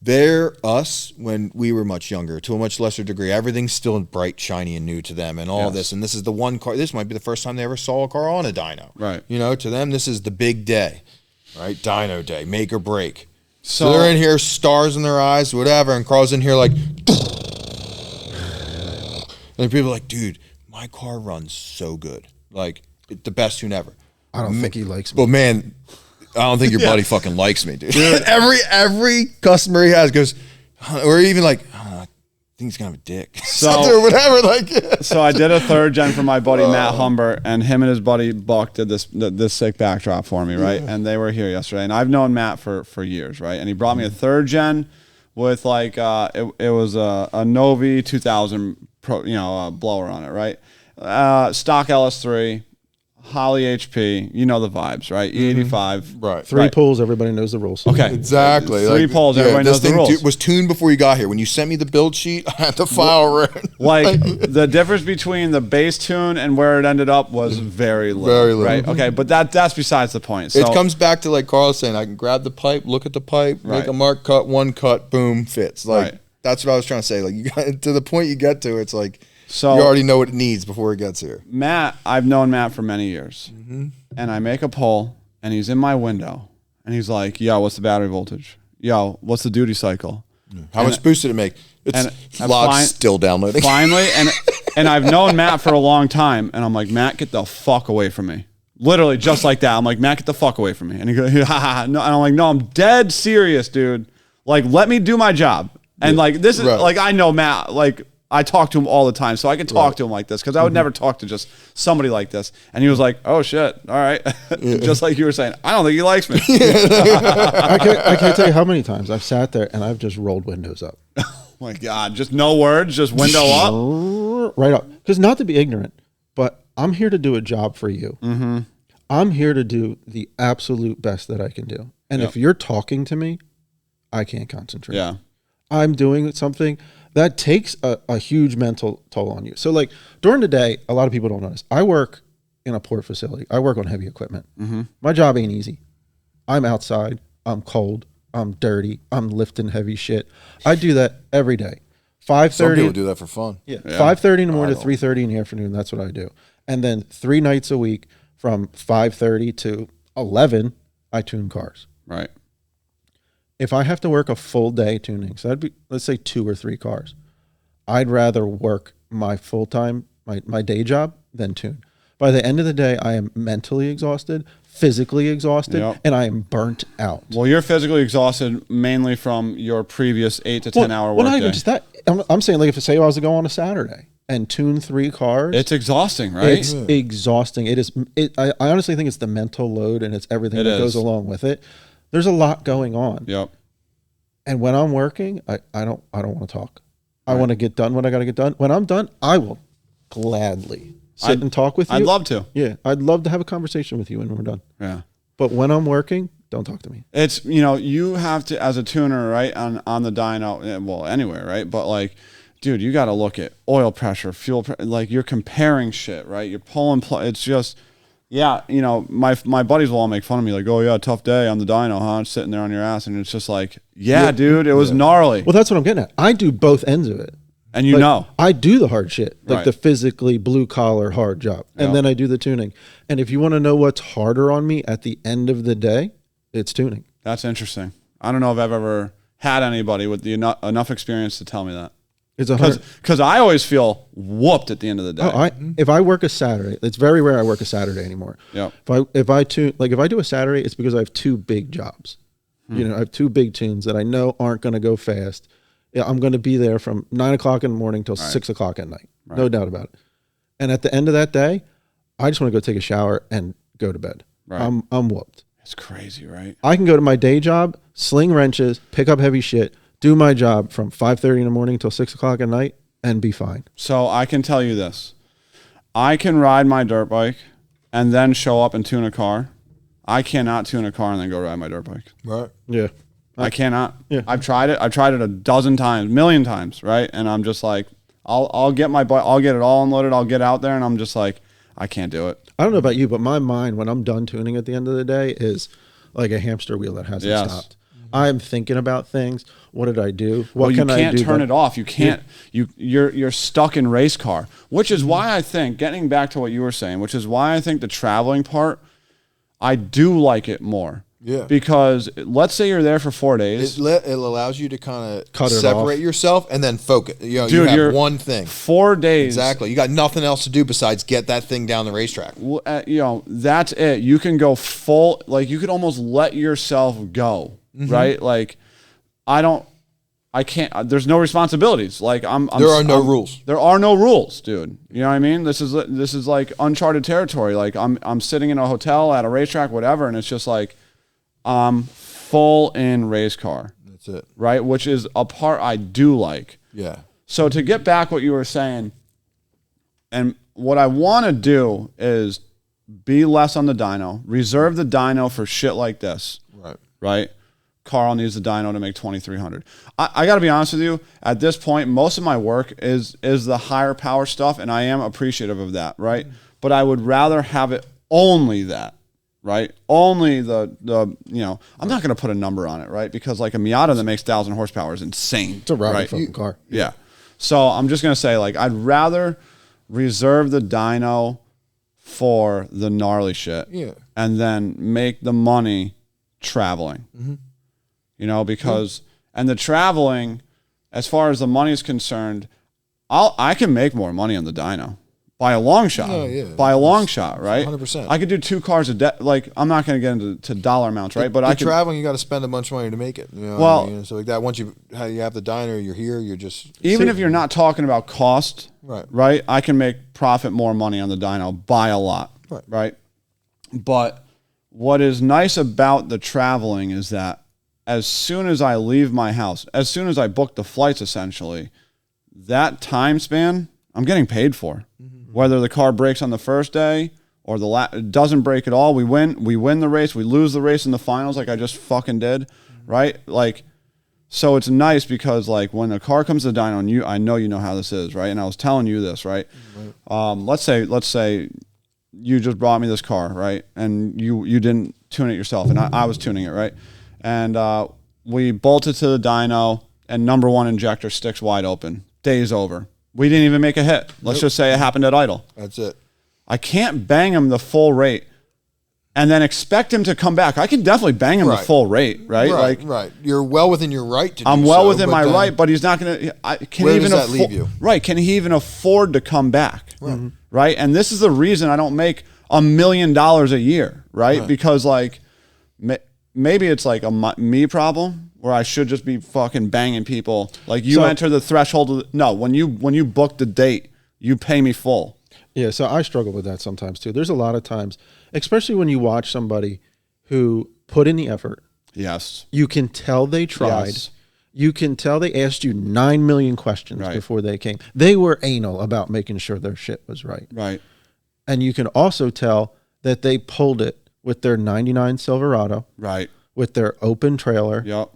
A: They're us when we were much younger, to a much lesser degree. Everything's still bright, shiny, and new to them, and all this. And this is the one car. This might be the first time they ever saw a car on a dyno.
B: Right.
A: To them, this is the big day, right? Dyno day, make or break. So they're in here, stars in their eyes, whatever, and Karl's in here like, and people are like, dude, my car runs so good. Like, the best tune ever.
C: I don't think he likes me.
A: But man, I don't think your buddy fucking likes me, dude. every customer he has goes, or even like, I think he's kind of a dick. Or whatever.
B: So I did a 3rd gen for my buddy Matt Humbert, and him and his buddy Buck did this sick backdrop for me, right? And they were here yesterday, and I've known Matt for years, right? And he brought me a 3rd gen with like it was a Novi 2000 Pro, blower on it, right? Stock LS3. Holly HP, you know the vibes, right? E85.
A: Right.
C: Three pulls, everybody knows the rules.
B: Okay.
A: Exactly.
B: Three polls, everybody knows the rules.
A: Was tuned before you got here. When you sent me the build sheet, I had the file written.
B: Like the difference between the base tune and where it ended up was very little.
A: Very little.
B: Right? Okay, but that's besides the point. So,
A: it comes back to like Karl was saying, I can grab the pipe, look at the pipe, make a mark cut, one cut, boom, fits. Like that's what I was trying to say. Like you got to the point you get to, it's like you already know what it needs before it gets here.
B: Matt, I've known Matt for many years. And I make a pull and he's in my window and he's like, yo, what's the battery voltage? Yo, what's the duty cycle?
A: How much boost did it make? It's logs still downloading.
B: Finally, and I've known Matt for a long time, and I'm like, Matt, get the fuck away from me. Literally, just like that. I'm like, Matt, get the fuck away from me. And he goes, ha ha. No, and I'm like, no, I'm dead serious, dude. Like, let me do my job. And like, this is like, I know Matt. Like, I talk to him all the time, so I can talk to him like this because I would never talk to just somebody like this. And he was like, "Oh shit, all right," just like you were saying. I don't think he likes me.
C: I can't tell you how many times I've sat there and I've just rolled windows up.
B: Oh my god, just no words, just window up,
C: right up. Because not to be ignorant, but I'm here to do a job for you. I'm here to do the absolute best that I can do. And if you're talking to me, I can't concentrate.
B: Yeah,
C: I'm doing something that takes a huge mental toll on you. So like during the day, a lot of people don't notice. I work in a port facility. I work on heavy equipment. My job ain't easy. I'm outside. I'm cold. I'm dirty. I'm lifting heavy shit. I do that every day. 5:30.
A: Some people do that for fun.
C: Yeah. 5:30 in the morning to 3:30 in the afternoon. That's what I do. And then 3 nights a week from 5:30 to 11, I tune cars.
B: Right.
C: If I have to work a full day tuning, so that'd be, let's say 2 or 3 cars, I'd rather work my full-time, my day job than tune. By the end of the day, I am mentally exhausted, physically exhausted, and I am burnt out.
B: Well, you're physically exhausted mainly from your previous 8 to 10 hour work
C: Well, not
B: day.
C: even just that. I'm saying like if say I was to go on a Saturday and tune 3 cars.
B: It's exhausting, right?
C: It's exhausting. It is. I honestly think it's the mental load and it's everything that goes along with it. There's a lot going on.
B: Yep.
C: And when I'm working, I don't want to talk. I want to get done what I got to get done. When I'm done, I will gladly sit and talk with you.
B: I'd love to.
C: Yeah, I'd love to have a conversation with you when we're done.
B: Yeah.
C: But when I'm working, don't talk to me.
B: It's, you have to, as a tuner, right, on the dyno, well, anywhere, right? But like, dude, you got to look at oil pressure, fuel, like you're comparing shit, right? You're pulling, it's just, my buddies will all make fun of me, like, oh yeah, tough day on the dyno, huh? Sitting there on your ass, and it's just like, dude, it was gnarly.
C: Well, that's what I'm getting at. I do both ends of it.
B: And
C: I do the hard shit, like the physically blue collar hard job. And then I do the tuning. And if you want to know what's harder on me at the end of the day, it's tuning.
B: That's interesting. I don't know if I've ever had anybody with the enough experience to tell me that.
C: It's because
B: I always feel whooped at the end of the day.
C: If I work a Saturday, it's very rare I work a Saturday anymore.
B: Yeah.
C: If I do a Saturday, it's because I have 2 big jobs. I have 2 big tunes that I know aren't going to go fast. Yeah, I'm going to be there from 9 o'clock in the morning till 6 o'clock at night. Right. No doubt about it. And at the end of that day, I just want to go take a shower and go to bed. Right. I'm whooped.
B: It's crazy, right?
C: I can go to my day job, sling wrenches, pick up heavy shit, do my job from 5:30 in the morning till 6 o'clock at night and be fine.
B: So I can tell you this. I can ride my dirt bike and then show up and tune a car. I cannot tune a car and then go ride my dirt bike.
A: Right.
C: Yeah.
B: I cannot.
C: Yeah.
B: I've tried it. I've tried it a dozen times, million times, right? And I'm just like, I'll get my bike, I'll get it all unloaded, I'll get out there, and I'm just like, I can't do it.
C: I don't know about you, but my mind when I'm done tuning at the end of the day is like a hamster wheel that hasn't stopped. I'm thinking about things. What did I do? What can I do?
B: You can't turn it off. You can't. You're stuck in race car, which is why I think, getting back to what you were saying, which is why I think the traveling part, I do like it more.
A: Yeah.
B: Because let's say you're there for 4 days.
A: It allows you to kind of separate yourself and then focus.
B: Dude,
A: you have one thing.
B: 4 days.
A: Exactly. You got nothing else to do besides get that thing down the racetrack.
B: That's it. You can go full, like you could almost let yourself go, right? Like I can't, there's no responsibilities. Like
A: there are no rules.
B: There are no rules, dude. You know what I mean? This is like uncharted territory. Like I'm sitting in a hotel at a racetrack, whatever. And it's just like, I'm full in race car.
A: That's it.
B: Right? Which is a part I do like.
A: Yeah.
B: So to get back what you were saying, and what I want to do is be less on the dyno, reserve the dyno for shit like this. Right. Karl needs the dyno to make 2,300. I got to be honest with you. At this point, most of my work is the higher power stuff, and I am appreciative of that, right? But I would rather have it only that, right? Only the I'm not going to put a number on it, right? Because like a Miata that makes 1,000 horsepower is insane.
C: It's a rowdy
B: right?
C: fucking car.
B: Yeah. So I'm just going to say, like, I'd rather reserve the dyno for the gnarly shit, and then make the money traveling. You know, because and the traveling, as far as the money is concerned, I can make more money on the dyno by a long shot. By a long shot, right?
A: 100%.
B: I could do 2 cars a day. Like, I'm not going to get into dollar amounts, right? But
A: traveling, you got to spend a bunch of money to make it. You know what I mean? So like that, once you have the dyno, you're here. You're just
B: if you're not talking about cost, right? I can make profit more money on the dyno by a lot, right? But what is nice about the traveling is that as soon as I leave my house, as soon as I book the flights, essentially, that time span I'm getting paid for. Whether the car breaks on the first day or it doesn't break at all, we win the race, we lose the race in the finals, like I just fucking did, right? Like, so it's nice because like when a car comes to dyno, and I know you know how this is, right? And I was telling you this, right? Let's say you just brought me this car, right? And you didn't tune it yourself, and I was tuning it, right? And we bolted to the dyno, and number 1 injector sticks wide open. Day's over. We didn't even make a hit. Let's just say it happened at idle.
A: That's it.
B: I can't bang him the full rate and then expect him to come back. I can definitely bang him the full rate, right?
A: Right. You're well within your right to do
B: I'm well within my right, but he's not going to.
A: Where does that leave you?
B: Right. Can he even afford to come back? Right. And this is the reason I don't make $1 million a year, right? Because like maybe it's like a me problem where I should just be fucking banging people. Like you enter the threshold. When you book the date, you pay me full.
C: Yeah, so I struggle with that sometimes too. There's a lot of times, especially when you watch somebody who put in the effort.
B: Yes.
C: You can tell they tried. Yes. You can tell they asked you 9 million questions before they came. They were anal about making sure their shit was right.
B: Right.
C: And you can also tell that they pulled it with their 99 Silverado.
B: Right.
C: With their open trailer.
B: Yep.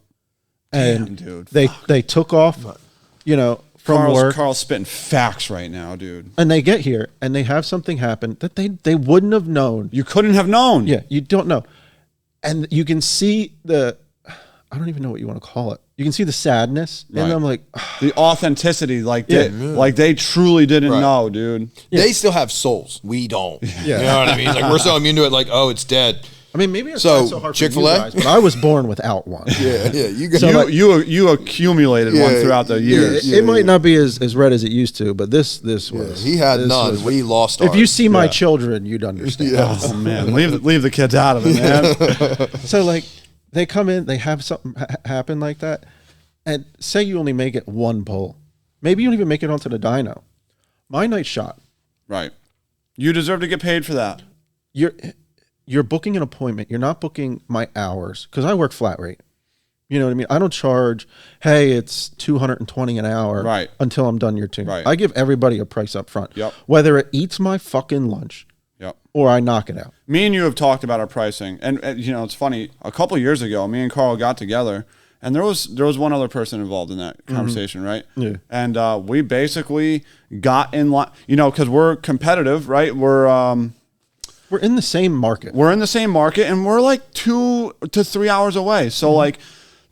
C: And
B: damn, dude.
C: They took off, from work.
B: Carl's spitting facts right now, dude.
C: And they get here and they have something happen that they wouldn't have known.
B: You couldn't have known.
C: Yeah, you don't know. And you can see I don't even know what you want to call it. You can see the sadness in them, like
B: the authenticity, they truly didn't know, dude.
A: Yeah. They still have souls. We don't. Yeah. You know what I mean? Like we're so immune to it, like, oh, it's dead.
C: I mean, maybe it's not so hard
A: Chick-fil-A?
C: for you guys, but I was born without one.
A: Yeah.
B: You accumulated one throughout the years.
C: It might not be as red as it used to, but this was.
A: He had none. We lost ours.
C: If you see my children, you'd understand.
B: Oh man, leave the kids out of it, man.
C: So like, they come in, they have something happen like that, and say you only make it 1 pull, maybe you don't even make it onto the dyno. My night shot.
B: Right. You deserve to get paid for that.
C: You're booking an appointment. You're not booking my hours because I work flat rate. You know what I mean? I don't charge, hey, it's $220 an hour until I'm done your tune.
B: Right.
C: I give everybody a price up front.
B: Yep.
C: Whether it eats my fucking lunch or I knock it out.
B: Me and you have talked about our pricing. And it's funny. A couple of years ago, me and Karl got together and there was one other person involved in that conversation, right? Yeah. And we basically got in line, because we're competitive, right?
C: We're in the same market.
B: We're in the same market, and we're like 2 to 3 hours away. So, like,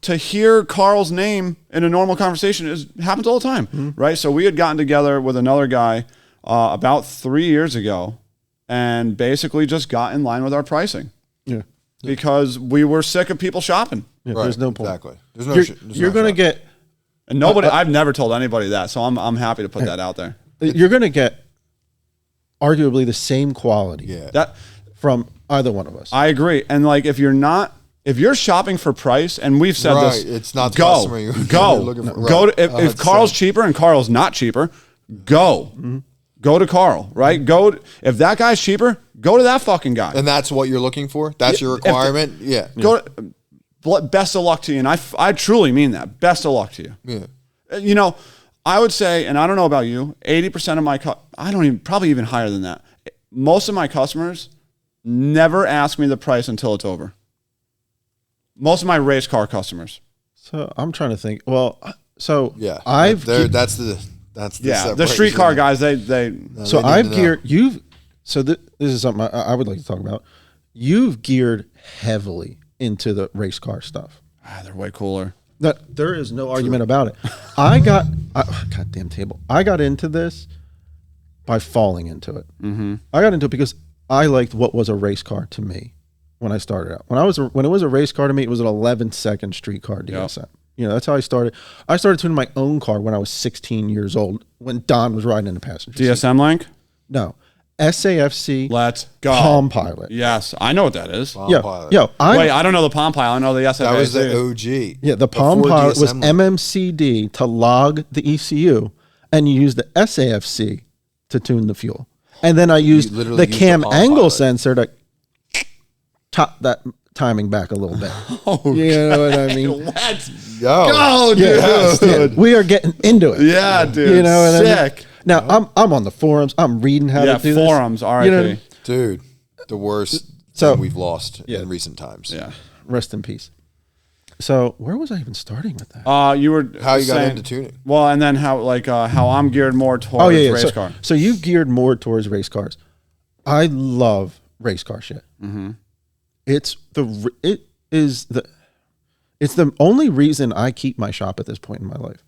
B: to hear Karl's name in a normal conversation happens all the time, right? So we had gotten together with another guy about 3 years ago, and basically just got in line with our pricing. Yeah, because we were sick of people shopping.
C: Yeah, there's no point.
A: Exactly. There's
C: you're going to get,
B: and nobody. I've never told anybody that, so I'm happy to put that out there.
C: You're going to get arguably the same quality from either one of us.
B: I agree. And like if you're shopping for price, and we've said this,
A: it's not the
B: go
A: customer you're looking for.
B: Go to, if Karl's cheaper and Karl's not cheaper, go to Karl, right? If that guy's cheaper, go to that fucking guy.
A: And that's what you're looking for? That's your requirement?
B: Best of luck to you. And I truly mean that. Best of luck to you. Yeah. I would say, and I don't know about you, 80% of my, probably even higher than that. Most of my customers never ask me the price until it's over. Most of my race car customers.
C: So I'm trying to think. Well, so
A: Yeah,
C: that's
B: the street car guys.
C: So I've geared this is something I would like to talk about. You've geared heavily into the race car stuff.
B: They're way cooler.
C: There is no argument about it. Goddamn table. I got into this by falling into it. Mm-hmm. I got into it because I liked what was a race car to me when I started out. When it was a race car to me, it was an 11-second street car DSM. Yep. You know, that's how I started. I started tuning my own car when I was 16 years old, when Don was riding in the passenger seat.
B: DSM link?
C: No. SAFC.
B: Let's go.
C: Palm Pilot.
B: Yes, I know what that is.
A: Pilot.
B: I don't know the Palm Pilot. I know the SAFC.
A: That was the OG.
C: Yeah, the Palm Pilot was
A: DSM
C: MMCD to log the ECU, and you use the SAFC to tune the fuel. And then I used the cam angle sensor to top that timing back a little bit. You know what I mean?
B: Let's
A: go,
B: dude.
C: Yes, dude. We are getting into it.
B: Yeah, dude.
C: You know what
B: sick.
C: I mean? Now, I'm on the forums. I'm reading how to do this.
B: Forums, RIP.
C: You know,
A: Dude, the worst thing we've lost in recent times.
B: Yeah.
C: Rest in peace. So where was I even starting with that?
B: You were
A: how you got into tuning.
B: Well, and then how I'm geared more towards race car.
C: So you've geared more towards race cars. I love race car shit. Mm-hmm. It's the only reason I keep my shop at this point in my life.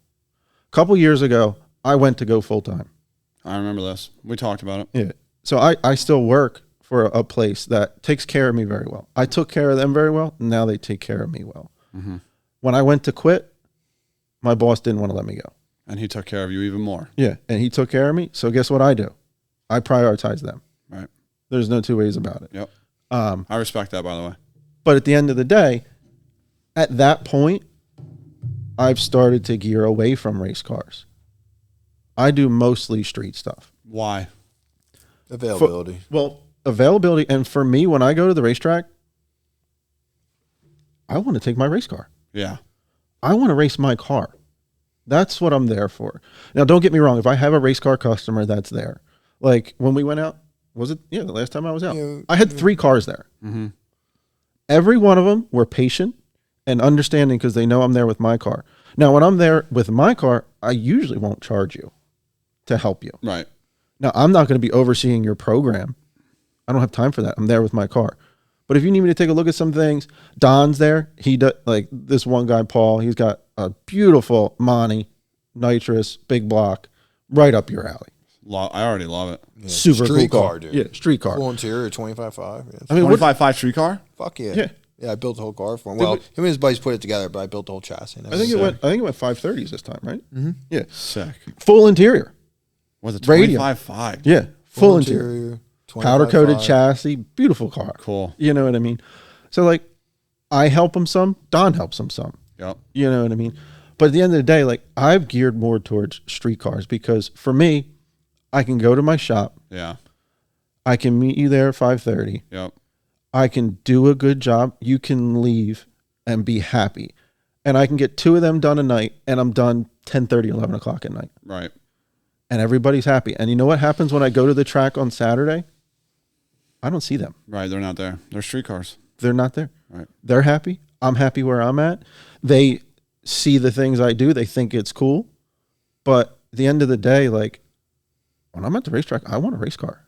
C: A couple years ago, I went to go full time.
B: I remember this. We talked about it.
C: Yeah. So I still work for a place that takes care of me very well. I took care of them very well. And now they take care of me well. Mm-hmm. When I went to quit, my boss didn't want to let me go.
B: And he took care of you even more.
C: Yeah. And he took care of me. So guess what I do? I prioritize them.
B: Right.
C: There's no two ways about it.
B: Yep. I respect that, by the way.
C: But at the end of the day, at that point, I've started to gear away from race cars. I do mostly street stuff.
B: Why?
A: Availability.
C: Availability. And for me, when I go to the racetrack, I want to take my race car.
B: Yeah.
C: I want to race my car. That's what I'm there for. Now, don't get me wrong. If I have a race car customer that's there, like when we went out, was it? Yeah, the last time I was out, I had 3 cars there. Mm-hmm. Every one of them were patient and understanding because they know I'm there with my car. Now, when I'm there with my car, I usually won't charge you to help you.
B: Right.
C: Now, I'm not going to be overseeing your program. I don't have time for that. I'm there with my car. But if you need me to take a look at some things, Don's there. He does, like this one guy, Paul, he's got a beautiful Monty, nitrous, big block, right up your alley.
B: I already love it.
A: Yeah.
C: Super
A: street
C: cool
A: car, dude.
C: Yeah, street car.
A: Full interior, 25.5. Yeah.
C: I mean,
B: 25.5 street car?
A: Fuck yeah.
C: Yeah.
A: Yeah, I built the whole car for him. Well, him and his buddies put it together, but I built the whole chassis.
C: I think it went 530s this time, right? Mm-hmm. Yeah.
B: Sick.
C: Full interior.
B: Was it
C: Radio.
B: 25.5?
C: Yeah. Full interior. Powder coated chassis. Beautiful car.
B: Cool.
C: You know what I mean? So like, I help him some. Don helps him some.
B: Yep.
C: You know what I mean? But at the end of the day, like I've geared more towards street cars because for me, I can go to my shop.
B: Yeah.
C: I can meet you there at 5:30.
B: Yep.
C: I can do a good job. You can leave and be happy. And I can get 2 of them done a night and I'm done 10:30, 11 o'clock at night.
B: Right.
C: And everybody's happy. And you know what happens when I go to the track on Saturday? I don't see them.
B: Right. They're not there. They're street cars.
C: They're not there.
B: Right.
C: They're happy. I'm happy where I'm at. They see the things I do. They think it's cool. But at the end of the day, like when I'm at the racetrack, I want a race car.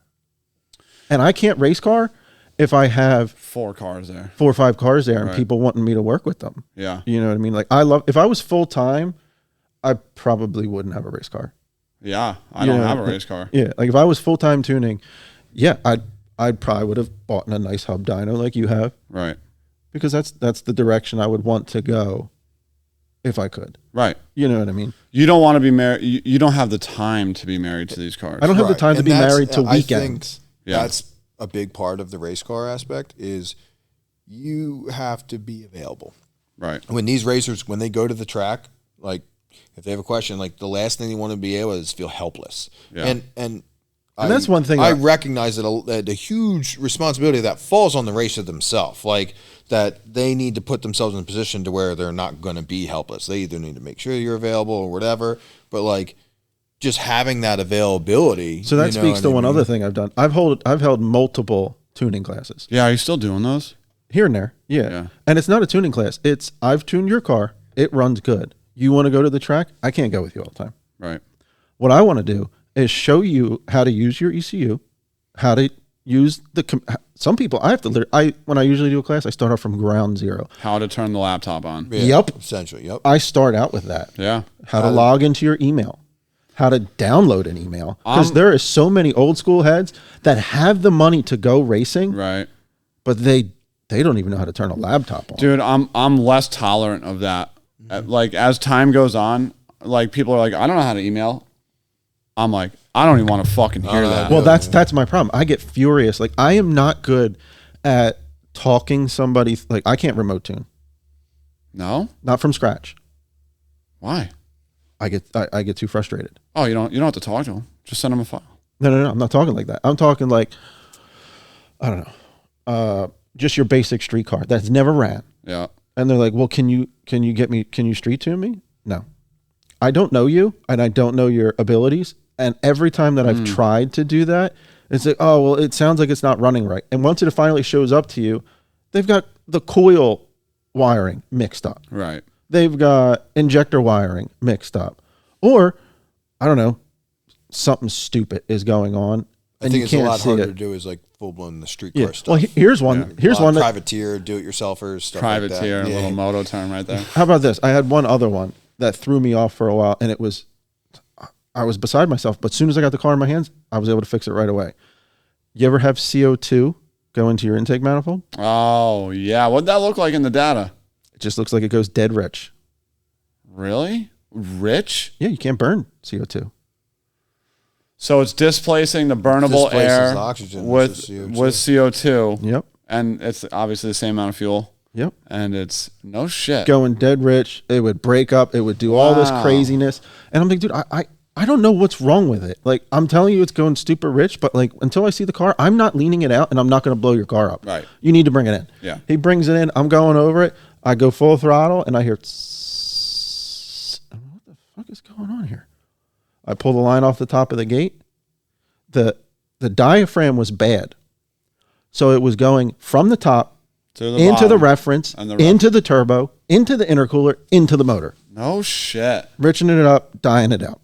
C: And I can't race car if I have
B: 4 cars there,
C: 4 or 5 cars there and
B: Right.
C: people wanting me to work with them.
B: Yeah.
C: You know what I mean? Like if I was full time, I probably wouldn't have a race car.
B: Yeah. I don't have a race car.
C: Yeah. Like if I was full time tuning, yeah, I'd probably would have bought a nice hub dyno like you have.
B: Right.
C: Because that's the direction I would want to go if I could.
B: Right.
C: You know what I mean?
B: You don't want to be married. You don't have the time to be married to these cars.
C: I don't have the time to
A: And
C: be
A: that's-
C: married to
A: I
C: weekends.
A: think
B: Yeah.
A: That's a big part of the race car aspect is you have to be available.
B: Right.
A: When these racers, when they go to the track, like if they have a question, like the last thing they want to be able is feel helpless.
B: Yeah.
A: And
C: that's one thing
A: I
C: that-
A: recognize that the huge responsibility that falls on the racer themselves, like that they need to put themselves in a position to where they're not going to be helpless. They either need to make sure you're available or whatever, but like just having that availability.
C: So that speaks to one other thing I've done. I've held multiple tuning classes.
B: Yeah, are you still doing those?
C: Here and there, yeah. And it's not a tuning class. It's I've tuned your car. It runs good. You want to go to the track? I can't go with you all the time.
B: Right.
C: What I want to do is show you how to use your ECU, how to use some people I have to when I usually do a class, I start off from ground zero.
B: How to turn the laptop on.
A: Yeah,
C: Yep.
A: Essentially, yep.
C: I start out with that.
B: Yeah.
C: How to log into your email, how to download an email. Because there is so many old school heads that have the money to go racing,
B: Right.
C: but they don't even know how to turn a laptop on.
B: Dude, I'm less tolerant of that. Like as time goes on, like people are like, I don't know how to email. I'm like, I don't even want to fucking hear that.
C: Well, that's my problem. I get furious. Like I am not good at talking somebody. Like I can't remote tune.
B: No?
C: Not from scratch.
B: Why?
C: I get too frustrated.
B: Oh, you don't have to talk to them. Just send them a file.
C: No. I'm not talking like that. I'm talking like, I don't know, just your basic street car that's never ran.
B: Yeah.
C: And they're like, well, can you street tune me? No, I don't know you and I don't know your abilities. And every time that I've tried to do that, it's like, oh, well, it sounds like it's not running right. And once it finally shows up to you, they've got the coil wiring mixed up.
B: Right.
C: They've got injector wiring mixed up. Or, I don't know, something stupid is going on.
A: I think it's a lot harder to do is like full blown the street car stuff.
C: Well, here's one. Yeah. Here's one.
A: Privateer, do-it-yourselfers, stuff
B: Privateer,
A: like that.
B: a little moto term right there.
C: How about this? I had one other one that threw me off for a while, and I was beside myself. But as soon as I got the car in my hands, I was able to fix it right away. You ever have CO2 go into your intake manifold?
B: Oh yeah, what'd that look like in the data?
C: It just looks like it goes dead rich.
B: Really? Rich?
C: Yeah, you can't burn CO2.
B: So it's displacing the burnable air
A: oxygen
B: with CO2.
C: Yep.
B: And it's obviously the same amount of fuel.
C: Yep.
B: And it's no shit.
C: Going dead rich. It would break up. It would do all this craziness. And I'm like, dude, I don't know what's wrong with it. Like, I'm telling you it's going super rich, but like until I see the car, I'm not leaning it out and I'm not going to blow your car up.
B: Right.
C: You need to bring it in.
B: Yeah.
C: He brings it in. I'm going over it. I go full throttle and I hear what the fuck is going on here? I pull the line off the top of the gate. The diaphragm was bad. So it was going from the top into the reference, into the turbo, into the intercooler, into the motor.
B: No shit.
C: Riching it up, dying it out.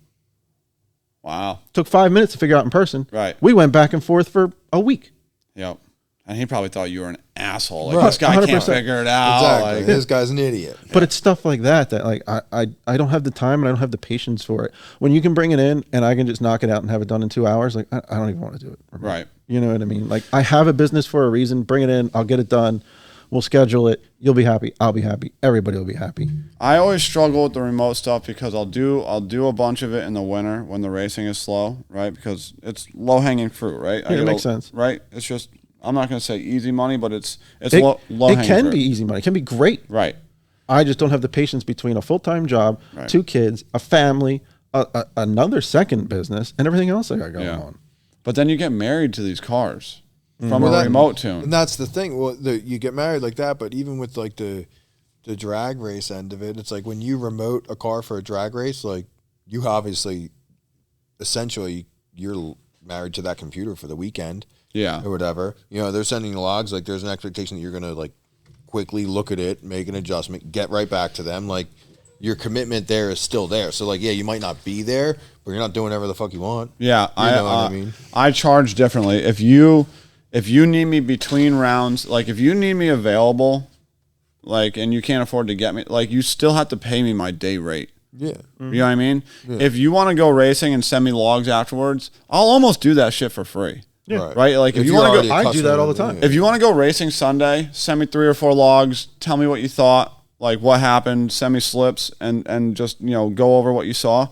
B: Wow.
C: Took 5 minutes to figure out in person.
B: Right.
C: We went back and forth for a week.
B: Yep. And he probably thought you were an asshole. Like,
C: Right.
B: this guy
C: 100%.
B: can't figure it out.
A: Exactly.
B: Like,
A: This guy's an idiot.
C: But it's stuff like that like I don't have the time and I don't have the patience for it. When you can bring it in and I can just knock it out and have it done in 2 hours, like I don't even want to do it.
B: right.
C: You know what I mean? Like I have a business for a reason. Bring it in. I'll get it done. We'll schedule it. You'll be happy. I'll be happy. Everybody will be happy.
B: I always struggle with the remote stuff because I'll do a bunch of it in the winter when the racing is slow, right? Because it's low hanging fruit, right?
C: Yeah, it makes sense.
B: Right? It's just, I'm not going to say easy money, but it's
C: It
B: low hanging
C: can
B: fruit.
C: be easy money. It can be great.
B: Right.
C: I just don't have the patience between a full-time job,
B: Right.
C: 2 kids, a family, another second business, and everything else I got going on.
B: But then you get married to these cars from a remote tune.
A: And that's the thing. Well, you get married like that, but even with like the drag race end of it, it's like when you remote a car for a drag race, like you obviously, essentially, you're married to that computer for the weekend.
B: Yeah.
A: Or whatever. You know, they're sending the logs. Like there's an expectation that you're going to like quickly look at it, make an adjustment, get right back to them. Like your commitment there is still there. So like, yeah, you might not be there, but you're not doing whatever the fuck you want.
B: Yeah.
A: You know what I mean?
B: I charge differently. If you need me between rounds, like if you need me available, like, and you can't afford to get me, like you still have to pay me my day rate.
A: Yeah.
B: You know what I mean?
A: Yeah.
B: If you want to go racing and send me logs afterwards, I'll almost do that shit for free.
C: Yeah.
B: Right? Like if you want to go,
C: I do that all the time.
B: if you want to go racing Sunday, send me 3 or 4 logs, tell me what you thought, like what happened, send me slips and just, you know, go over what you saw.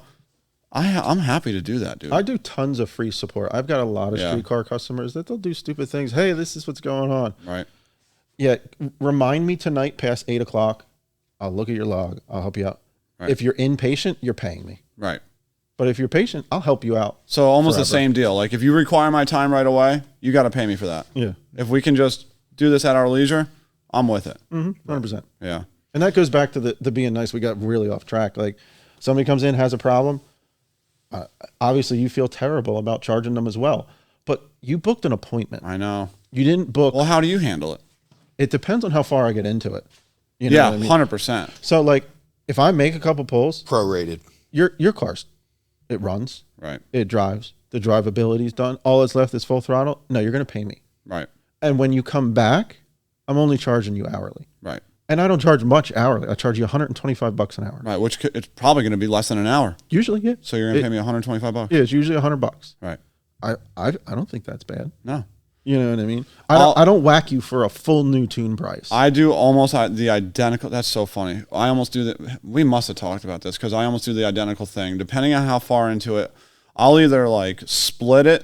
B: I'm happy to do that, dude.
C: I do tons of free support. I've got a lot of street car customers that they'll do stupid things. Hey, this is what's going on.
B: Right.
C: Yeah. Remind me tonight past 8 o'clock. I'll look at your log. I'll help you out.
B: Right.
C: If you're impatient, you're paying me.
B: Right.
C: But if you're patient, I'll help you out.
B: So almost
C: forever.
B: the same deal. Like if you require my time right away, you got to pay me for that.
C: Yeah.
B: If we can just do this at our leisure, I'm with it.
C: 100%.
B: Yeah.
C: And that goes back to the being nice. We got really off track. Like somebody comes in, has a problem. Obviously you feel terrible about charging them as well. But you booked an appointment.
B: I know.
C: You didn't book.
B: Well, how do you handle it?
C: It depends on how far I get into it. You know
B: Yeah,
C: what I mean?
B: 100%.
C: So like, if I make a couple pulls,
A: Prorated.
C: your car's, it runs,
B: Right.
C: it drives, the drivability is done. All that's left is full throttle. No, you're going to pay me.
B: Right.
C: And when you come back, I'm only charging you hourly.
B: Right.
C: And I don't charge much hourly. I charge you $125 an hour.
B: Right. Which it's probably going to be less than an hour.
C: Usually, yeah.
B: So you're going to pay me $125.
C: Yeah, it's usually $100.
B: Right.
C: I don't think that's bad.
B: No.
C: You know what I mean? I don't whack you for a full new tune price.
B: I do almost the identical. That's so funny. I almost do that. We must have talked about this because I almost do the identical thing. Depending on how far into it, I'll either like split it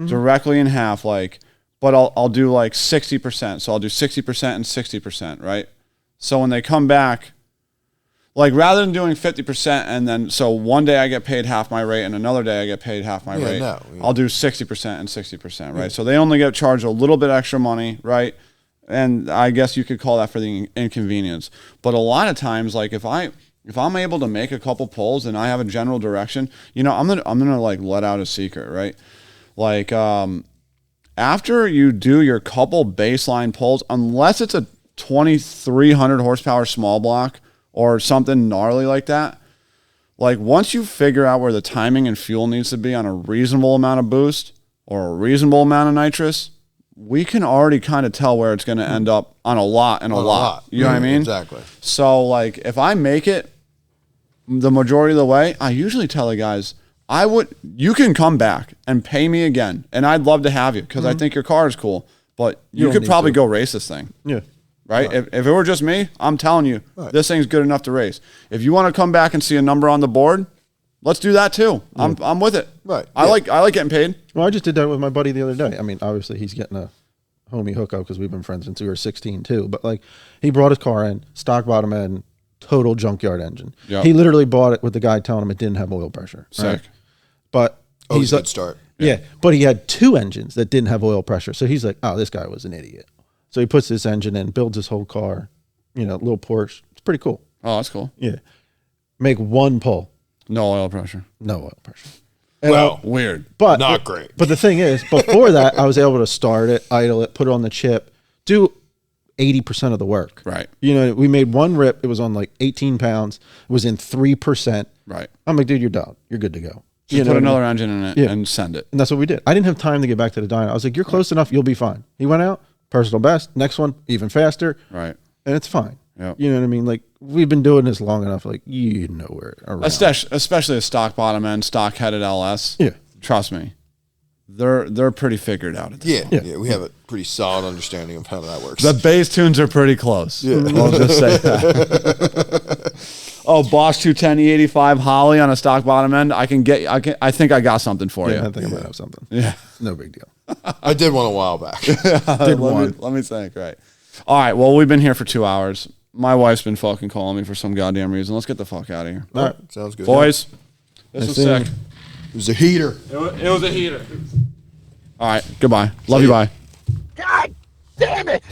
B: directly in half, like, but I'll do like 60%. So I'll do 60% and 60%, right? So when they come back, like rather than doing 50% and then, so one day I get paid half my rate and another day I get paid half my rate, I'll do 60% and 60%, right? So they only get charged a little bit extra money, right? And I guess you could call that for the inconvenience. But a lot of times, like if I'm able to make a couple pulls and I have a general direction, you know, I'm gonna like let out a secret, right? Like after you do your couple baseline pulls, unless it's a 2,300 horsepower small block or something gnarly like that, like once you figure out where the timing and fuel needs to be on a reasonable amount of boost or a reasonable amount of nitrous, we can already kind of tell where it's going to end up on a lot and a lot. You know what I mean?
A: Exactly.
B: So like if I make it the majority of the way, I usually tell the guys, you can come back and pay me again. And I'd love to have you because I think your car is cool, but you could probably go race this thing.
C: Yeah.
B: Right? If it were just me, I'm telling you, this thing's good enough to race. If you want to come back and see a number on the board, let's do that too. I'm with it.
A: Right.
B: I like getting paid.
C: Well, I just did that with my buddy the other day. I mean, obviously he's getting a homie hookup because we've been friends since we were 16 too. But like, he brought his car in, stock bottom end, total junkyard engine.
B: Yep.
C: He literally bought it with the guy telling him it didn't have oil pressure.
B: Sick.
C: Right? But
A: He's a good start.
C: Yeah, but he had two engines that didn't have oil pressure. So he's like, oh, this guy was an idiot. So he puts this engine in, builds his whole car, you know, little Porsche. It's pretty cool.
B: Oh, that's cool.
C: Yeah. Make one pull.
B: No oil pressure.
C: No oil pressure. And
A: Well,
B: Weird.
C: but
A: not great.
C: But the thing is, before that, I was able to start it, idle it, put it on the chip, do 80% of the work.
B: Right.
C: You know, we made one rip. It was on like 18 pounds. It was in 3%.
B: Right.
C: I'm like, dude, you're done. You're good to go.
B: Just
C: know
B: put
C: what I mean?
B: another engine in it and send it.
C: And that's what we did. I didn't have time to get back to the dyno. I was like, you're close enough. You'll be fine. He went out, personal best. Next one, even faster.
B: Right.
C: And it's fine.
B: Yep.
C: You know what I mean? Like, we've been doing this long enough. Like, you know where around.
B: Especially a stock bottom end, stock headed LS.
C: Yeah.
B: Trust me. They're pretty figured out at this point.
A: Yeah, we have a pretty solid understanding of how that works.
B: The bass tunes are pretty close. Yeah. I'll just say that. Oh, Bosch 210 E85 Holly on a stock bottom end. I think I got something for you.
C: I think I might have something.
B: Yeah.
C: No big deal.
A: I did one a while back.
B: Let me think. Right. All right. Well, we've been here for 2 hours. My wife's been fucking calling me for some goddamn reason. Let's get the fuck out of here.
A: All right, sounds good.
B: Boys, this was sick.
A: It was a heater.
B: It was a heater. All right. Goodbye. Love you. Bye.
D: God damn it!